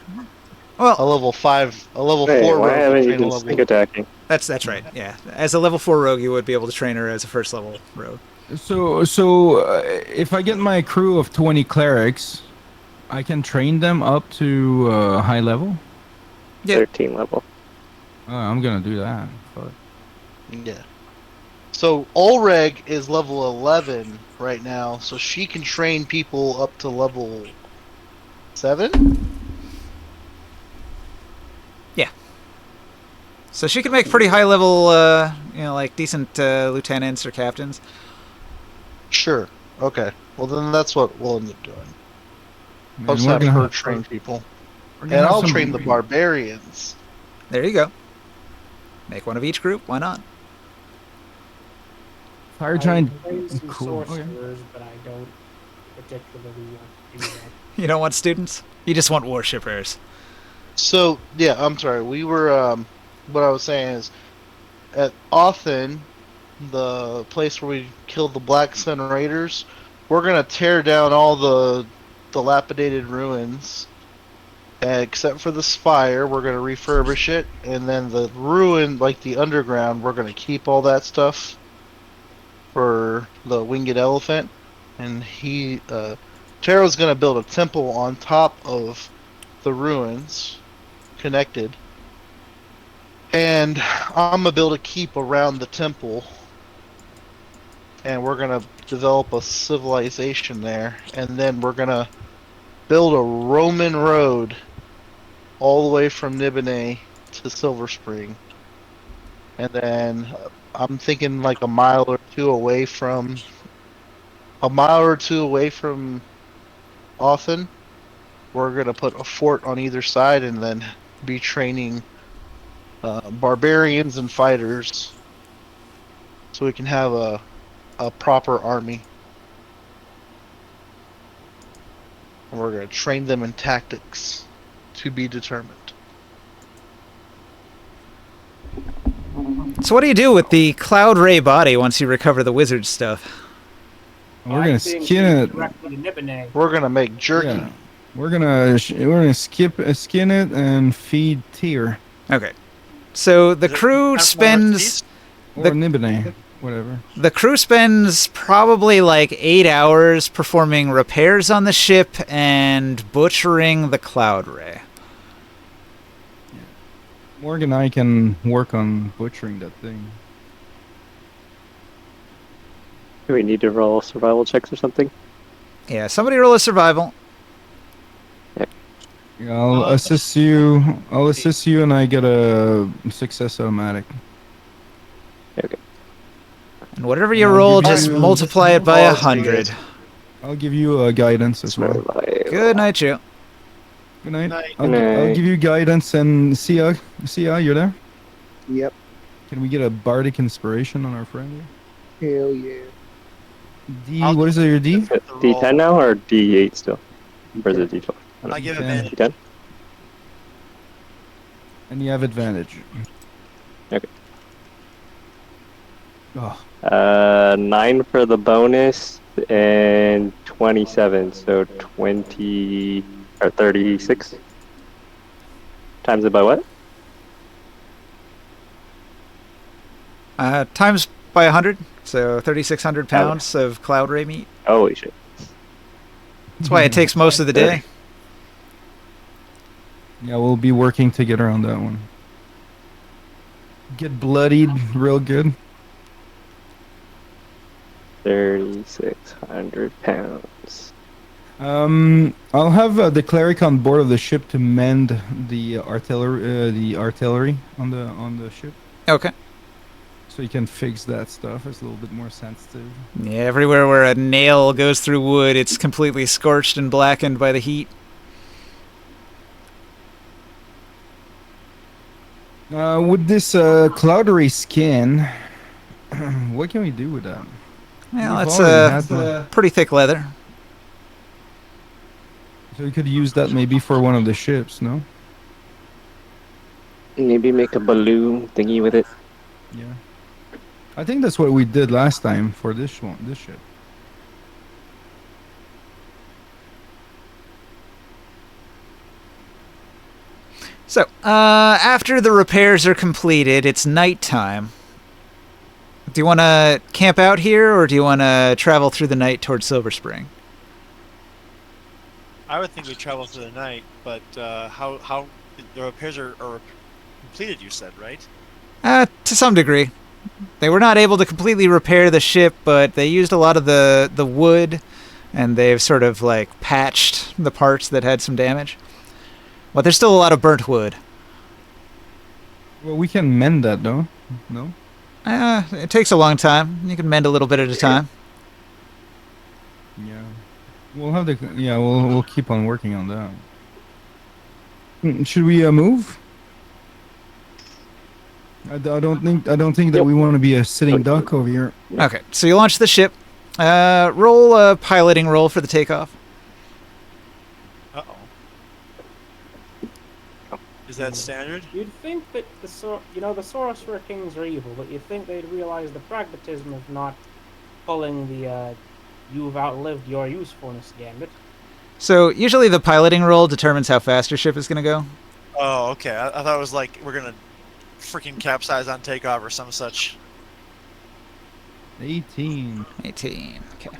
A Well, level 4 Wait, why rogue. haven't can you train a been level. sneak attacking? that's right. Yeah, as a level 4 rogue, you would be able to train her as a first level rogue. So if I get my crew of 20 clerics, I can train them up to high level. Yeah. 13 level. I'm gonna do that. But Yeah. So Ulreg is level 11 right now, so she can train people up to level 7. So she can make pretty high level, like decent lieutenants or captains. Sure. Okay. Well, then that's what we'll end up doing. Man, I'll just we're have gonna her have- train people, we're gonna and have I'll some- train the barbarians. There you go. Make one of each group. Why not? Fire giant. I play some Cool. Okay. sorcerers, but I don't particularly want to do that. You don't want students. You just want worshippers. So yeah, I'm sorry. We were what I was saying is at Othen, the place where we killed the Black Sun Raiders, we're gonna tear down all the dilapidated ruins, except for the spire. We're gonna refurbish it, and then the ruin, like the underground, we're gonna keep all that stuff for the winged elephant. And Taro's gonna build a temple on top of the ruins, connected. And I'm gonna build a keep around the temple, and we're gonna develop a civilization there, and then we're gonna build a Roman road all the way from Nibene to Silver Spring, and then I'm thinking like a mile or two away from Othen, we're gonna put a fort on either side, and then be training barbarians and fighters, so we can have a proper army. And we're gonna train them in tactics to be determined. So what do you do with the Cloud Ray body once you recover the wizard stuff? We're I gonna think skin it. directly to Nibene. We're gonna make jerky. Yeah. We're gonna skin it and feed Tyr Okay. So the Is it crew kind of spends or The- Nibene, whatever. probably like 8 hours performing repairs on the ship and butchering the Cloud Ray. Morgan and I can work on butchering that thing. Do we need to roll survival checks or something? Yeah, somebody roll a survival. Yeah, I'll assist you. I'll assist you, and I get a success automatic. And whatever you I'll roll, give just you- multiply it by Oh, 100. I'll give you guidance as well. Survival. Good night, Joe. Good night. Night. I'll, Good I'll night. give you guidance and Sia, you're there? Yep. Can we get a bardic inspiration on our friend Hell yeah. here? I'll What is it, your D? The roll. D10 now or D8 still? Or is it D12? I give D10. advantage. D10? And you have advantage. Okay. Oh, 9 for the bonus and 27, so 20 or 36. Times it by what? Times by 100, so 3,600 pounds of Cloud Ray meat. Holy shit. That's why it takes most of the day. yeah, we'll be working together on that one. Get bloodied real good. 3,600 pounds. I'll have the cleric on board of the ship to mend the artillery on the ship, Okay. so you can fix that stuff. It's a little bit more sensitive. Yeah, everywhere where a nail goes through wood, it's completely scorched and blackened by the heat. With this cloudery skin, what can we do with that? Well, We've it's already had one. pretty thick leather. So we could use that maybe for one of the ships, no? Maybe make a balloon thingy with it. Yeah. I think that's what we did last time for this ship. So, after the repairs are completed, it's nighttime. Do you want to camp out here, or do you want to travel through the night towards Silver Spring? I would think we travel through the night, but how the repairs are completed? You said, right? To some degree. They were not able to completely repair the ship, but they used a lot of the wood, and they've sort of like patched the parts that had some damage. But there's still a lot of burnt wood. Well, we can mend that, though. No? It takes a long time. You can mend a little bit at a time. Yeah. We'll have to. Yeah, we'll keep on working on that. Should we move? I don't think that we want to be a sitting duck over here. Okay, so you launch the ship. Roll a piloting roll for the takeoff. Uh-oh. Is that standard? You'd think that the Sorcerer Kings are evil, but you'd think they'd realize the pragmatism of not pulling the "you've outlived your usefulness" gambit. So usually the piloting roll determines how fast your ship is going to go. Oh, okay. I thought it was like we're gonna freaking capsize on takeoff or some such. 18. 18. Okay.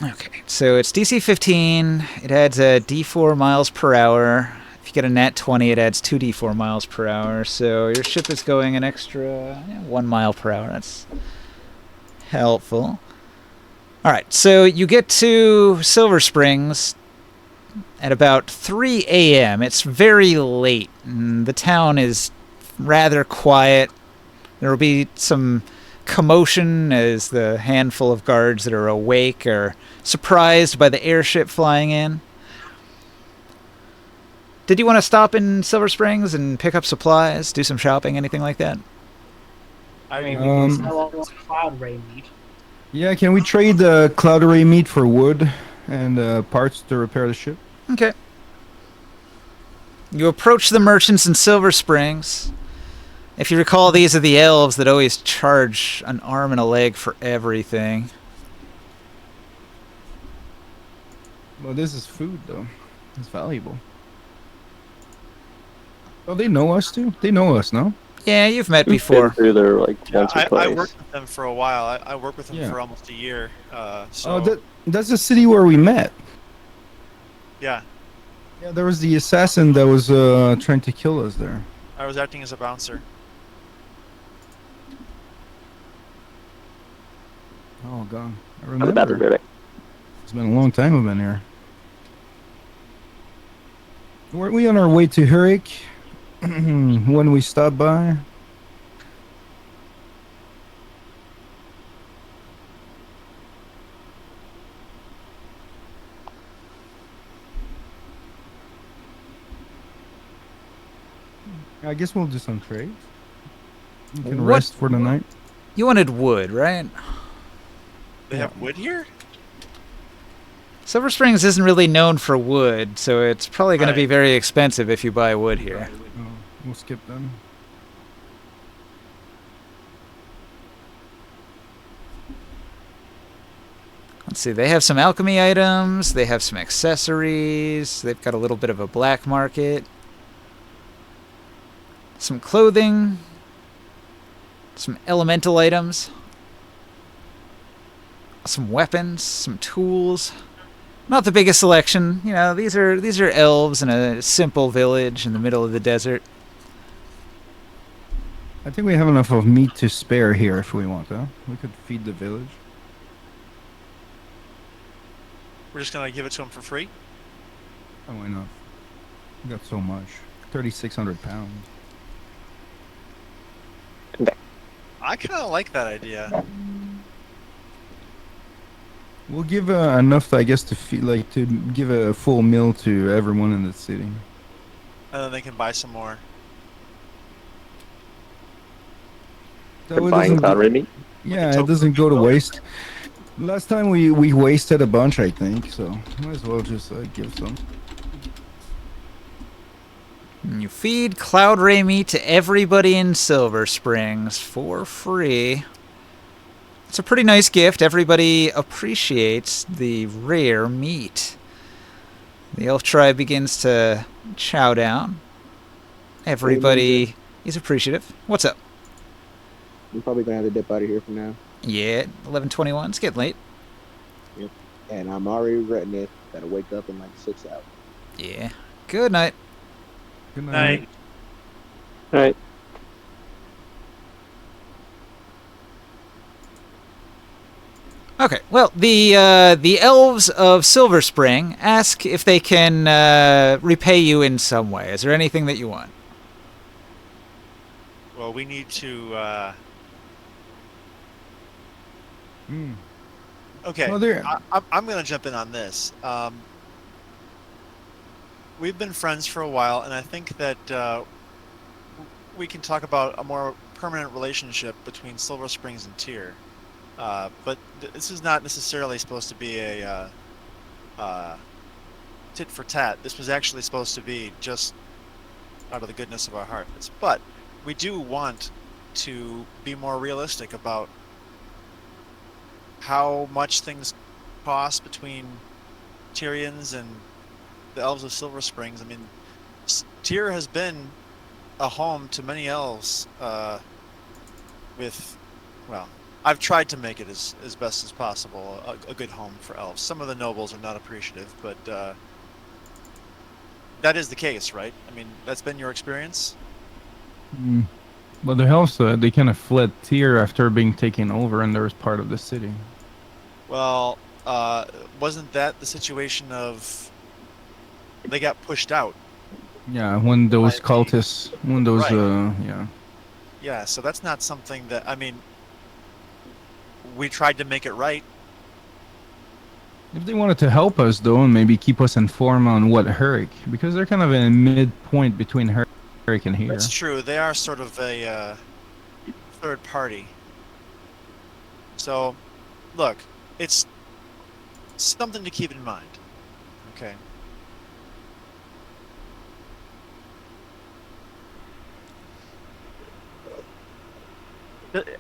Okay, so it's DC 15. It adds a D4 miles per hour. If you get a nat 20, it adds 2d4 miles per hour. So your ship is going an extra 1 mile per hour. That's helpful. All right, so you get to Silver Springs at about 3 a.m. It's very late, and the town is rather quiet. There will be some commotion as the handful of guards that are awake are surprised by the airship flying in. Did you want to stop in Silver Springs and pick up supplies, do some shopping, anything like that? I mean, we can sell all this Cloud Ray meat. Yeah, can we trade the Cloud Array meat for wood and parts to repair the ship? Okay. You approach the merchants in Silver Springs. If you recall, these are the elves that always charge an arm and a leg for everything. Well, this is food, though. It's valuable. Oh, they know us, too? They know us, no? Yeah, you've met We've been before. through there like Yeah, once or I twice. worked with them for a while. I worked with them Yeah. for almost a year. So Oh, that's the city where we met. yeah, Yeah, there was the assassin that was trying to kill us there. I was acting as a bouncer. Oh, God. I On the battery remember. building. It's been a long time we've been here. Weren't we on our way to Hurik when we stopped by? I guess we'll do some trades. We can What- rest for the night. You wanted wood, right? They have wood here? Silver Springs isn't really known for wood, so it's probably going to be Right. very expensive if you buy wood here. Oh, we'll skip them. Let's see, they have some alchemy items, they have some accessories, they've got a little bit of a black market, some clothing, some elemental items, some weapons, some tools. Not the biggest selection, you know, these are elves in a simple village in the middle of the desert. I think we have enough of meat to spare here if we want, huh? We could feed the village. We're just gonna give it to them for free? Oh, why not? We got so much. 3,600 pounds. I kind of like that idea. We'll give enough, I guess, to feed, like, to give a full meal to everyone in the city. And then they can buy some more. That way it Buying doesn't Cloud go- Ray meat. Yeah, Like a it doesn't go to waste. Last time we wasted a bunch, I think, so might as well just give some. And you feed Cloud Ray meat to everybody in Silver Springs for free. It's a pretty nice gift. Everybody appreciates the rare meat. The elf tribe begins to chow down. Everybody is appreciative. What's up? I'm probably gonna have to dip out of here for now. Yeah, 11:21. It's getting late. And I'm already regretting it. Gotta wake up in like 6 hours. Yeah. Good night. Good Night. All right. Okay. Well, the elves of Silver Spring ask if they can repay you in some way. Is there anything that you want? Well, we need to. Okay, Well, there. I'm going to jump in on this. We've been friends for a while, and I think that we can talk about a more permanent relationship between Silver Springs and Tyr. But this is not necessarily supposed to be a tit for tat. This was actually supposed to be just out of the goodness of our hearts. But we do want to be more realistic about how much things cost between Tyrians and the elves of Silver Springs. I mean, Tyr has been a home to many elves with, well, I've tried to make it as best as possible, a good home for elves. Some of the nobles are not appreciative, but that is the case, right? I mean, that's been your experience? Well, the elves, they kind of fled Tyr after being taken over, and there was part of the city. Well, wasn't that the situation of they got pushed out? Yeah, when those By the- cultists, when those, Right. yeah. Yeah, so that's not something that, I mean, we tried to make it right. If they wanted to help us, though, and maybe keep us informed on what Herrick, because they're kind of in a midpoint between Herrick and here. That's true. They are sort of a third party. So, look, it's something to keep in mind. Okay.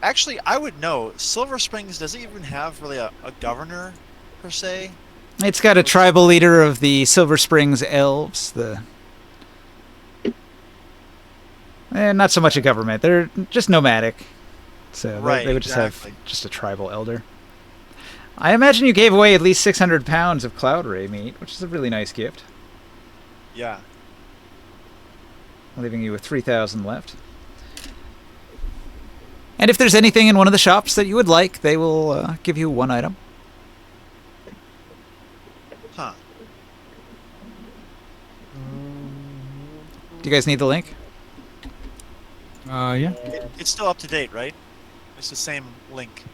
Actually, I would know. Silver Springs doesn't even have really a governor, per se. It's got a tribal leader of the Silver Springs elves. Not so much a government. They're just nomadic. So Right, they would just exactly. have just a tribal elder. I imagine you gave away at least 600 pounds of Cloud Ray meat, which is a really nice gift, Yeah. leaving you with 3,000 left. And if there's anything in one of the shops that you would like, they will give you one item. Huh. Do you guys need the link? Yeah. It's still up to date, right? It's the same link.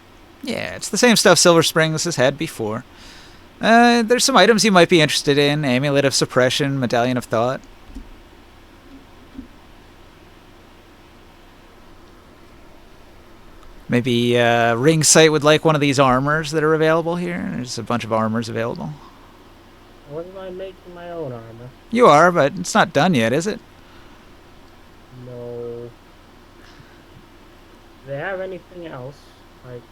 Yeah, it's the same stuff Silver Springs has had before. There's some items you might be interested in. Amulet of Suppression, Medallion of Thought. Maybe Ring Sight would like one of these armors that are available here. There's a bunch of armors available. Wasn't I making my own armor? You are, but it's not done yet, is it? No. Do they have anything else? Like,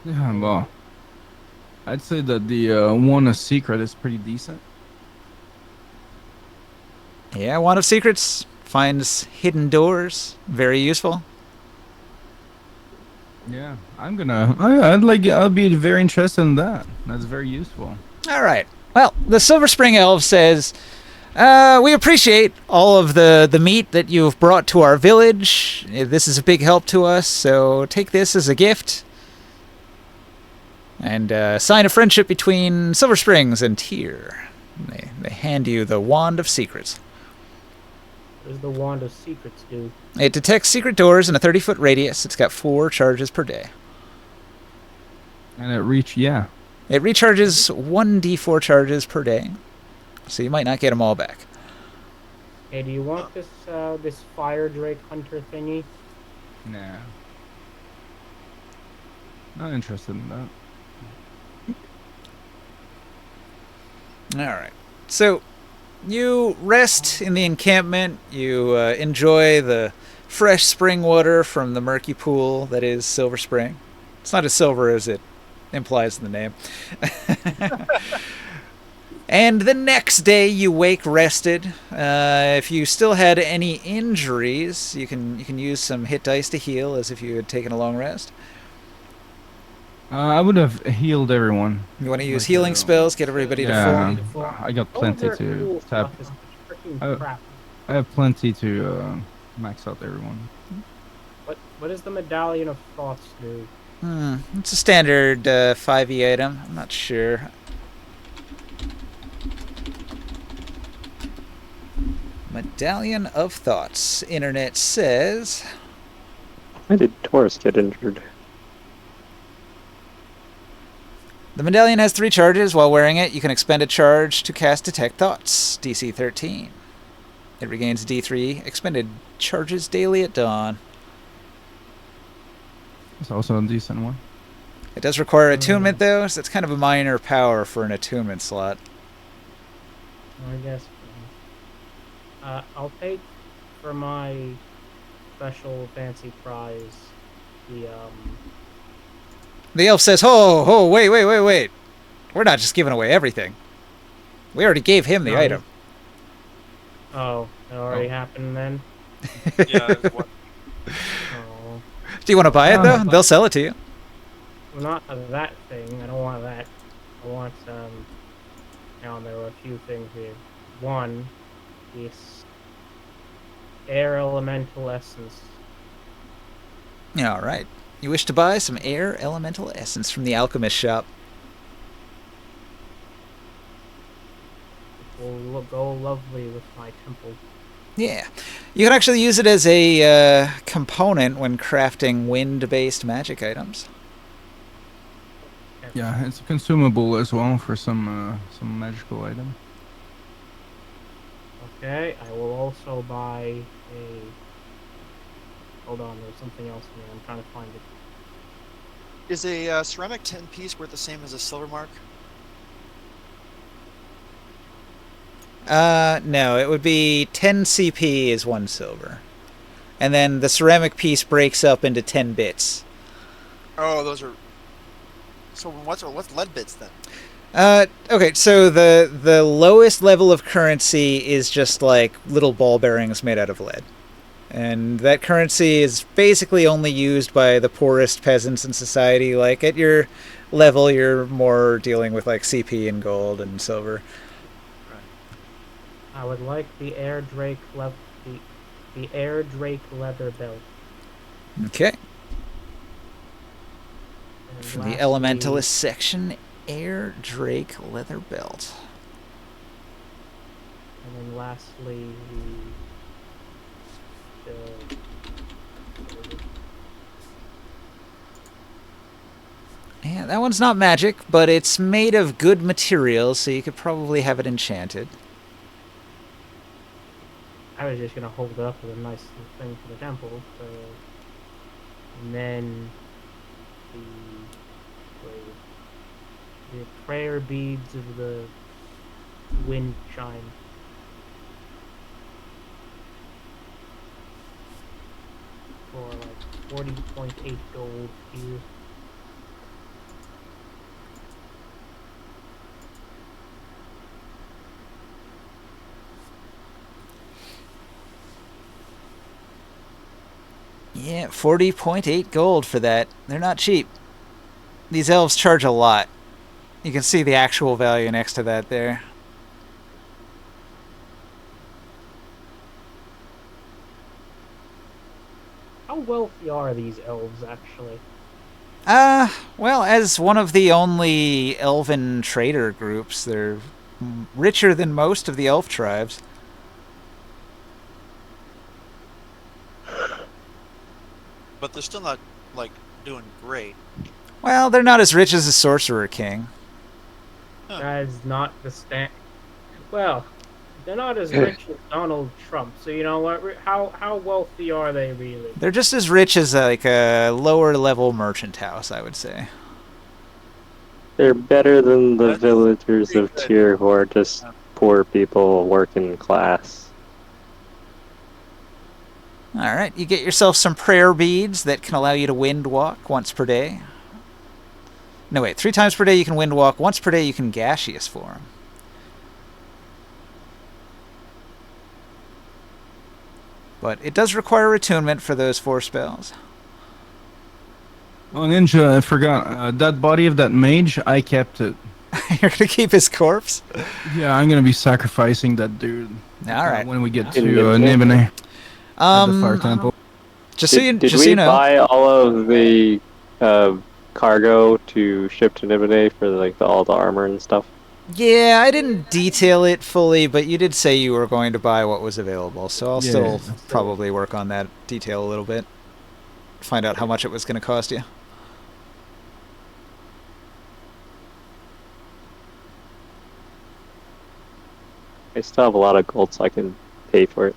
Yeah, well, I'd say that the one a secret is pretty decent. Yeah, Wand of Secrets finds hidden doors. Very useful. Yeah, I'll be very interested in that. That's very useful. All right. Well, the Silver Spring Elf says, we appreciate all of the meat that you've brought to our village. This is a big help to us, so take this as a gift. And sign a friendship between Silver Springs and Tyr. They hand you the Wand of Secrets. what does the Wand of Secrets do? It detects secret doors in a 30-foot radius. It's got 4 charges per day. And it yeah. It recharges 1d4 charges per day, so you might not get them all back. Hey, do you want this this Fire Drake Hunter thingy? Nah. Not interested in that. All right. So you rest in the encampment. You enjoy the fresh spring water from the murky pool that is Silver Spring. It's not as silver as it implies in the name. And the next day you wake rested. If you still had any injuries, you can use some hit dice to heal as if you had taken a long rest. I would have healed everyone. You want to use Like, healing spells, get everybody yeah, to full? I got All plenty their to cool tap. stuff is freaking I- crap. I have plenty to max out everyone. What does the Medallion of Thoughts do? It's a standard 5e item. I'm not sure. Medallion of Thoughts. Internet says... Why did Taurus get injured? The medallion has 3 charges. While wearing it, you can expend a charge to cast Detect Thoughts, DC 13. It regains D3 expended charges daily at dawn. It's also a decent one. It does require attunement, though, so it's kind of a minor power for an attunement slot. I guess. I'll take for my special fancy prize The elf says, "Oh, wait. We're not just giving away everything. We already gave him the No. item." Oh, it already happened then. Yeah. What, Oh, Do you want to buy it, though? They'll sell it to you. well, not that thing. I don't want that. I want Now there were a few things here. One, this air elemental essence. All right. You wish to buy some air elemental essence from the alchemist shop. It will go lovely with my temple. Yeah. You can actually use it as a component when crafting wind-based magic items. Yeah, it's consumable as well for some magical item. Okay, I will also buy a. Hold on, there's something else in here. I'm trying to find it. is a ceramic 10 piece worth the same as a silver mark? No, it would be 10 CP is 1 silver. And then the ceramic piece breaks up into 10 bits. Oh, those are. So what's lead bits then? Okay, so the lowest level of currency is just like little ball bearings made out of lead. And that currency is basically only used by the poorest peasants in society. Like, at your level, you're more dealing with like CP and gold and silver. I would like the Air Drake the Air Drake leather belt. Okay. And From the lastly, Elementalist section, Air Drake leather belt. And then lastly, the Yeah, that one's not magic, but it's made of good materials, so you could probably have it enchanted. I was just gonna hold it up with a nice little thing for the temple. So, and then the prayer beads of the wind chime. For like 40.8 gold here. Yeah, 40.8 gold for that. They're not cheap. These elves charge a lot. You can see the actual value next to that there. How wealthy are these elves, actually? Well, as one of the only elven trader groups, they're richer than most of the elf tribes. But they're still not like doing great. Well, they're not as rich as the Sorcerer King. Huh. That is not the Well, they're not as rich as Donald Trump, so you know what? How wealthy are they really? They're just as rich as like a lower level merchant house, I would say. They're better than the That's villagers pretty of good. Tyr who are just poor people working class. Alright, you get yourself some prayer beads that can allow you to wind walk once per day. No, wait, 3 times per day you can wind walk, once per day you can gaseous form. But it does require attunement for those 4 spells. Oh, Ninja, I forgot. That body of that mage, I kept it. You're gonna keep his corpse? Yeah, I'm gonna be sacrificing that dude. All right. When we get In to Nibene? Nibene at the Fire Um, Temple. just so Did you we know, buy all of the cargo to ship to Nibene for like all the armor and stuff? yeah, I didn't detail it fully, but you did say you were going to buy what was available, so I'll still probably work on that detail a little bit. Find out how much it was going to cost you. I still have a lot of gold, so I can pay for it.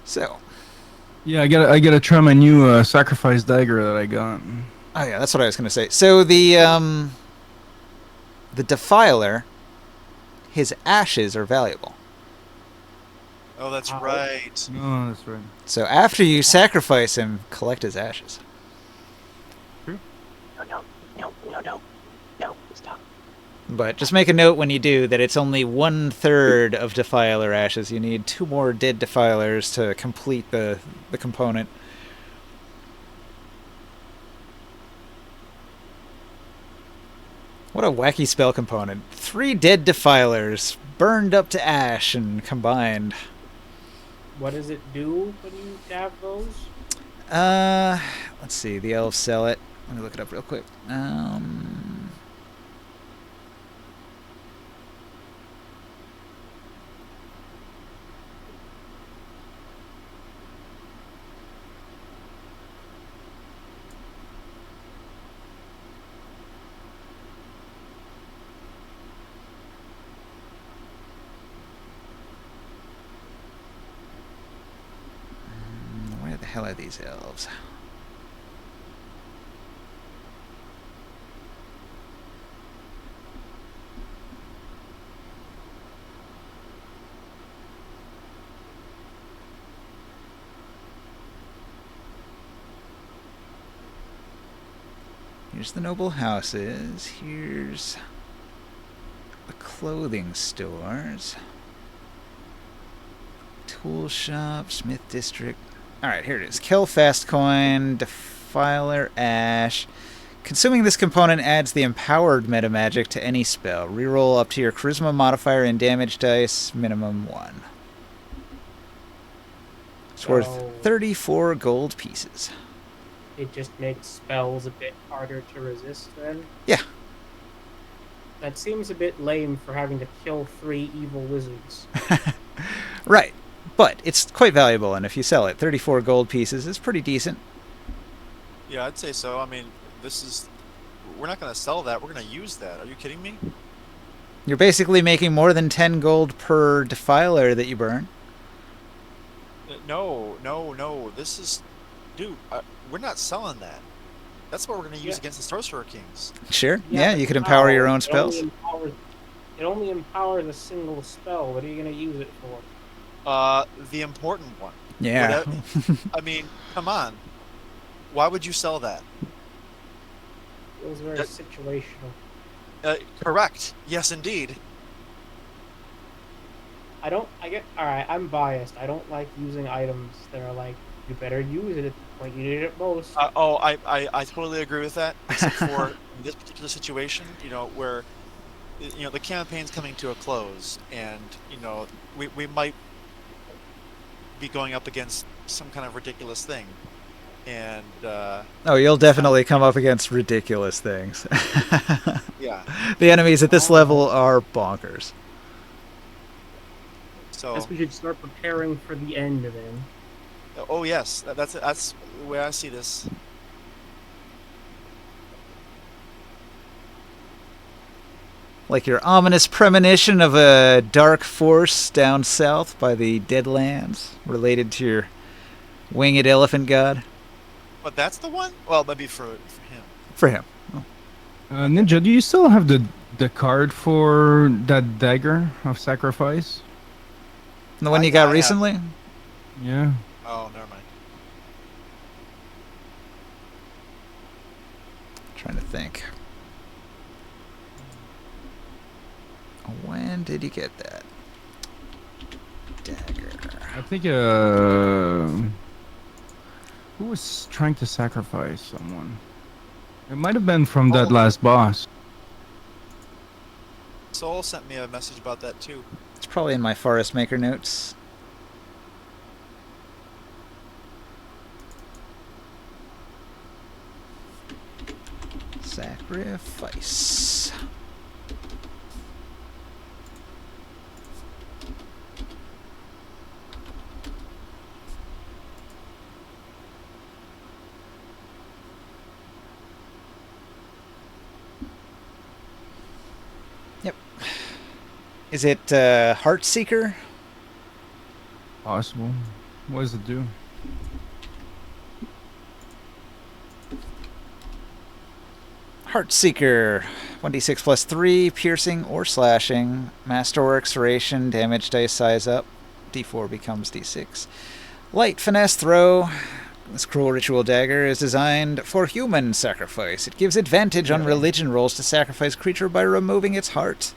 So, Yeah, I gotta try my new sacrifice dagger that I got. oh yeah, that's what I was going to say. So the Defiler, his ashes are valuable. Oh, that's right. Oh, that's right. So after you sacrifice him, collect his ashes. No, stop. But just make a note when you do that it's only 1/3 of Defiler ashes. You need 2 more dead Defilers to complete the component. What a wacky spell component. 3 dead Defilers, burned up to ash and combined. What does it do when you have those? Let's see, the elves sell it. Let me look it up real quick. Where the hell are these elves? Here's the noble houses. Here's the clothing stores. Tool shop, Smith District. Alright, here it is. Kill Fast Coin, Defiler Ash. Consuming this component adds the empowered meta magic to any spell. Reroll up to your charisma modifier and damage dice, minimum 1. It's worth So- 34 gold pieces. It just makes spells a bit harder to resist then? Yeah. That seems a bit lame for having to kill 3 evil wizards. Right. But it's quite valuable, and if you sell it, 34 gold pieces is pretty decent. Yeah, I'd say so. I mean, we're not going to sell that. We're going to use that. Are you kidding me? You're basically making more than 10 gold per Defiler that you burn. No. This is, dude. We're not selling that. That's what we're going to use against the Sorcerer Kings. Sure. Yeah, but you could empower your how? own spells. It only empowers a single spell. What are you going to use it for? The important one. Yeah. I mean, come on. Why would you sell that? It was very situational. Correct. Yes, indeed. Alright, I'm biased. I don't like using items that are like, you better use it at the point you need it most. I totally agree with that, except for in this particular situation, where, the campaign's coming to a close, and, we might be going up against some kind of ridiculous thing. And, Oh, you'll definitely come up against ridiculous things. yeah. The enemies at this level are bonkers. So, I guess we should start preparing for the end then. oh yes, that's the way I see this. Like your ominous premonition of a dark force down south by the Deadlands, related to your winged elephant god. But that's the one? Well, maybe for him. For him. Ninja, do you still have the card for that dagger of sacrifice? The one you got recently? Yeah. Oh, never mind. Trying to think. When did you get that? Dagger. I think who was trying to sacrifice someone? It might have been from that last boss. Soul sent me a message about that too. It's probably in my Forest Maker notes. Sacrifice. Yep. Is it Heartseeker? Possible. What does it do? Heartseeker, 1d6 plus 3, piercing or slashing, master or exoration, damage dice size up, d4 becomes d6. Light finesse throw. This cruel ritual dagger is designed for human sacrifice. It gives advantage on religion rolls to sacrifice creature by removing its heart.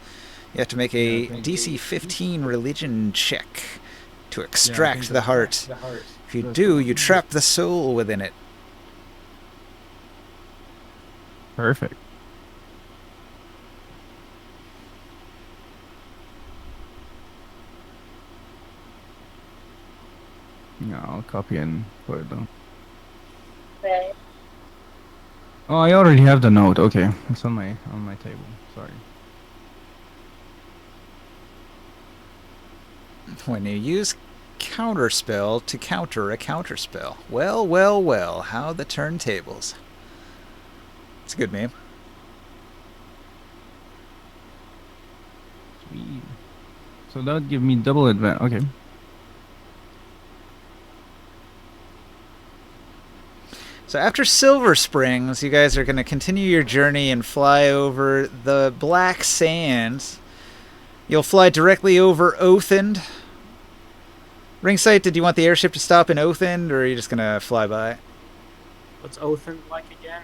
You have to make a DC 15 religion check to extract the heart. If you do, you trap the soul within it. Perfect. Yeah, I'll copy and put it down. Oh, I already have the note. Okay, it's on my table. Sorry. When you use counterspell to counter a counterspell. Well, well, well, how the turntables. It's a good meme. Sweet. So that would give me double advantage. Okay. So after Silver Springs, you guys are going to continue your journey and fly over the Black Sands. You'll fly directly over Othend. Ringsight, did you want the airship to stop in Othend, or are you just going to fly by? What's Othend like again?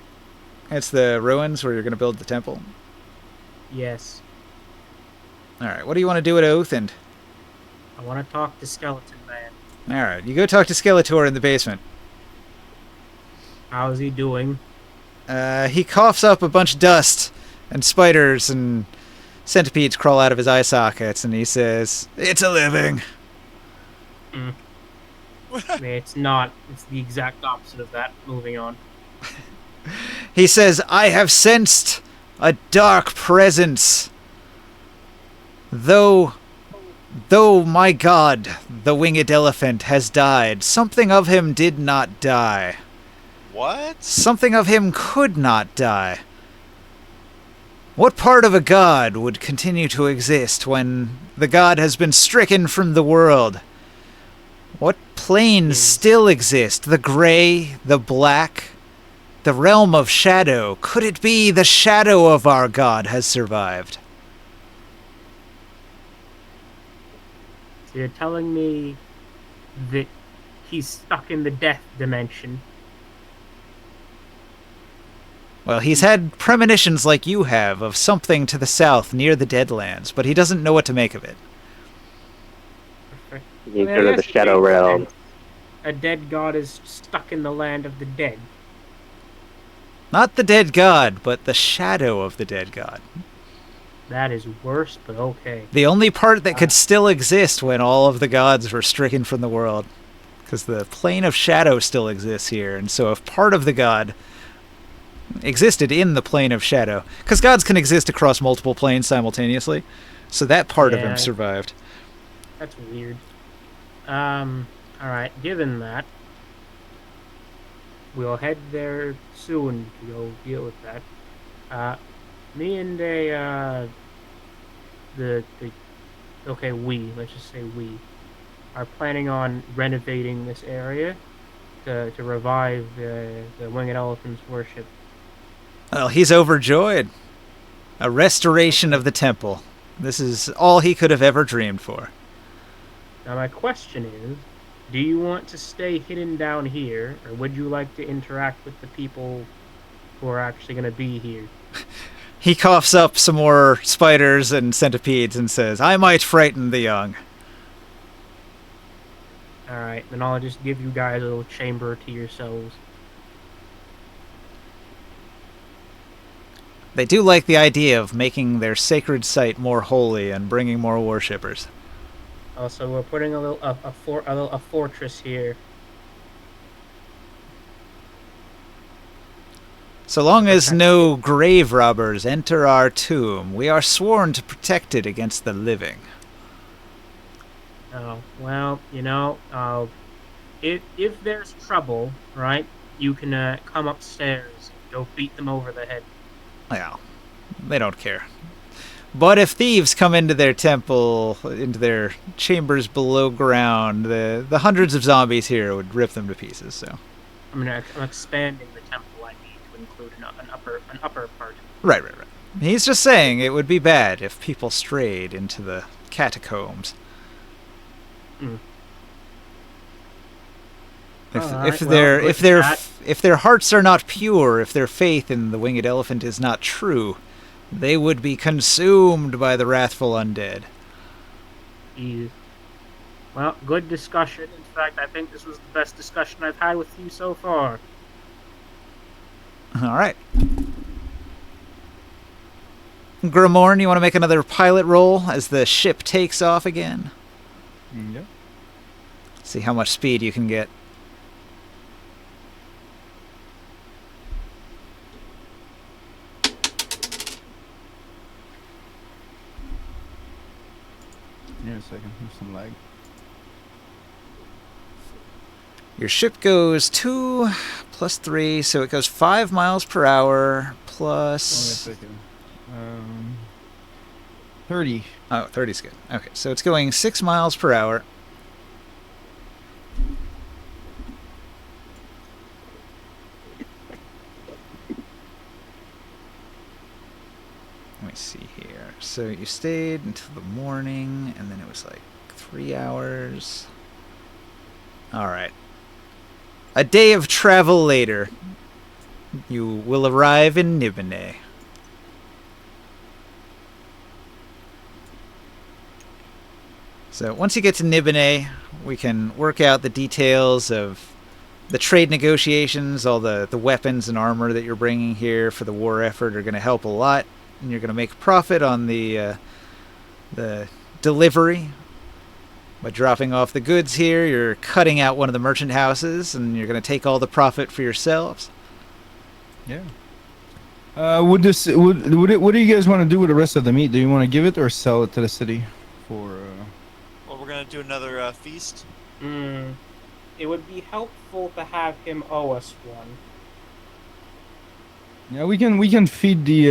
It's the ruins where you're going to build the temple. Yes. Alright, what do you want to do at Othend? I want to talk to Skeleton Man. Alright, you go talk to Skeletor in the basement. How's he doing? He coughs up a bunch of dust, and spiders and centipedes crawl out of his eye sockets, and he says, "It's a living." I mean, it's not. It's the exact opposite of that. Moving on. He says, "I have sensed a dark presence. Though my god, the winged elephant, has died, something of him did not die. What? Something of him could not die. What part of a god would continue to exist when the god has been stricken from the world? What planes still exist? The gray, the black, the realm of shadow. Could it be the shadow of our god has survived?" So you're telling me that he's stuck in the death dimension? Well, he's had premonitions like you have of something to the south near the Deadlands, but he doesn't know what to make of it. You go to the Shadow Realm. A dead god is stuck in the land of the dead. Not the dead god, but the shadow of the dead god. That is worse, but okay. The only part that could still exist when all of the gods were stricken from the world. Because the plane of shadow still exists here, and so if part of the god existed in the plane of shadow, because gods can exist across multiple planes simultaneously, so that part of him survived. That's weird. Alright, given that, we'll head there soon to go deal with that. Me and let's just say we, are planning on renovating this area to revive the Winged Elephant's worship. Well, he's overjoyed. A restoration of the temple. This is all he could have ever dreamed for. Now my question is, do you want to stay hidden down here, or would you like to interact with the people who are actually going to be here? He coughs up some more spiders and centipedes and says, "I might frighten the young." Alright, then I'll just give you guys a little chamber to yourselves. They do like the idea of making their sacred site more holy and bringing more worshippers. Also, we're putting a fortress here. So long as no grave robbers enter our tomb, we are sworn to protect it against the living. Oh, well, if there's trouble, right, you can come upstairs and go beat them over the head. Well, they don't care. But if thieves come into their temple, into their chambers below ground, the hundreds of zombies here would rip them to pieces. So. I'm expanding the temple. I need to include an upper part. Right. He's just saying it would be bad if people strayed into the catacombs. Mm. If their hearts are not pure, if their faith in the winged elephant is not true, they would be consumed by the wrathful undead. Jeez. Well, good discussion. In fact, I think this was the best discussion I've had with you so far. All right. Grimorn, you want to make another pilot roll as the ship takes off again? Yep. See how much speed you can get. Here a second. There's some lag. Your ship goes 2 plus 3, so it goes 5 miles per hour plus... Wait a second. 30. Oh, 30's good. Okay, so it's going 6 miles per hour. Let me see here. So you stayed until the morning, and then it was like 3 hours. All right. A day of travel later, you will arrive in Nibene. So once you get to Nibene, we can work out the details of the trade negotiations. All the weapons and armor that you're bringing here for the war effort are going to help a lot, and you're going to make a profit on the delivery. By dropping off the goods here, you're cutting out one of the merchant houses, and you're going to take all the profit for yourselves. Yeah. What do you guys want to do with the rest of the meat? Do you want to give it or sell it to the city for? Well, we're gonna do another feast. It would be helpful to have him owe us one. Yeah, we can feed the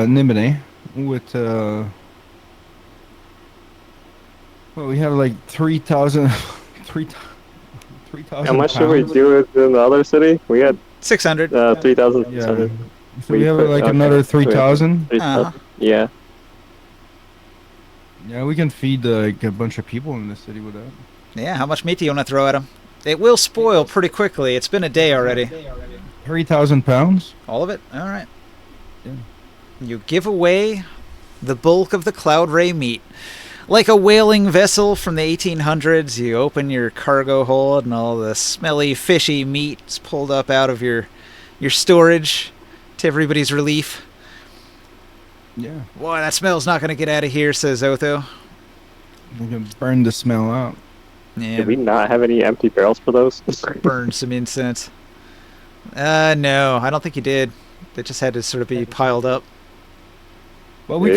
Nibene with. Well, we have like 3,000. 3,000. How much should we do it in the other city? We had 600. 3,000. Yeah. So we have like another 3,000. Yeah. Yeah, we can feed like a bunch of people in the city with that. Yeah, how much meat do you want to throw at them? It will spoil pretty quickly. It's been a day already. 3,000 pounds? All of it? All right. Yeah. You give away the bulk of the Cloud Ray meat. Like a whaling vessel from the 1800s, you open your cargo hold and all the smelly, fishy meat is pulled up out of your storage to everybody's relief. Yeah. Boy, that smell's not going to get out of here, says Otho. We can burn the smell out. Yeah, Did we not have any empty barrels for those? burn some incense. No, I don't think you did. They just had to sort of be piled up. Well, we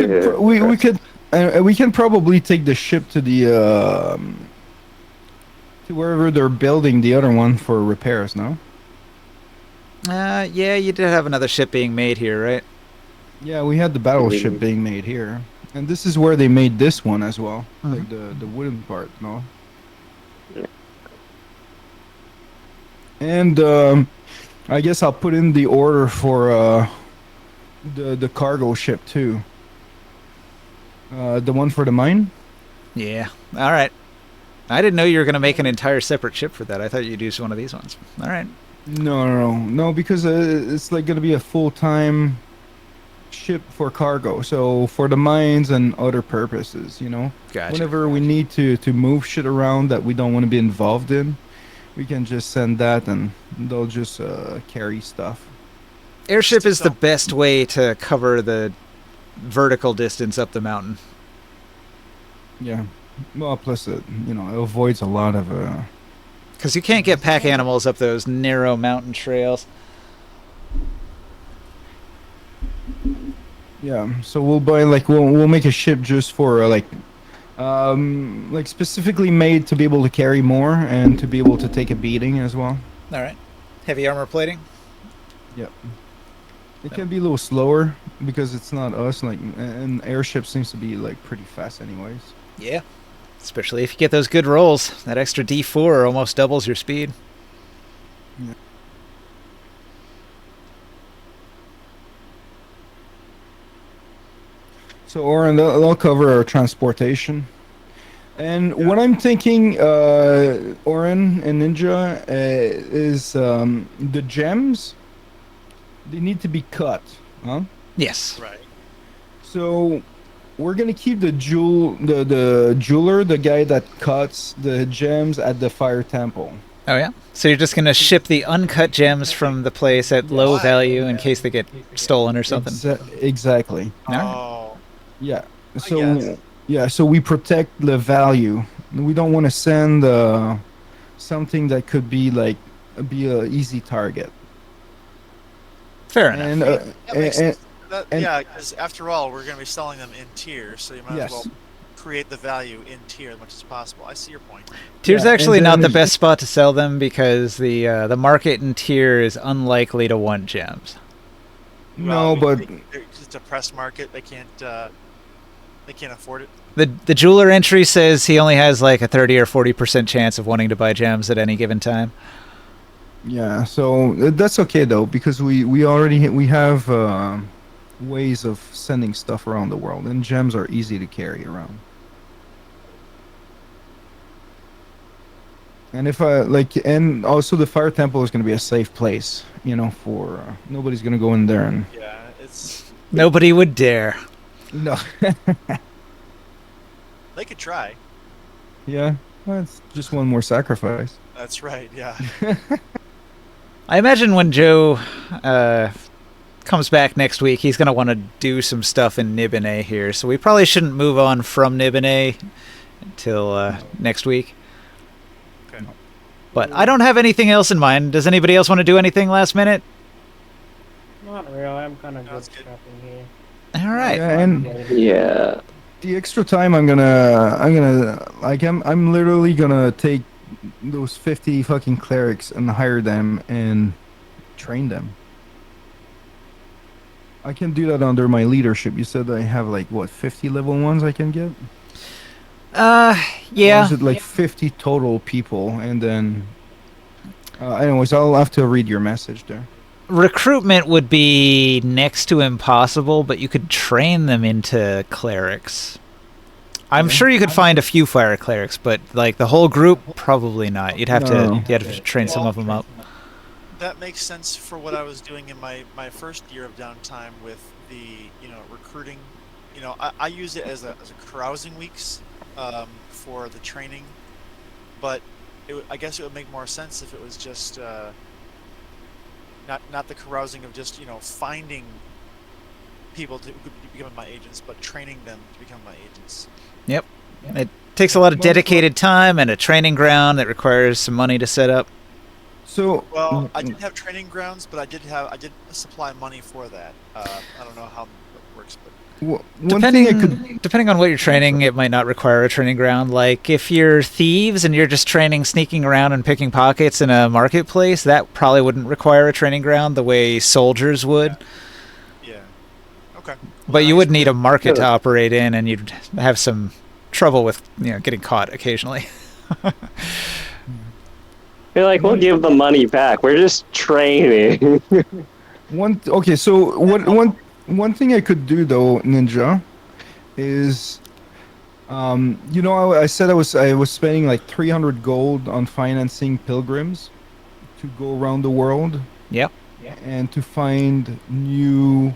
can probably take the ship to the to wherever they're building the other one for repairs. No. Yeah, you did have another ship being made here, right? Yeah, we had the battleship being made here, and this is where they made this one as well, Mhm. like the wooden part. No. Yeah. And I guess I'll put in the order for the cargo ship too. The one for the mine? Yeah. All right. I didn't know you were going to make an entire separate ship for that. I thought you'd use one of these ones. All right. No, because it's like going to be a full-time ship for cargo, so for the mines and other purposes, you know. Gotcha. Whenever we need to move shit around that we don't want to be involved in, we can just send that and they'll just carry stuff. Airship is the best way to cover the vertical distance up the mountain. Yeah. Well, plus it, you know, it avoids a lot of Because you can't get pack animals up those narrow mountain trails. yeah. So we'll buy like we'll make a ship just for like specifically made to be able to carry more and to be able to take a beating as well. All right. Heavy armor plating? Yep. It can be a little slower because it's not us, like, and airship seems to be like pretty fast anyways. Yeah. Especially if you get those good rolls. That extra D4 almost doubles your speed. Yeah. So Oren, they'll cover our transportation. And what I'm thinking, Oren and Ninja, is the gems, they need to be cut, huh? Yes. Right. So we're gonna keep the jeweler, the guy that cuts the gems at the fire temple. Oh, yeah? So you're just going to ship the uncut gems from the place at low value in case they get stolen or something? Exactly. All right. Oh. Yeah. I So guess. yeah, so we protect the value. We don't want to send something that could be like be a easy target. Fair enough. And That makes and, sense. Yeah, because after all, we're going to be selling them in tiers, so you might Yes. as well create the value in tier as much as possible. I see your point. Tier's yeah, actually and not then- the best spot to sell them because the market in Tier is unlikely to want gems. no, Well, but it's a depressed market. They can't afford it. The jeweler entry says he only has like a 30 or 40% chance of wanting to buy gems at any given time. yeah, so that's okay though because we already we have ways of sending stuff around the world, and gems are easy to carry around. And if I like, and also the fire temple is going to be a safe place, you know, for nobody's going to go in there and Yeah, it's Nobody would dare. no. they could try. Yeah, well, it's just one more sacrifice. That's right. Yeah. I imagine when Joe comes back next week, he's going to want to do some stuff in Nibene here, so we probably shouldn't move on from Nibene until next week. Okay. But I don't have anything else in mind. Does anybody else want to do anything last minute? Not really. I'm kind of good That's good. scrapping here. All right. Yeah, and Yeah. the extra time I'm literally gonna take those 50 fucking clerics and hire them and train them. I can do that under my leadership. You said I have like what 50 level ones I can get? Or Yeah. is it like 50 total people and then anyways, I'll have to read your message there. Recruitment would be next to impossible, but you could train them into clerics. I'm sure you could find a few fire clerics, but like the whole group, probably not. You'd have No. to train some of them up. That makes sense for what I was doing in my first year of downtime with the recruiting. I use it as a carousing weeks for the training, but I guess it would make more sense if it was just not the carousing of just finding people to become my agents, but training them to become my agents. It takes a lot of dedicated time and a training ground that requires some money to set up. So Well, I did have training grounds, but I did supply money for that. I don't know how it works, but one thing I could Depending on what you're training, it might not require a training ground. Like if you're thieves and you're just training sneaking around and picking pockets in a marketplace, that probably wouldn't require a training ground the way soldiers would. yeah. Okay. But you Nice. would need a market to operate in, and you'd have some trouble with getting caught occasionally. You're like, we'll give the money back. We're just training. okay, so one thing I could do though, Ninja, is I said I was spending like 300 gold on financing pilgrims to go around the world. Yep. And to find new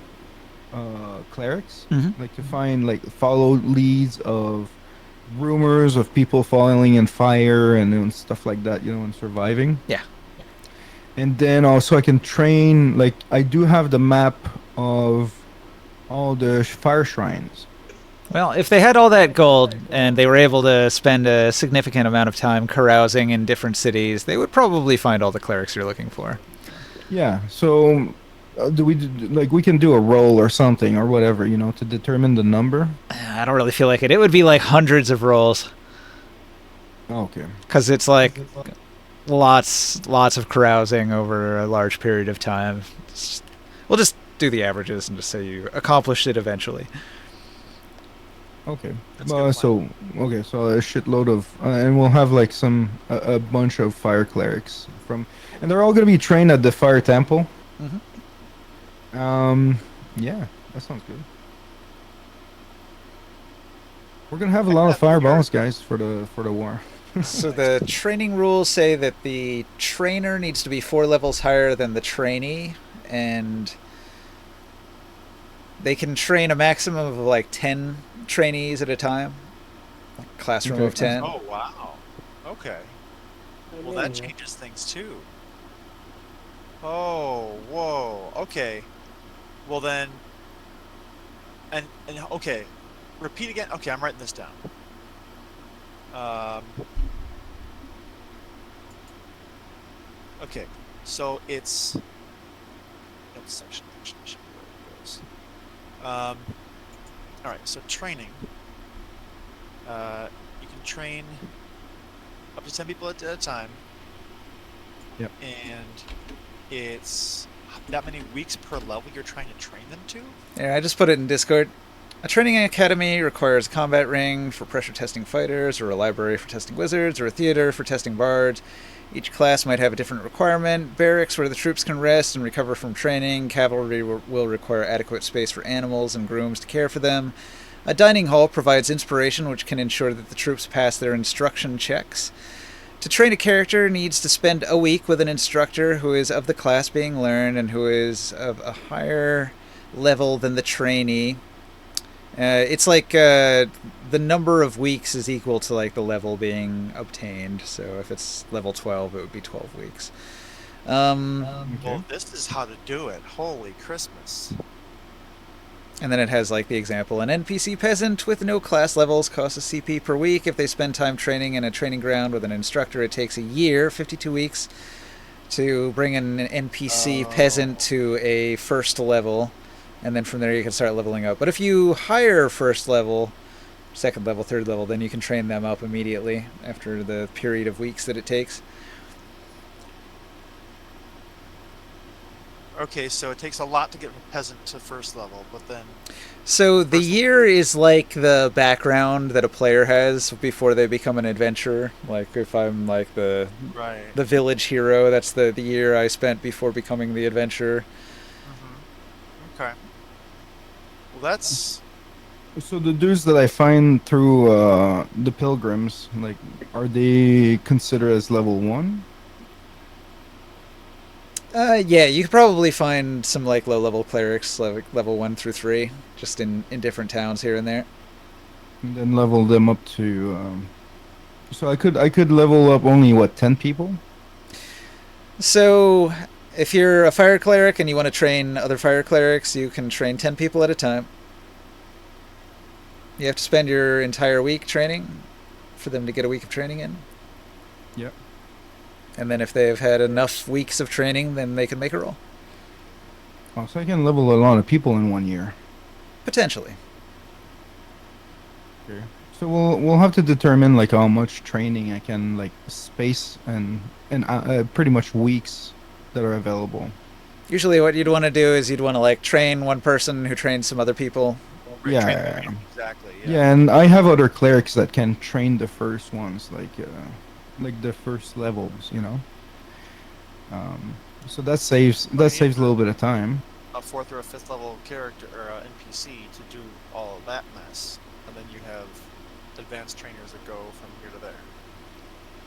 clerics, Mhm. like to find like follow leads of rumors of people falling in fire and stuff like that, and surviving. Yeah. And then also I can train, like I do have the map of all the fire shrines. Well, if they had all that gold and they were able to spend a significant amount of time carousing in different cities, they would probably find all the clerics you're looking for. Yeah, so we can do a roll or something or whatever, to determine the number. I don't really feel like it. It would be like hundreds of rolls Okay. because it's like lots of carousing over a large period of time. We'll just do the averages and just say you accomplished it eventually. Okay. That's a good So a shitload of, and we'll have like a bunch of fire clerics and they're all gonna be trained at the fire temple. Yeah, that sounds good. We're gonna have a lot of fireballs, guys, for the war. So the training rules say that the trainer needs to be 4 levels higher than the trainee, and they can train a maximum of like 10 trainees at a time. Classroom Okay. of 10. Oh wow. Okay. Well, that changes things too. Oh, whoa. Okay. Well then. And okay. Repeat again. Okay, I'm writing this down. Okay. So it's. Section. Where it goes. All right. So training. You can train up to 10 people at a time. Yep. And it's that many weeks per level you're trying to train them to? Yeah, I just put it in Discord. A training academy requires a combat ring for pressure testing fighters, or a library for testing wizards, or a theater for testing bards. Each class might have a different requirement. Barracks where the troops can rest and recover from training. Cavalry will require adequate space for animals and grooms to care for them. A dining hall provides inspiration, which can ensure that the troops pass their instruction checks. To train a character needs to spend a week with an instructor who is of the class being learned and who is of a higher level than the trainee. It's like the number of weeks is equal to like the level being obtained. So if it's level 12, it would be 12 weeks. Well, this is how to do it. Holy Christmas. And then it has like the example. An NPC peasant with no class levels costs a CP per week. If they spend time training in a training ground with an instructor, it takes a year, 52 weeks, to bring an NPC peasant to a first level. And then from there you can start leveling up. But if you hire first level, second level, third level, then you can train them up immediately after the period of weeks that it takes. Okay, so it takes a lot to get from peasant to first level, but then... So the year is like the background that a player has before they become an adventurer. Like if I'm like the village hero, that's the year I spent before becoming the adventurer. Okay. Well, that's... So the dudes that I find through the pilgrims, like, are they considered as level 1? Yeah, you could probably find some like low-level clerics, like level 1 through 3, just in different towns here and there. And then level them up to. So I could level up only 10 people. So if you're a fire cleric and you want to train other fire clerics, you can train 10 people at a time. You have to spend your entire week training for them to get a week of training in. Yep. And then if they've had enough weeks of training, then they can make a roll. Oh, so I can level a lot of people in 1 year. Potentially. Okay. So we'll have to determine like how much training I can like space and pretty much weeks that are available. Usually what you'd want to do is you'd want to like train one person who trains some other people. Yeah. Exactly. Yeah, and I have other clerics that can train the first ones, like the first levels, So that saves a little bit of time. A 4th or a 5th level character or NPC to do all of that mess, and then you have advanced trainers that go from here to there.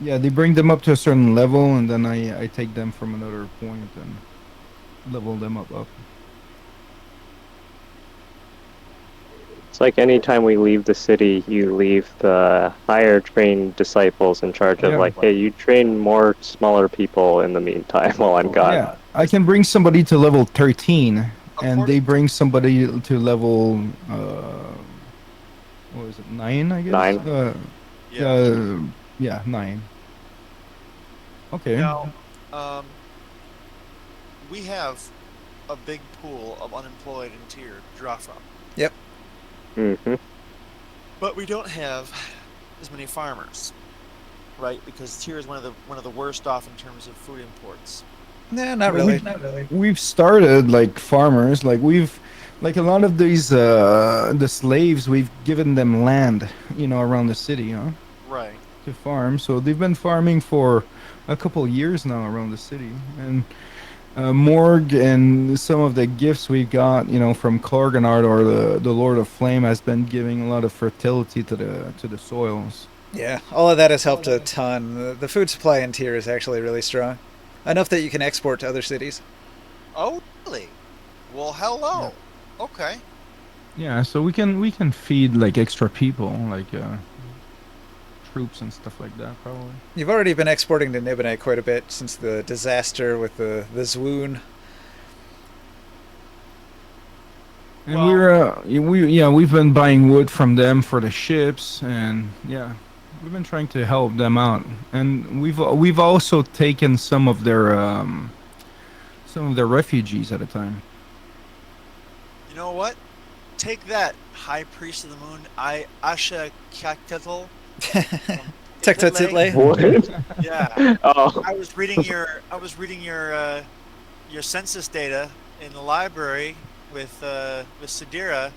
Yeah, they bring them up to a certain level, and then I take them from another point and level them up. It's like anytime we leave the city, you leave the higher trained disciples in charge of Yeah. like, hey, you train more smaller people in the meantime while I'm gone. Yeah, I can bring somebody to level 13, and According- they bring somebody to level, what was it, 9, I guess? 9. Yeah, 9. Okay. Now, we have a big pool of unemployed in tier to draw from, Mm-hmm. but we don't have as many farmers, right? Because tier is one of the worst off in terms of food imports. Nah, not Well, really. We've started like farmers, like a lot of these, the slaves, we've given them land, around the city, Right. to farm. So they've been farming for a couple years now around the city. And Morg and some of the gifts we got, from Clarganard or the Lord of Flame has been giving a lot of fertility to the soils. Yeah, all of that has helped a ton. The food supply in Tier is actually really strong. Enough that you can export to other cities. Oh, really? Well, hello. Okay. Yeah, so we can feed like extra people, like troops and stuff like that, probably. You've already been exporting to Nibonite quite a bit since the disaster with the Zwoon. And Well- we've been buying wood from them for the ships, and yeah, we've been trying to help them out. And we've also taken some of their refugees at a time. You know what? Take that, High Priest of the Moon, Asha Kakatl. Tektotitle. What? Yeah. Oh. I was reading your census data in the library with Sidira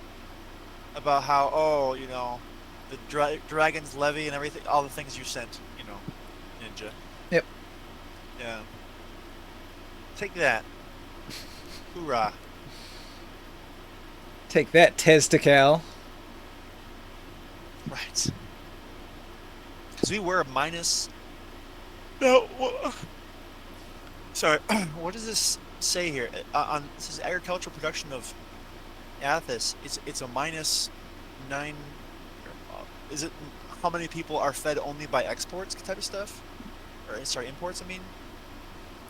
about how the dragon's levy and everything, all the things you sent, Ninja. Yep. Yeah. Take that. Hoorah. Take that, Tezdacal. Right. Because we were a minus. No. Sorry. What does this say here? This is agricultural production of Athos. It's a minus 9. Is it how many people are fed only by exports type of stuff? Or sorry, imports. I mean.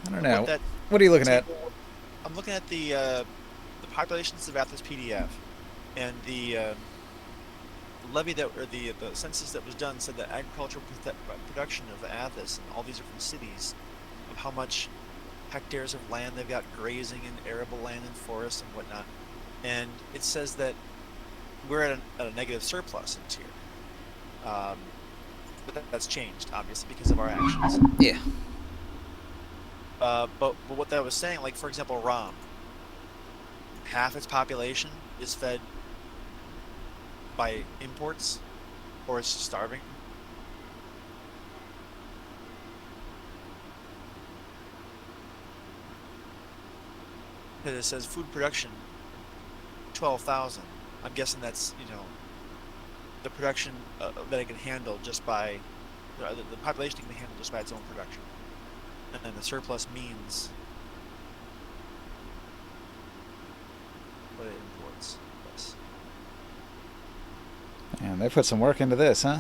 I don't know. That What are you looking at? table- I'm looking at the populations of Athos PDF, and the levy the census that was done said that agricultural production of Athos, and all these are from cities, of how much hectares of land they've got grazing and arable land and forests and whatnot, and it says that we're at a negative surplus in tier. But that's changed obviously because of our actions. Yeah. But what that was saying, like for example, Rom, half its population is fed by imports, or it's starving. It says food production 12,000. I'm guessing that's the production that it can handle just by the population can handle just by its own production, and then the surplus means what it imports. Yes. Man, they put some work into this, huh?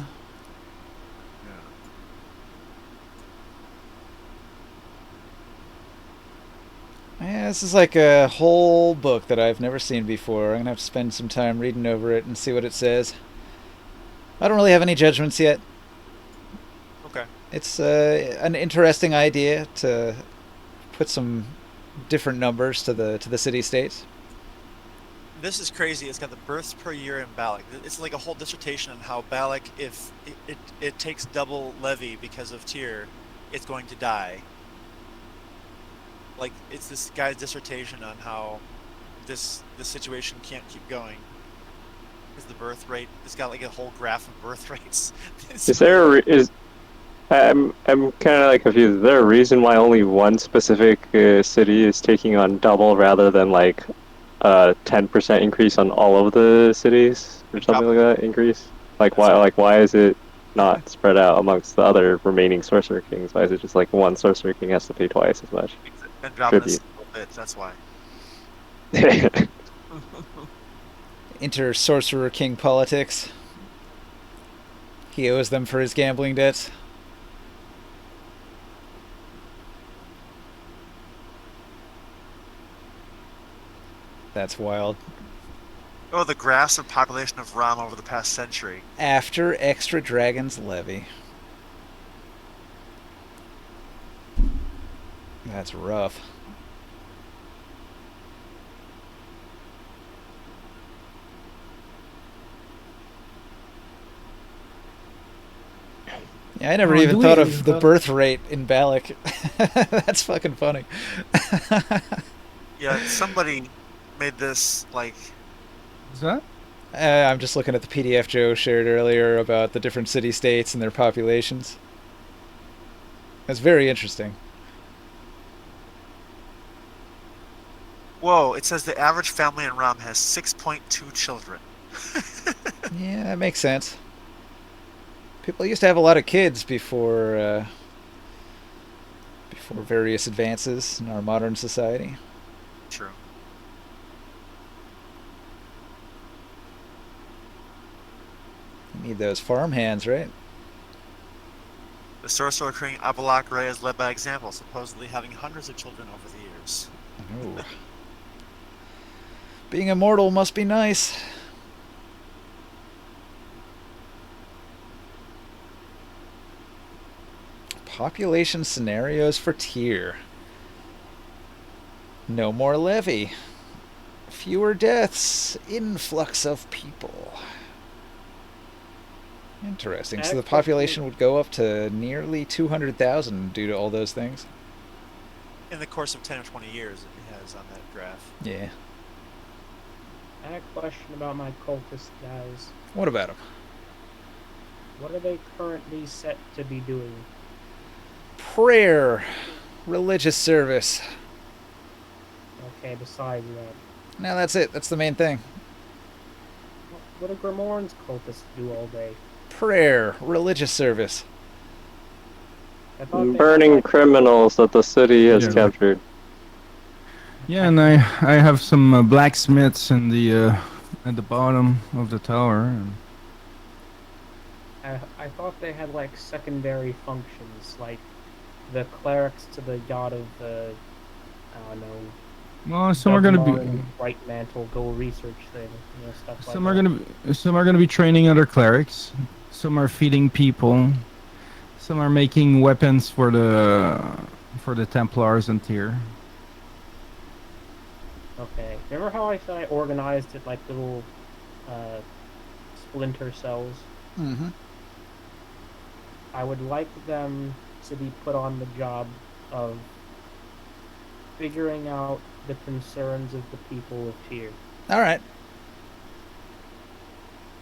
Yeah, this is like a whole book that I've never seen before. I'm gonna have to spend some time reading over it and see what it says. I don't really have any judgments yet. Okay. It's an interesting idea to put some different numbers to the city-states. This is crazy. It's got the births per year in Balak. It's like a whole dissertation on how Balak, if it takes double levy because of tier, it's going to die. Like, it's this guy's dissertation on how this situation can't keep going. Because the birth rate, it's got like a whole graph of birth rates. I'm kind of like confused. Is there a reason why only one specific city is taking on double rather than like a 10% increase on all of the cities or something like that increase? Like why is it not spread out amongst the other remaining sorcerer kings? Why is it just like one sorcerer king has to pay twice as much? And dropping this a little bit, that's why. Inter Sorcerer King politics. He owes them for his gambling debts. That's wild. Oh, the graphs of population of Ram over the past century. After Extra Dragon's Levy. That's rough. Yeah, I never even thought of the birth rate in Balak. That's fucking funny. Yeah, somebody made this like. Is that? I'm just looking at the PDF Joe shared earlier about the different city-states and their populations. That's very interesting. Whoa! It says the average family in Ram has 6.2 children. Yeah, that makes sense. People used to have a lot of kids before various advances in our modern society. True. You need those farm hands, right? The sorcerer king Abalak Ray is led by example, supposedly having hundreds of children over the years. Ooh. Being immortal must be nice. Population scenarios for tier. No more levy. Fewer deaths. Influx of people. Interesting. So the population would go up to nearly 200,000 due to all those things? In the course of 10 or 20 years, it has on that graph. Yeah. I had a question about my cultist guys. What about them? What are they currently set to be doing? Prayer. Religious service. Okay, besides that. No, that's it. That's the main thing. What do Grimoire's cultists do all day? Prayer. Religious service. I thought they Burning had, like, criminals that the city has Yeah. captured. Yeah, and I have some blacksmiths in the at the bottom of the tower. And I thought they had like secondary functions, like the clerics to the god of the, I don't know. well, some are gonna be White mantle, go research thing, stuff like some that. are gonna be training other clerics. Some are feeding people. Some are making weapons for the Templars and Tyr. Okay. Remember how I said I organized it like little splinter cells? Mm-hmm. I would like them to be put on the job of figuring out the concerns of the people of Tyr. All right.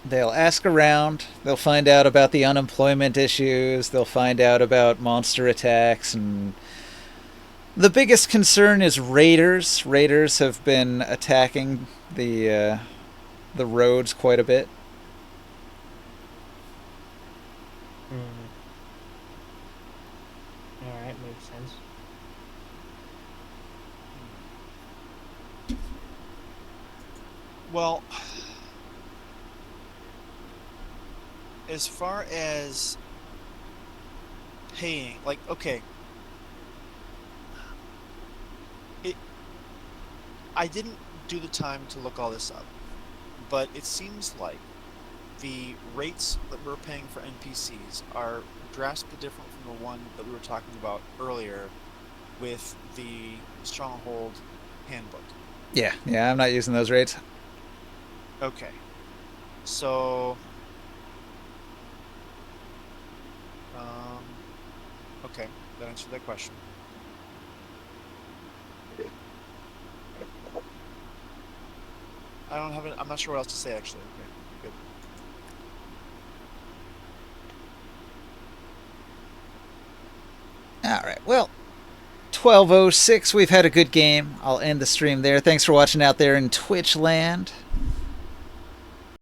They'll ask around. They'll find out about the unemployment issues. They'll find out about monster attacks. And the biggest concern is raiders. Raiders have been attacking the roads quite a bit. Alright, makes sense. Well, as far as paying, like, okay, I didn't do the time to look all this up, but it seems like the rates that we're paying for NPCs are drastically different from the one that we were talking about earlier with the Stronghold handbook. Yeah, I'm not using those rates. Okay. So, okay, that answered that question. I'm not sure what else to say, actually. Okay, good. All right, well, 12:06. We've had a good game. I'll end the stream there. Thanks for watching out there in Twitch land.